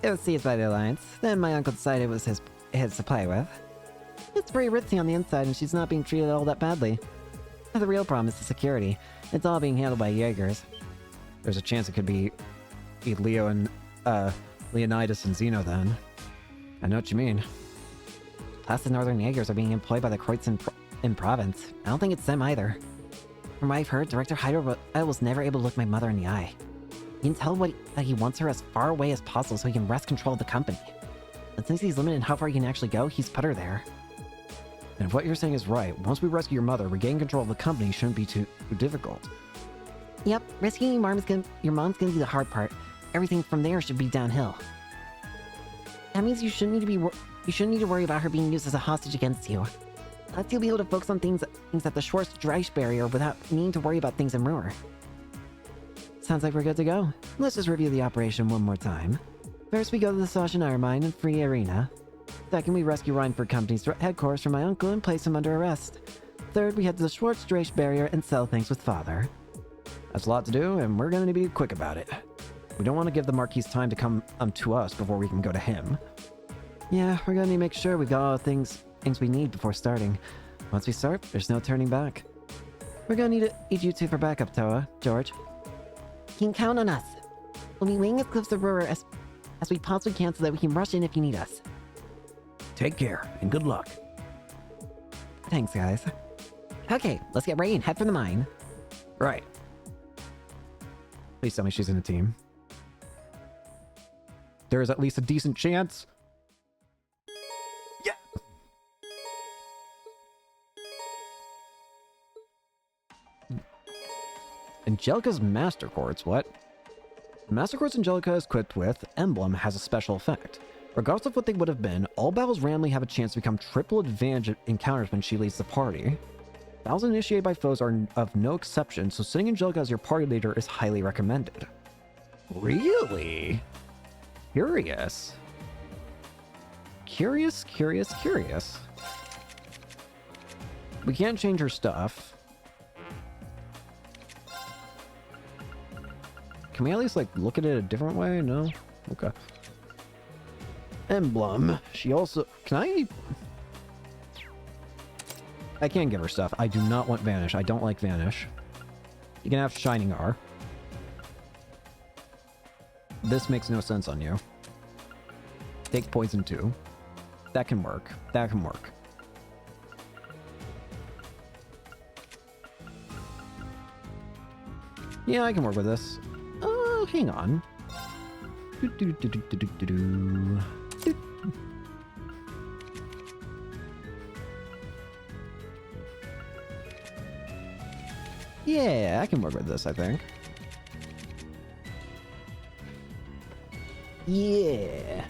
It was seized by the Alliance, then my uncle decided it was his to play with. It's pretty ritzy on the inside and she's not being treated all that badly. But the real problem is the security. It's all being handled by Jaegers. There's a chance it could be Leo and, Leonidas and Zeno then. I know what you mean. Plus the Northern Jaegers are being employed by the Kreutz in province. I don't think it's them either. From what I've heard, Director Hyder was never able to look my mother in the eye. You can tell that he wants her as far away as possible so he can wrest control of the company. And since he's limited in how far he can actually go, he's put her there. And if what you're saying is right, once we rescue your mother, regaining control of the company shouldn't be too difficult. Yep, rescuing your mom's gonna be the hard part. Everything from there should be downhill. That means you shouldn't need to worry about her being used as a hostage against you. Plus, you'll be able to focus on things at the Schwarz-Dreich barrier without needing to worry about things in Ruhr. Sounds like we're good to go. Let's just review the operation one more time. First, we go to the Sashin iron mine and free Arena. Second, we rescue Reinford Company's headquarters from my uncle and place him under arrest. Third, we head to the Schwarz-Dreich barrier and sell things with Father. That's a lot to do, and we're gonna be quick about it. We don't want to give the Marquis time to come to us before we can go to him. Yeah, we're gonna need to make sure we've got all the things we need before starting. Once we start, there's no turning back. We're gonna need you two for backup, Toa. George. You can count on us. We'll be waiting as close to Ruhr as we possibly can so that we can rush in if you need us. Take care, and good luck. Thanks, guys. Okay, let's get ready and head for the mine. Right. Please tell me she's in the team. There is at least a decent chance. Yeah. Angelica's Master Quartz, what? The Master Quartz Angelica is equipped with Emblem has a special effect. Regardless of what they would have been, all battles randomly have a chance to become triple advantage encounters when she leads the party. Battles initiated by foes are of no exception, so sitting Angelica as your party leader is highly recommended. Really? Curious. Curious. We can't change her stuff. Can we at least, like, look at it a different way? No? Okay. Emblem. She also... Can I can't give her stuff. I do not want Vanish. I don't like Vanish. You can have Shining R. This makes no sense on you. Take Poison 2. That can work. That can work. Yeah, I can work with this. Oh, hang on. Yeah, I can work with this, I think. Yeah.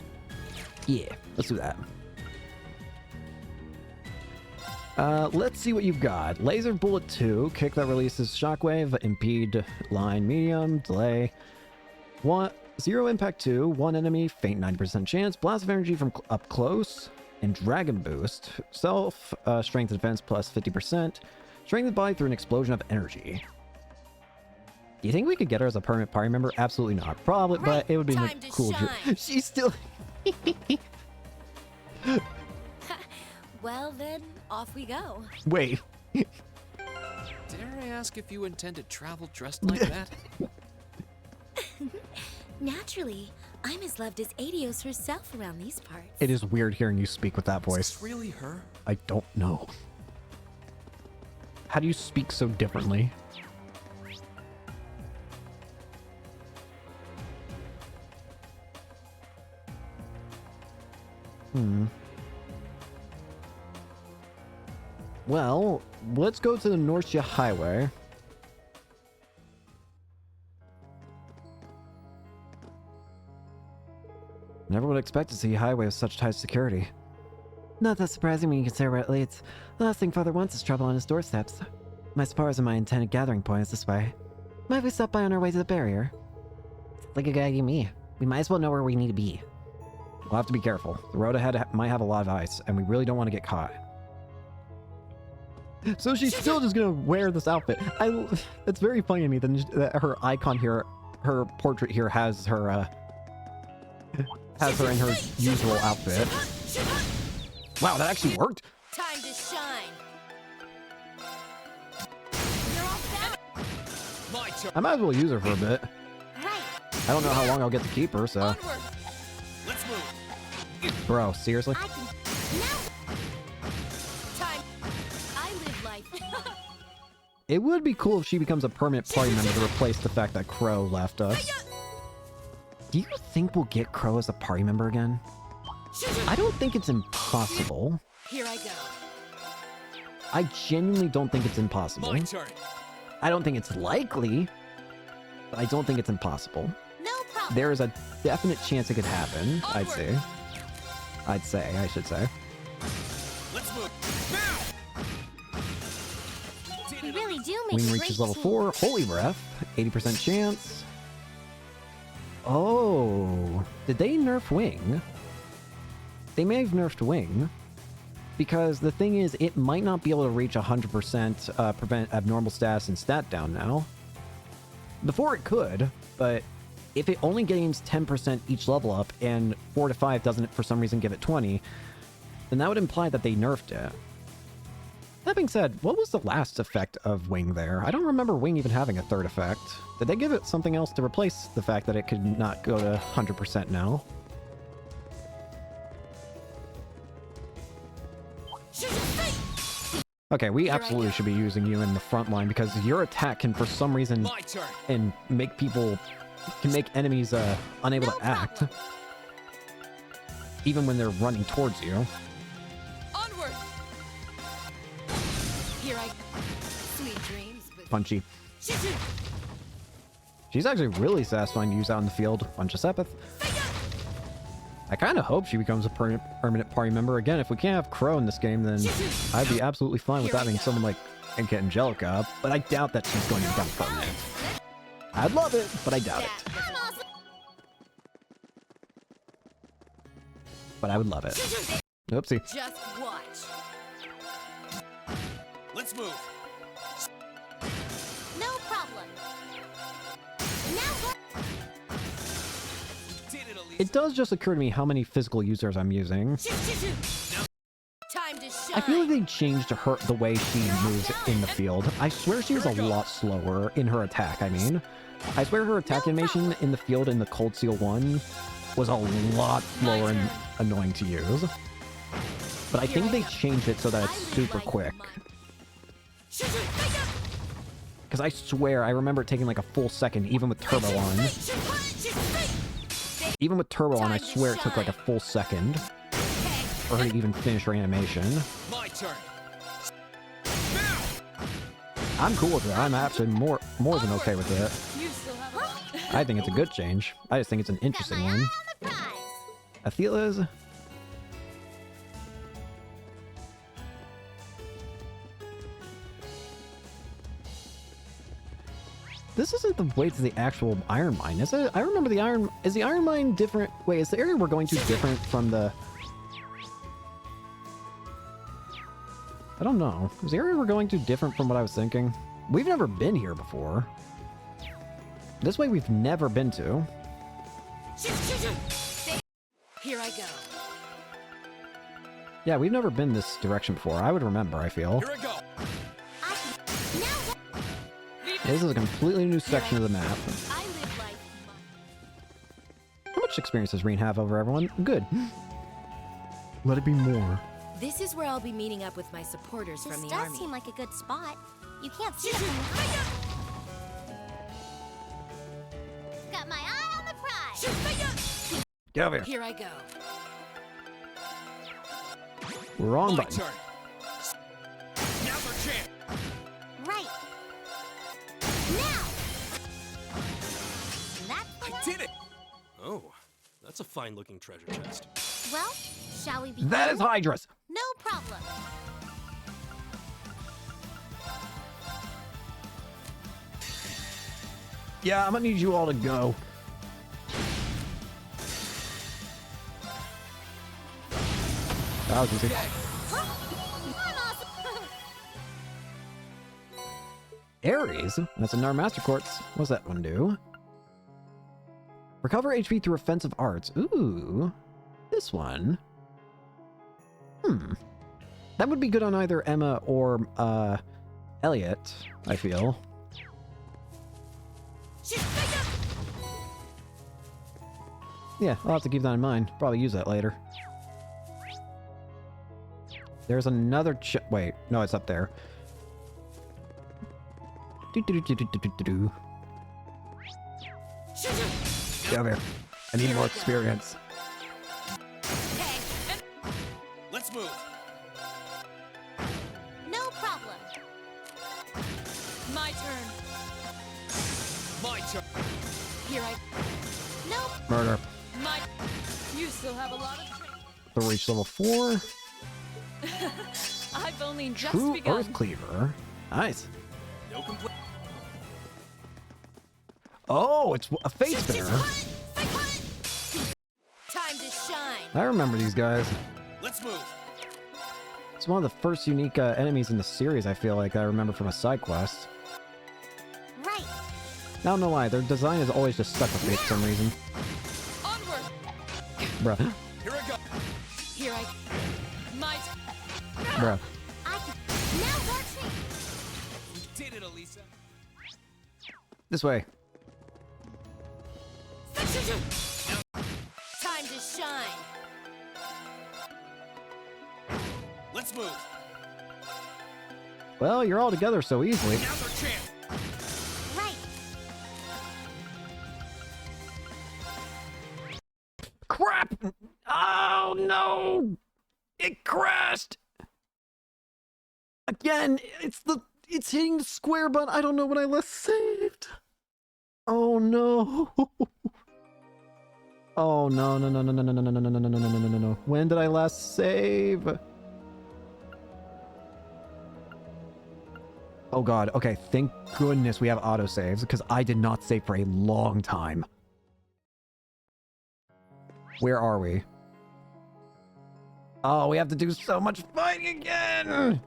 Yeah, let's do that. Let's see what you've got. Laser Bullet 2, kick that releases Shockwave, Impede, Line, Medium, Delay. 0 Impact 2, 1 enemy, Faint 90% chance, Blast of Energy from up close, and Dragon Boost. Self, Strength and Defense plus 50%. Strengthen the body through an explosion of energy. Do you think we could get her as a permanent party member? Absolutely not. Probably, but it would be cool. She's still... Well then, off we go. Wait. Dare I ask if you intend to travel dressed like that? Naturally. I'm as loved as Adios herself around these parts. It is weird hearing you speak with that voice. Is this really her? I don't know. How do you speak so differently? Well, let's go to the Norcia Highway. Never would expect to see a highway with such tight security. Not that surprising when you consider where it leads. The last thing Father wants is trouble on his doorsteps. My spars and my intended gathering point is this way. Might we stop by on our way to the barrier? Sounds like a good idea to me. We might as well know where we need to be. We'll have to be careful. The road ahead might have a lot of ice, and we really don't want to get caught. So she's still just gonna wear this outfit. It's very funny to me that her icon here, her portrait here, has her in her usual outfit. Wow, that actually worked. Time to shine. My turn. I might as well use her for a bit. I don't know how long I'll get to keep her, so. Let's move. Bro, seriously? Time. I live life. It would be cool if she becomes a permanent party member to replace the fact that Crow left us. Do you think we'll get Crow as a party member again? I don't think it's impossible. Here I go. I genuinely don't think it's impossible. My turn. I don't think it's likely, but I don't think it's impossible. No problem. There is a definite chance it could happen, I'd say. I should say. Let's move. We really do make Wing a reaches great level team. 4. Holy Breath. 80% chance. Oh. Did they nerf Wing? They may have nerfed Wing. Because the thing is, it might not be able to reach 100% prevent abnormal status and stat down now. Before it could, but if it only gains 10% each level up and 4 to 5 doesn't for some reason give it 20, then that would imply that they nerfed it. That being said, what was the last effect of Wing there? I don't remember Wing even having a third effect. Did they give it something else to replace the fact that it could not go to 100% now? Okay, we absolutely should be using you in the front line because your attack can, for some reason, and make enemies unable to act, even when they're running towards you. Onward. Here I go. Sweet dreams. Punchy. She's actually really satisfying to use out in the field. Bunch of Sepith. I kind of hope she becomes a permanent party member. Again, if we can't have Crow in this game, then I'd be absolutely fine with having someone like Inca Angelica, but I doubt that she's going to become permanent. I'd love it, but I doubt it. But I would love it. Oopsie. Just watch. Let's move. No problem. Now It does just occur to me how many physical users I'm using. Time to shine. I feel like they changed the way she moves in the field. I swear she was a lot slower in her attack, I mean. I swear her attack animation in the field in the Cold Steel 1 was a lot slower and annoying to use. But I think they changed it so that it's super quick. Because I swear, I remember it taking like a full second, even with Turbo on. Even with Turbo on, I swear it took like a full second for her to even finish her animation. My turn. I'm cool with it. I'm absolutely more than okay with it. You still have a lot. I think it's a good change. I just think it's an interesting one. Athila's. This isn't the way to the actual iron mine, is it? I remember is the iron mine different? Wait, is the area we're going to different from the... I don't know. Is the area we're going to different from what I was thinking? We've never been here before. This way we've never been to. Here I go. Yeah, we've never been this direction before. I would remember, I feel. Here I go. This is a completely new section of the map. How much experience does Reen have over everyone? Good. Let it be more. This is where I'll be meeting up with my supporters This from the does army. seem like a good spot. You can't see it from the Got my eye on the prize. Get over here. Here I go. Wrong button. Turn. Now's our chance. Right. Now. That's the I did it! Oh, that's a fine-looking treasure chest. Well, shall we begin? That is Hydra's. No problem. Yeah, I'm gonna need you all to go. That was easy. Ares? That's in our Master Quartz. What's that one do? Recover HP through offensive arts. Ooh. This one. That would be good on either Emma or, Elliot, I feel. Yeah, I'll have to keep that in mind. Probably use that later. There's another wait, no, it's up there. Get over here. I need more experience. Let's move. No problem. My turn. My turn. Here I. Nope. Murder. My. You still have a lot of. To reach level 4. I've only just True begun. Earth Cleaver. Nice. No complaint. Oh, it's a face spinner. Time to shine. I remember these guys. Let's move. It's one of the first unique enemies in the series, I feel like, that I remember from a side quest. Right. I don't know why, their design is always just stuck with me for some reason. Onward. Bruh. Here I go. Here I. My. Bruh. Now's our chance. We did it, Elisa. This way. Time to shine. Let's move. Well, you're all together so easily. Now's our chance. Right. Crap! Oh no! It crashed! Again, it's hitting the square button. I don't know when I last saved. Oh no. Oh no no no no no no no no no no no no no no no no. When did I last save? Oh god, okay, thank goodness we have autosaves, because I did not save for a long time. Where are we? Oh, we have to do so much fighting again!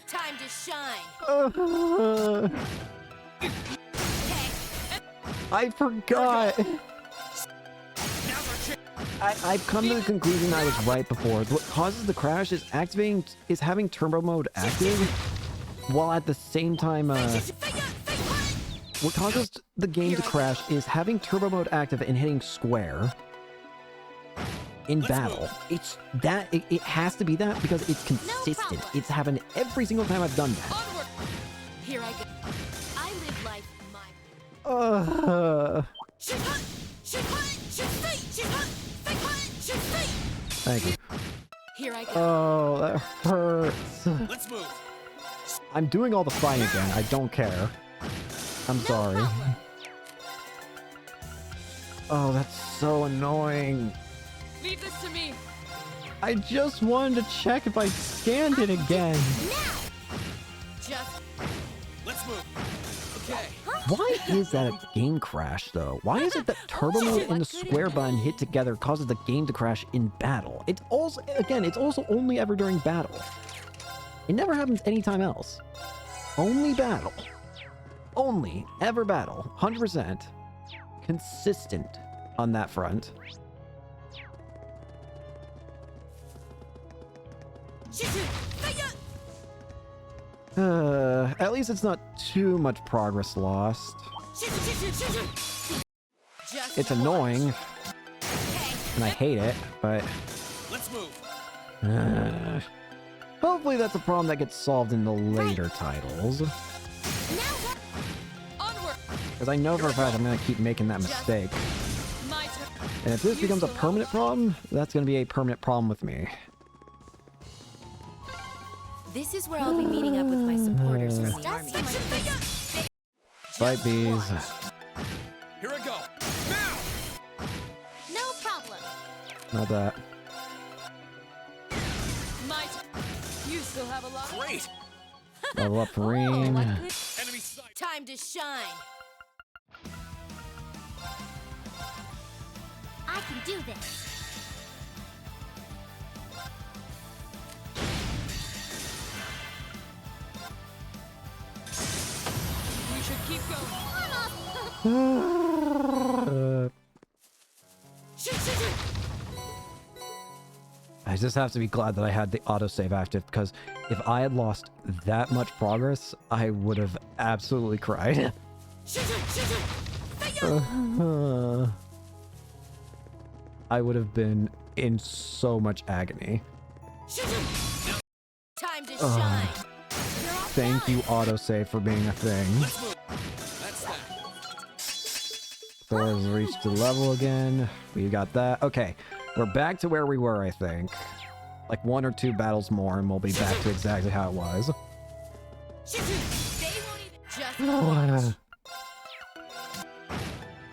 Time to shine. I forgot. I've come to the conclusion I was right before. What causes the crash is having turbo mode active, while at the same time, what causes the game to crash is having turbo mode active and hitting square in battle. It's that, it has to be that because it's consistent. It's happened every single time I've done that. Onward. Here I go. I live life my. Thank you. Here I go. Oh, that hurts. Let's move. I'm doing all the fighting again. I don't care. I'm sorry. Oh, that's so annoying. Leave this to me. I just wanted to check if I scanned it again. Just. Let's move. Okay. Why is that a game crash, though? Why is it that turbo mode and the square button hit together causes the game to crash in battle? It's also, again, it's also only ever during battle. It never happens anytime else. Only battle. Only ever battle. 100%. Consistent on that front. At least it's not too much progress lost. Just It's annoying. And I hate it, but... Let's move. Hopefully that's a problem that gets solved in the later titles. Because I know for a fact I'm going to keep making that mistake. And if this becomes a permanent problem, that's going to be a permanent problem with me. This is where I'll be meeting up with my supporters from the army. Fight bees. Here I go. No problem. Not that. You still have a lot. Great. Level up Reem. Enemy sight. Time to shine. I can do this. We should keep going. I just have to be glad that I had the autosave active, because if I had lost that much progress, I would have absolutely cried. I would have been in so much agony. Time to shine. Thank you, autosave, for being a thing. Thor's reached the level again. We got that. Okay, we're back to where we were, I think. Like 1 or 2 battles more, and we'll be back to exactly how it was.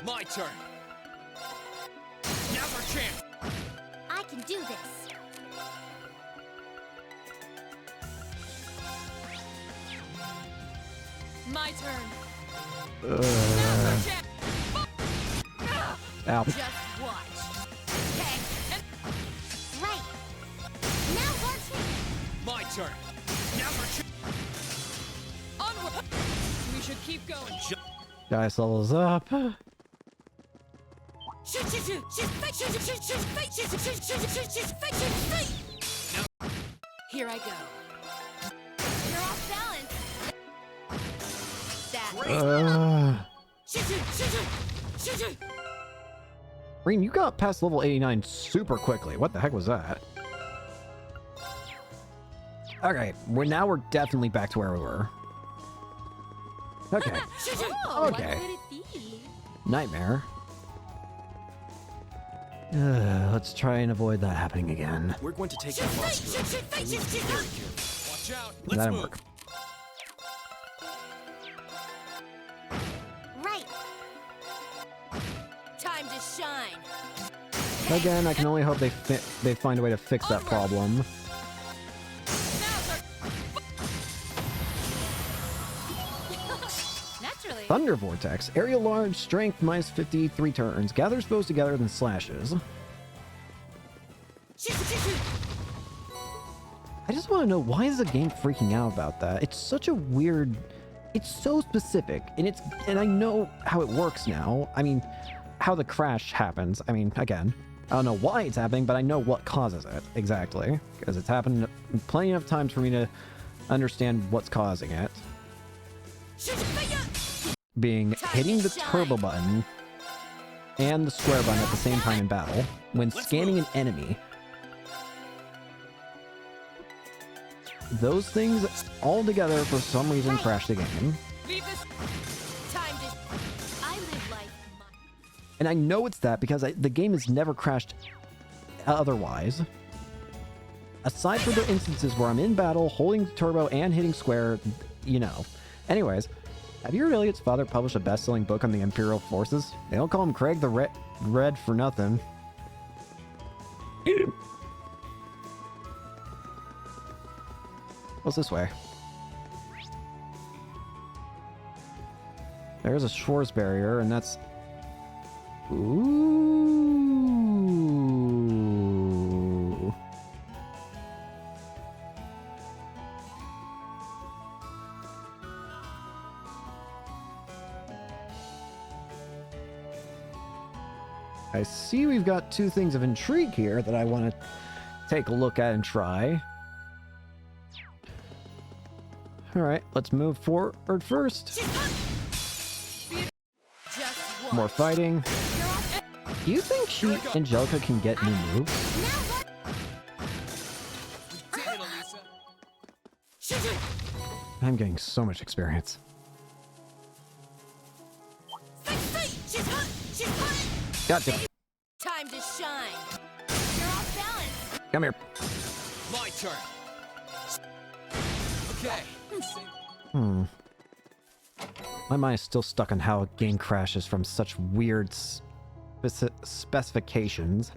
My turn. Now's our chance. I can do this. My turn. Ow. Just watch. Okay. Right. Now watch it. My turn. Now's our chance. Onward. We should keep going. Dice levels up. Here I go. You're off balance. Reem, you got past level 89 super quickly. What the heck was that? Okay, we're definitely back to where we were. Okay. Okay. Nightmare. Let's try and avoid that happening again. We're going to take that monster. We need to be very careful. Watch out. That Let's didn't move. work. Right. Time to shine. Again, I can only hope they find a way to fix that problem. Naturally. Thunder Vortex. Area large, strength minus 53 turns. Gathers foes together, then slashes. I just want to know, why is the game freaking out about that? It's such a weird... It's so specific, and I know how it works now. I mean, how the crash happens. I mean, again, I don't know why it's happening, but I know what causes it, exactly. Because it's happened plenty of times for me to understand what's causing it. Being hitting the turbo button and the square button at the same time in battle when scanning an enemy. Those things all together for some reason crash the game. And I know it's that because the game has never crashed otherwise. Aside from the instances where I'm in battle, holding turbo and hitting square, you know. Anyways, have you heard Elliot's father published a best-selling book on the Imperial forces? They don't call him Craig the Red for nothing. What's this way? There's a Schwarz barrier, and that's... Ooh. I see we've got 2 things of intrigue here that I want to take a look at and try. Alright, let's move forward first. More fighting. Do you think Angelica can get new moves? I'm getting so much experience. Gotcha. Time to shine. You're off balance. Come here. My turn. Okay. My mind is still stuck on how a game crashes from such weird specifications.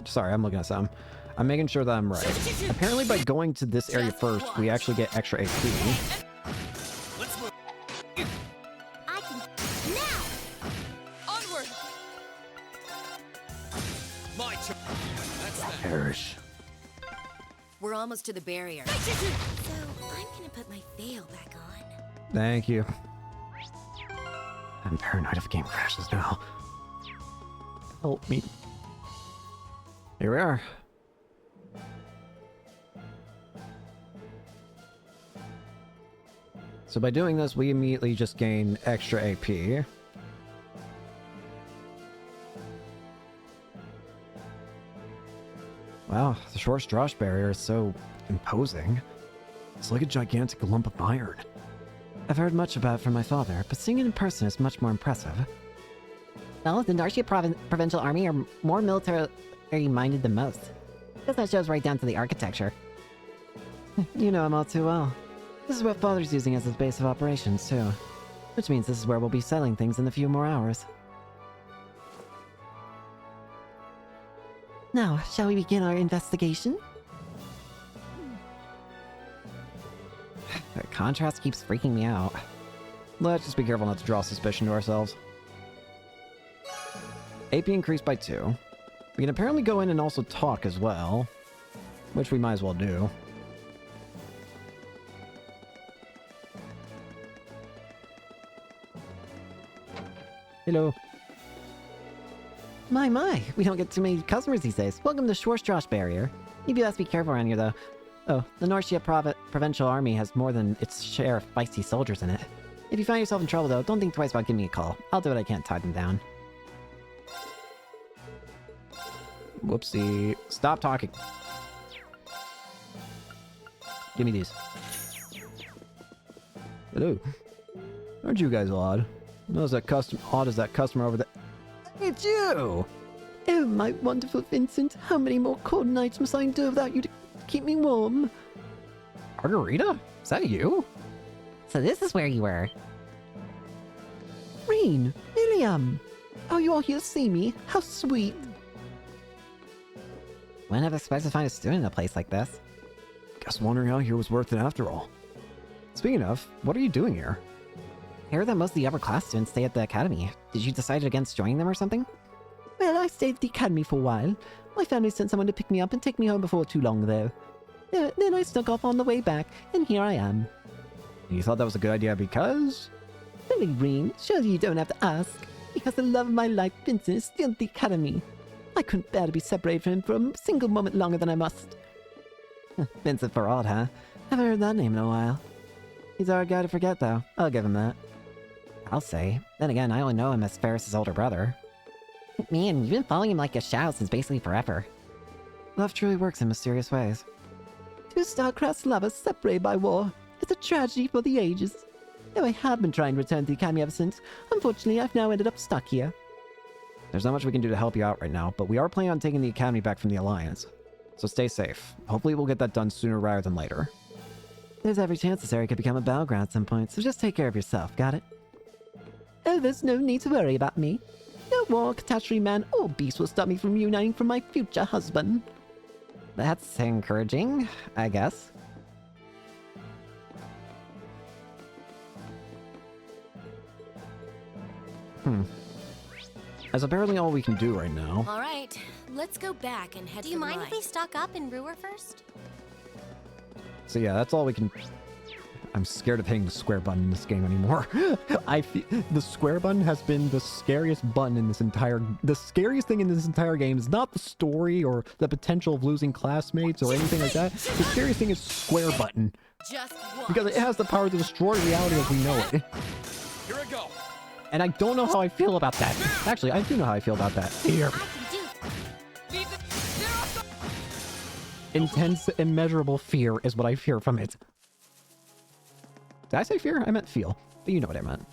Sorry, I'm looking at something. I'm making sure that I'm right. Apparently by going to this area first, we actually get extra AP. Let's move. I can now. Onward. My turn. That's that. Perish. We're almost to the barrier. So I'm gonna put my veil back on. Thank you. I'm paranoid of game crashes now. Help me. Here we are. So by doing this, we immediately just gain extra AP. Wow, the Schwarzstrosh barrier is so imposing. It's like a gigantic lump of iron. I've heard much about it from my father, but seeing it in person is much more impressive. Well, the Narsha Provincial Army are more military-minded than most. Guess that shows right down to the architecture. You know him all too well. This is what Father's using as his base of operations, too. Which means this is where we'll be selling things in a few more hours. Now, shall we begin our investigation? That contrast keeps freaking me out. Let's just be careful not to draw suspicion to ourselves. AP increased by 2. We can apparently go in and also talk as well, which we might as well do. Hello. My, we don't get too many customers these days. Welcome to Schwarzstrosh Barrier. You best be careful around here, though. Oh, the Narsha Provincial Army has more than its share of feisty soldiers in it. If you find yourself in trouble, though, don't think twice about giving me a call. I'll do what I can to tie them down. Whoopsie. Stop talking. Give me these. Hello. Aren't you guys odd? Odd as that customer over there. It's you! Oh, my wonderful Vincent. How many more cold nights must I endure without you to keep me warm? Margarita? Is that you? So this is where you were. Reen, Miriam. Oh, you all here to see me? How sweet. Wouldn't have expected to find a student in a place like this. Guess wandering out here was worth it after all. Speaking of, what are you doing here? I heard that most of the upper class students stay at the academy. Did you decide against joining them or something? Well, I stayed at the academy for a while. My family sent someone to pick me up and take me home before too long, though. Then I snuck off on the way back, and here I am. You thought that was a good idea because? Really, Reen, surely you don't have to ask. Because the love of my life, Vincent, is still at the academy. I couldn't bear to be separated from him for a single moment longer than I must. Vincent Farad, huh? Haven't heard that name in a while. He's a hard guy to forget, though. I'll give him that. I'll say. Then again, I only know him as Ferris's older brother. Man, you've been following him like a shadow since basically forever. Love truly works in mysterious ways. Two star-crossed lovers separated by war. It's a tragedy for the ages. Though I have been trying to return to the academy ever since, unfortunately I've now ended up stuck here. There's not much we can do to help you out right now, but we are planning on taking the academy back from the Alliance. So stay safe. Hopefully we'll get that done sooner rather than later. There's every chance this area could become a battleground at some point, so just take care of yourself, got it? Oh, there's no need to worry about me. No war, catastrophe man, or beast will stop me from uniting from my future husband. That's encouraging, I guess. That's apparently all we can do right now. All right, let's go back and head. Do you mind if we stock up and brewer first? So yeah, that's all we can... I'm scared of hitting the square button in this game anymore. The square button has been the scariest button in this entire... The scariest thing in this entire game is not the story or the potential of losing classmates or anything like that. The scariest thing is square button. Because it has the power to destroy reality as we know it. Here I go. And I don't know how I feel about that. Actually, I do know how I feel about that. Here. Intense, immeasurable fear is what I fear from it. Did I say fear? I meant feel. But you know what I meant.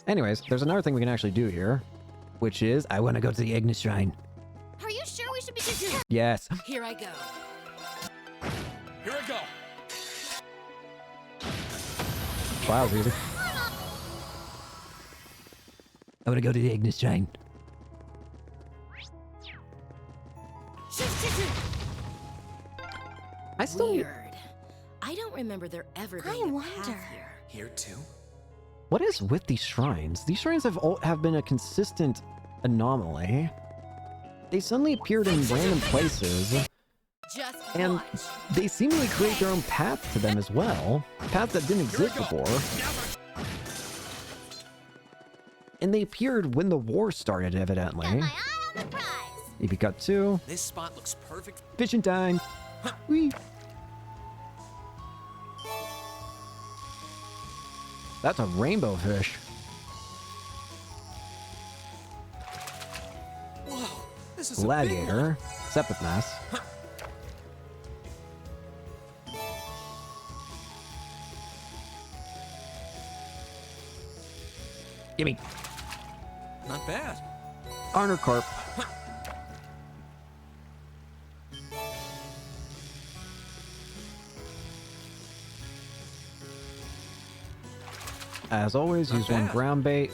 Anyways, there's another thing we can actually do here, which is I want to go to the Ignis Shrine. Are you sure we should be Yes. Here I go. Here I go. Wow, that was easy. I want to go to the Ignis Shrine. I still... Weird. I don't remember there ever being a path here. Here too? What is with these shrines? These shrines have been a consistent anomaly. They suddenly appeared in random places, and they seemingly create their own path to them as well. Paths that didn't exist before. And they appeared when the war started, evidently. EP cut 2. This spot looks perfect. Fishing time. Whee. That's a rainbow fish. Whoa, this is Gladiator. Sepith mass. Gimme. Not bad. Honor Carp. As always, use one ground bait.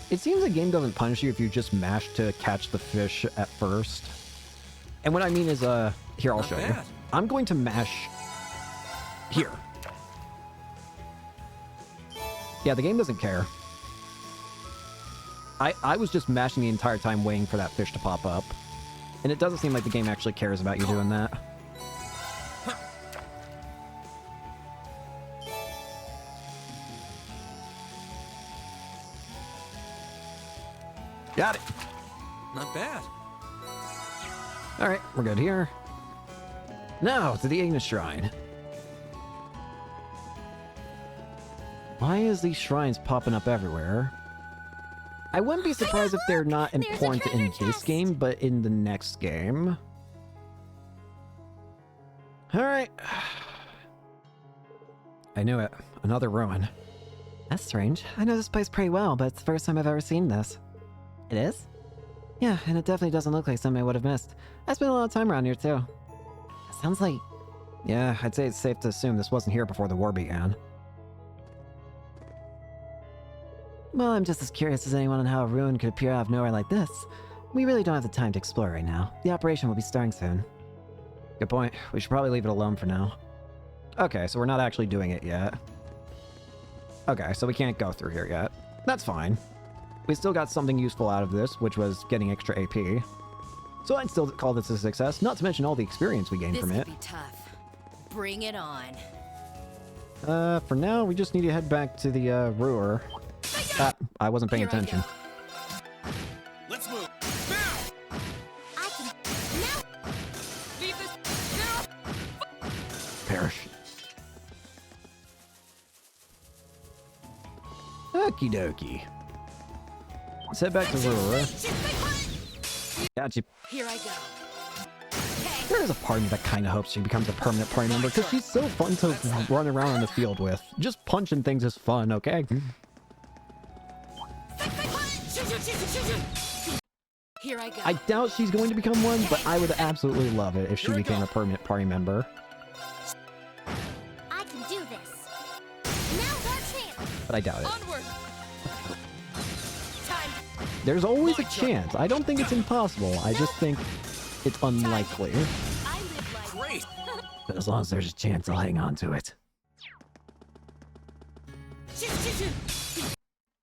It seems the game doesn't punish you if you just mash to catch the fish at first. And what I mean is, here, I'll show you. I'm going to mash here. Yeah, the game doesn't care. I was just mashing the entire time waiting for that fish to pop up. And it doesn't seem like the game actually cares about you doing that. Got it. Not bad. All right, we're good here. Now to the Ignis Shrine. Why is these shrines popping up everywhere? I wouldn't be surprised if they're not important in this game, but in the next game. All right. I knew it. Another ruin. That's strange. I know this place pretty well, but it's the first time I've ever seen this. It is? Yeah, and it definitely doesn't look like something I would have missed. I spent a lot of time around here, too. Sounds like... Yeah, I'd say it's safe to assume this wasn't here before the war began. Well, I'm just as curious as anyone on how a ruin could appear out of nowhere like this. We really don't have the time to explore right now. The operation will be starting soon. Good point. We should probably leave it alone for now. Okay, so we're not actually doing it yet. Okay, so we can't go through here yet. That's fine. We still got something useful out of this, which was getting extra AP. So I'd still call this a success, not to mention all the experience we gained from it. This could be tough. Bring it on. For now, we just need to head back to the, Ruhr. I wasn't paying attention. Let's move. Perish. Okie dokie. Let's head back to Ruhr. Gotcha. Here I go. There is a part of me that kind of hopes she becomes a permanent party member, because she's so fun to run around on the field with. Just punching things is fun, okay? Here I go. I doubt she's going to become one, but I would absolutely love it if she became a permanent party member. I can do this. Now's our chance. But I doubt it. Onward. There's always a chance. I don't think it's impossible. I just think it's unlikely. Great. But as long as there's a chance, I'll hang on to it.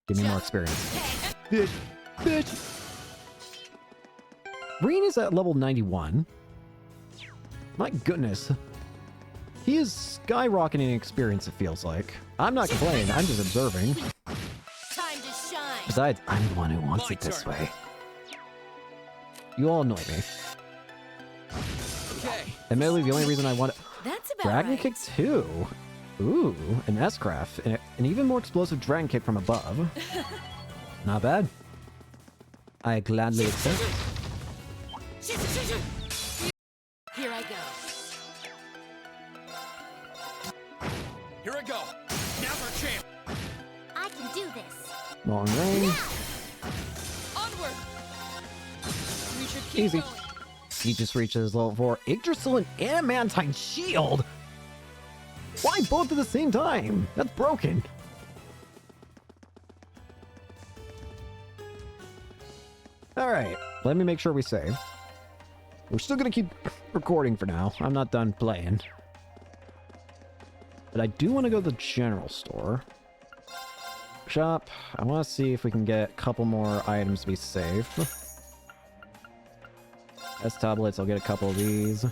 Give me more experience. Bitch. Bitch. Reen is at level 91. My goodness. He is skyrocketing in experience, it feels like. I'm not complaining, I'm just observing. Time to shine. Besides, I'm the one who wants it this way. You all annoy me. Okay. Admittedly, the only reason I want That's about Dragon right. Kick 2. Ooh, an S-Craft. An even more explosive Dragon Kick from above. Not bad. I gladly accept. Here I go. Here I go. Now's our chance. I can do this. Long range. Onward. We should keep Easy. going. He just reaches level 4. Yggdrasil and Adamantine Shield? Why both at the same time? That's broken. Alright, let me make sure we save. We're still gonna keep recording for now. I'm not done playing. But I do want to go to the general store. Shop. I want to see if we can get a couple more items to be safe. S tablets, I'll get a couple of these.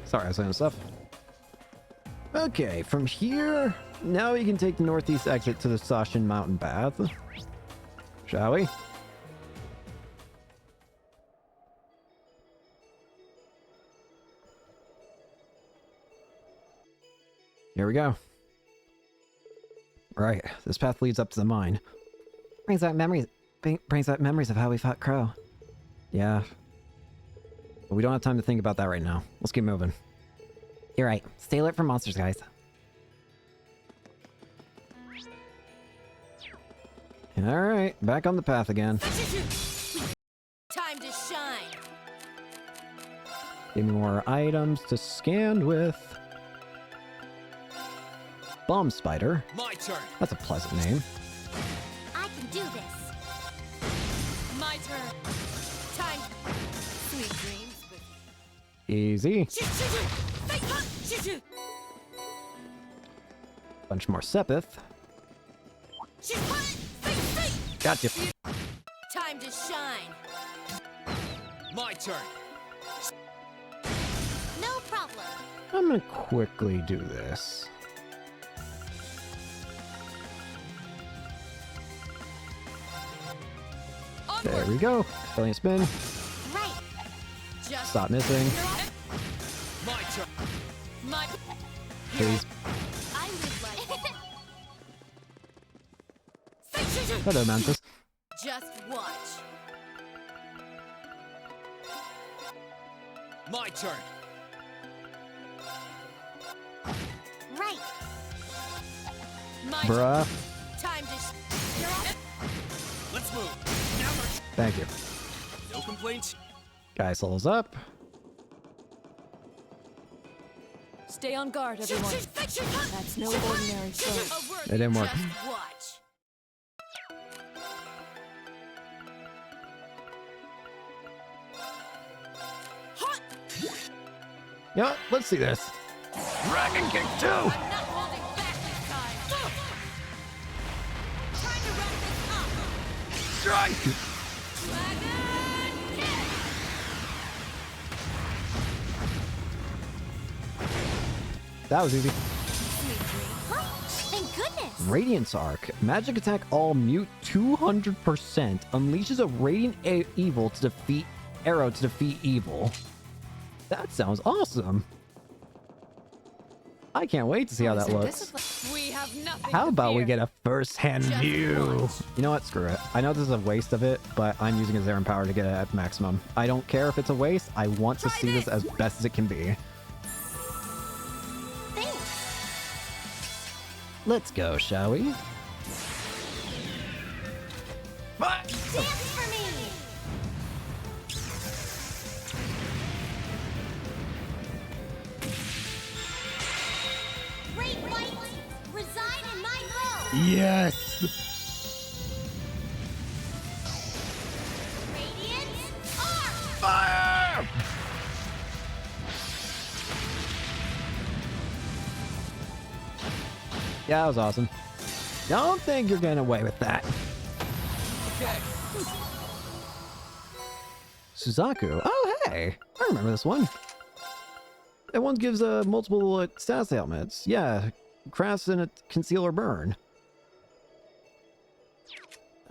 Sorry, I was saying stuff. Okay, from here, now we can take the northeast exit to the Sashin Mountain Path. Shall we? Here we go. Right, this path leads up to the mine. Brings back memories of how we fought Crow. Yeah. But we don't have time to think about that right now. Let's keep moving. You're right. Stay alert for monsters, guys. Alright, back on the path again. Time to shine. Give me more items to scan with. Bomb Spider. My turn. That's a pleasant name. I can do this. My turn. Time. Sweet dreams. Easy. Bunch more Sepith. Gotcha. Time to shine. My turn. No problem. I'm gonna quickly do this. There we go. Filling a spin. Right. Just Stop missing. My turn. my. Please. I live like. Hello, Mantis. Just watch. My turn. Right. My Bruh. time to. Let's move. Now we're. Thank you. No complaints. Guy souls up. Stay on guard, everyone. That's no ordinary foe. It didn't work. Just watch. Yeah, let's see this. Dragon Kick 2! I'm not holding back this time. Trying to wrap this up. Strike! Dragon kick. That was easy. Thank goodness. Radiance Arc. Magic attack all mute 200%. Unleashes a radiant evil to defeat arrow to defeat evil. That sounds awesome. I can't wait to see how that looks. We have nothing. How to about we fear. get a first-hand Just view? watch. You know what? Screw it. I know this is a waste of it, but I'm using his Aaron power to get it at maximum. I don't care if it's a waste. I want to see this as best as it can be. Thanks. Let's go, shall we? Dance for me. Yes! Fire! Yeah, that was awesome. Don't think you're getting away with that. Okay. Suzaku. Oh, hey! I remember this one. That one gives multiple status ailments. Yeah, crafts and conceal or burn.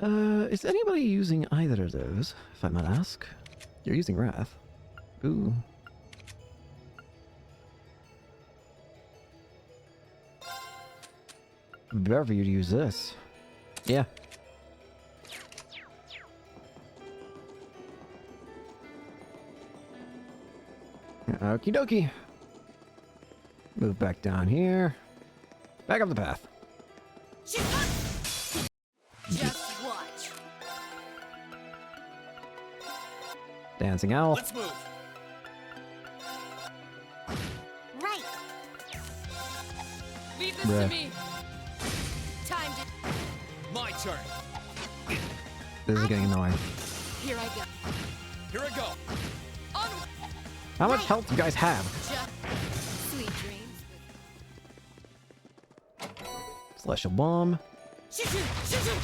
Is anybody using either of those, if I might ask? You're using Wrath. Ooh. Better for you to use this. Yeah. Okie dokie. Move back down here. Back up the path. Just watch. Dancing owl. Let's move. Right. Leave this Bruh. to me. Time to. My turn. This is getting annoying. Here I go. Here I go. Onward. How much health do you guys have? Just sweet dreams. Celestial bomb. Shoo-shoo, shoo-shoo,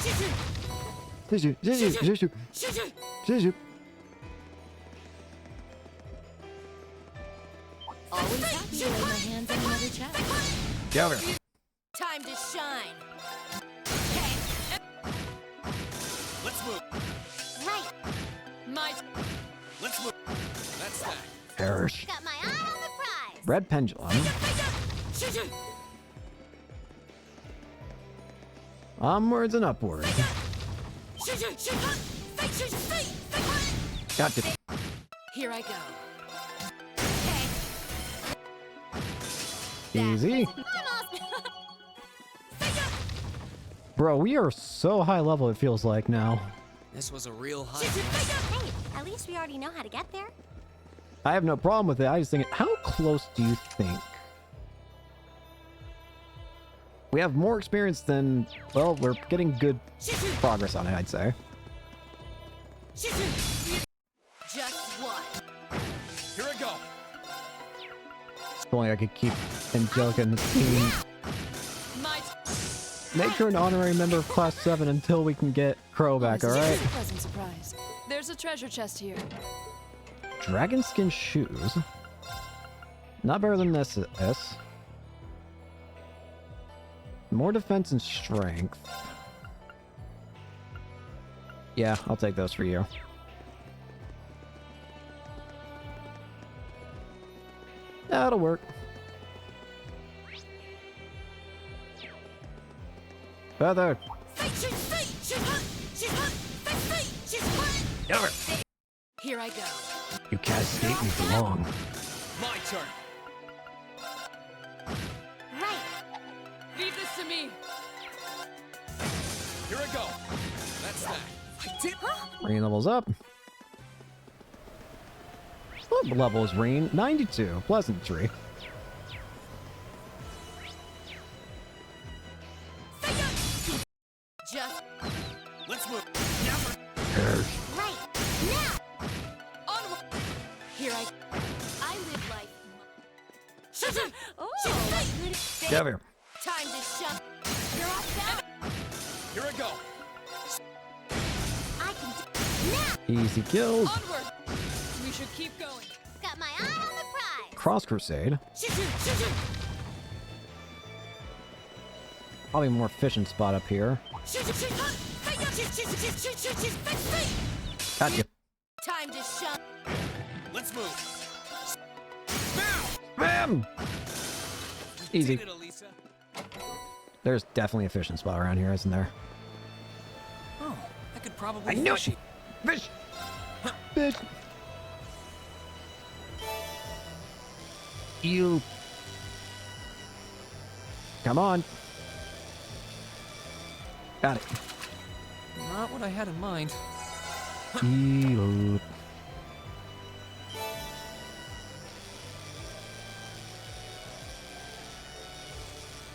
Zizhu, shoo-shoo. zizhu, zizhu, Shoo-shoo. zizhu. Always happy to lay my hands on another chest. Get over here. Time to shine. Let's move. Right. My. Let's move. That's that. Perish. Got my eye on the prize. Red pendulum. Shoo-shoo. Onwards and upwards. Shoo-shoo, shoo-shoo. Fake, shoo-shoo, fake. Gotcha. Here I go. Easy. Almost. Bro, we are so high level, it feels like now. This was a real high. Hey, at least we already know how to get there. I have no problem with it. I just think, how close do you think? We have more experience than, well, we're getting good progress on it, I'd say. Just what? Here I go. If only I could keep Angelica in the team. My. Make her an honorary member of Class 7 until we can get Crow back, This is alright? a pleasant surprise. There's a treasure chest here. Dragon skin shoes. Not better than this. More defense and strength. Yeah, I'll take those for you. That'll work. Feather. Over. Here I go. You can't escape me for long. My turn. Right. Leave this to me. Here I go. That's that. I did. Rain levels up. What level is Rain? 92. Pleasantry. Just. Let's move. Right. Now. Onward. Here I live life. Shoo-shoo. Oh. Get over here. Time to shut. You're off now. Here I go. I can do now. Easy kills. Onward. We should keep going. Got my eye on the prize. Cross Crusade. Shoo-shoo, shoo-shoo. Probably a more efficient spot up here. Gotcha. Time to shut. Let's move. Bam! Easy. Did it, Elisa. There's definitely a fishing spot around here, isn't there? Oh, I could probably I knew fish it! Fish! Fish! You... Come on. Got it. Not what I had in mind. Ew.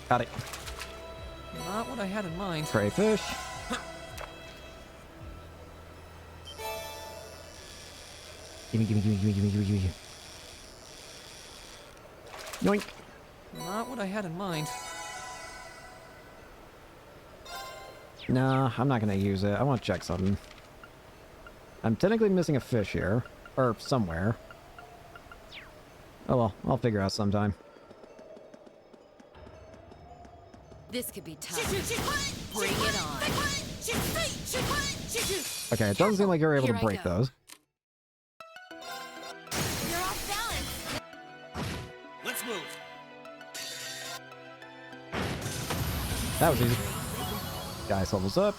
Got it. Not what I had in mind. Crayfish. Gimme. Yoink. Not what I had in mind. Nah, I'm not gonna use it. I want to check something. I'm technically missing a fish here. Or somewhere. Oh well, I'll figure out sometime. This could be tough. Bring it on. Okay, it doesn't seem like you're able to Here I break go. those. You're off balance. Let's move. That was easy. Guys levels up.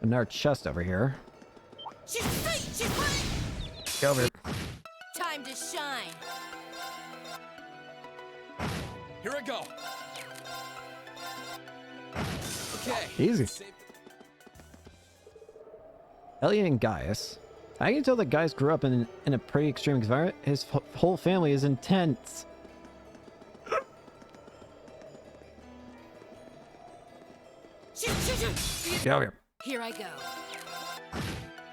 Another chest over here. Get over here. Time to shine. Here I go. Okay. Easy. Elliot and Gaius. I can tell that Gaius grew up in a pretty extreme environment. His whole family is intense. Get over here. Here I go.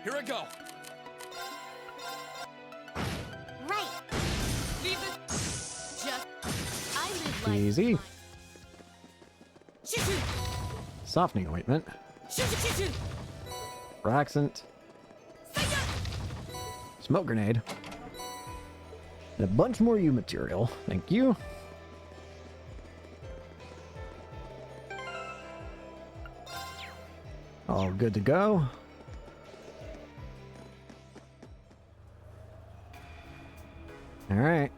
Here I go. Right. Leave it. Just. I live life. Easy. Softening ointment. Relaxant. Smoke grenade. And a bunch more U material. Thank you. All good to go. All right.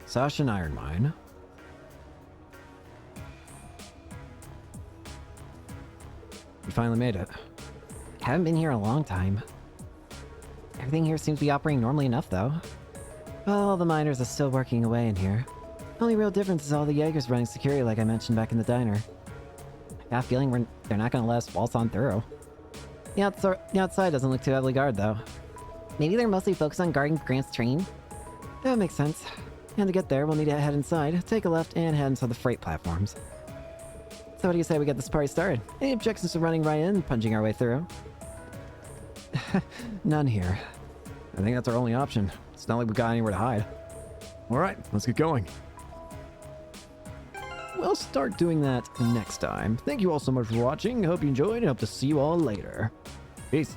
Sasha and Iron Mine. We finally made it. Haven't been here a long time. Everything here seems to be operating normally enough, though. Well, the miners are still working away in here. Only real difference is all the Jaegers running security like I mentioned back in the diner. I got a feeling they're not gonna let us waltz on through. The outside doesn't look too heavily guarded, though. Maybe they're mostly focused on guarding Grant's train? That makes sense. And to get there, we'll need to head inside, take a left, and head inside the freight platforms. So what do you say we get this party started? Any objections to running right in and punching our way through? None here. I think that's our only option. It's not like we've got anywhere to hide. All right, let's get going. We'll start doing that next time. Thank you all so much for watching. Hope you enjoyed and hope to see you all later. Peace.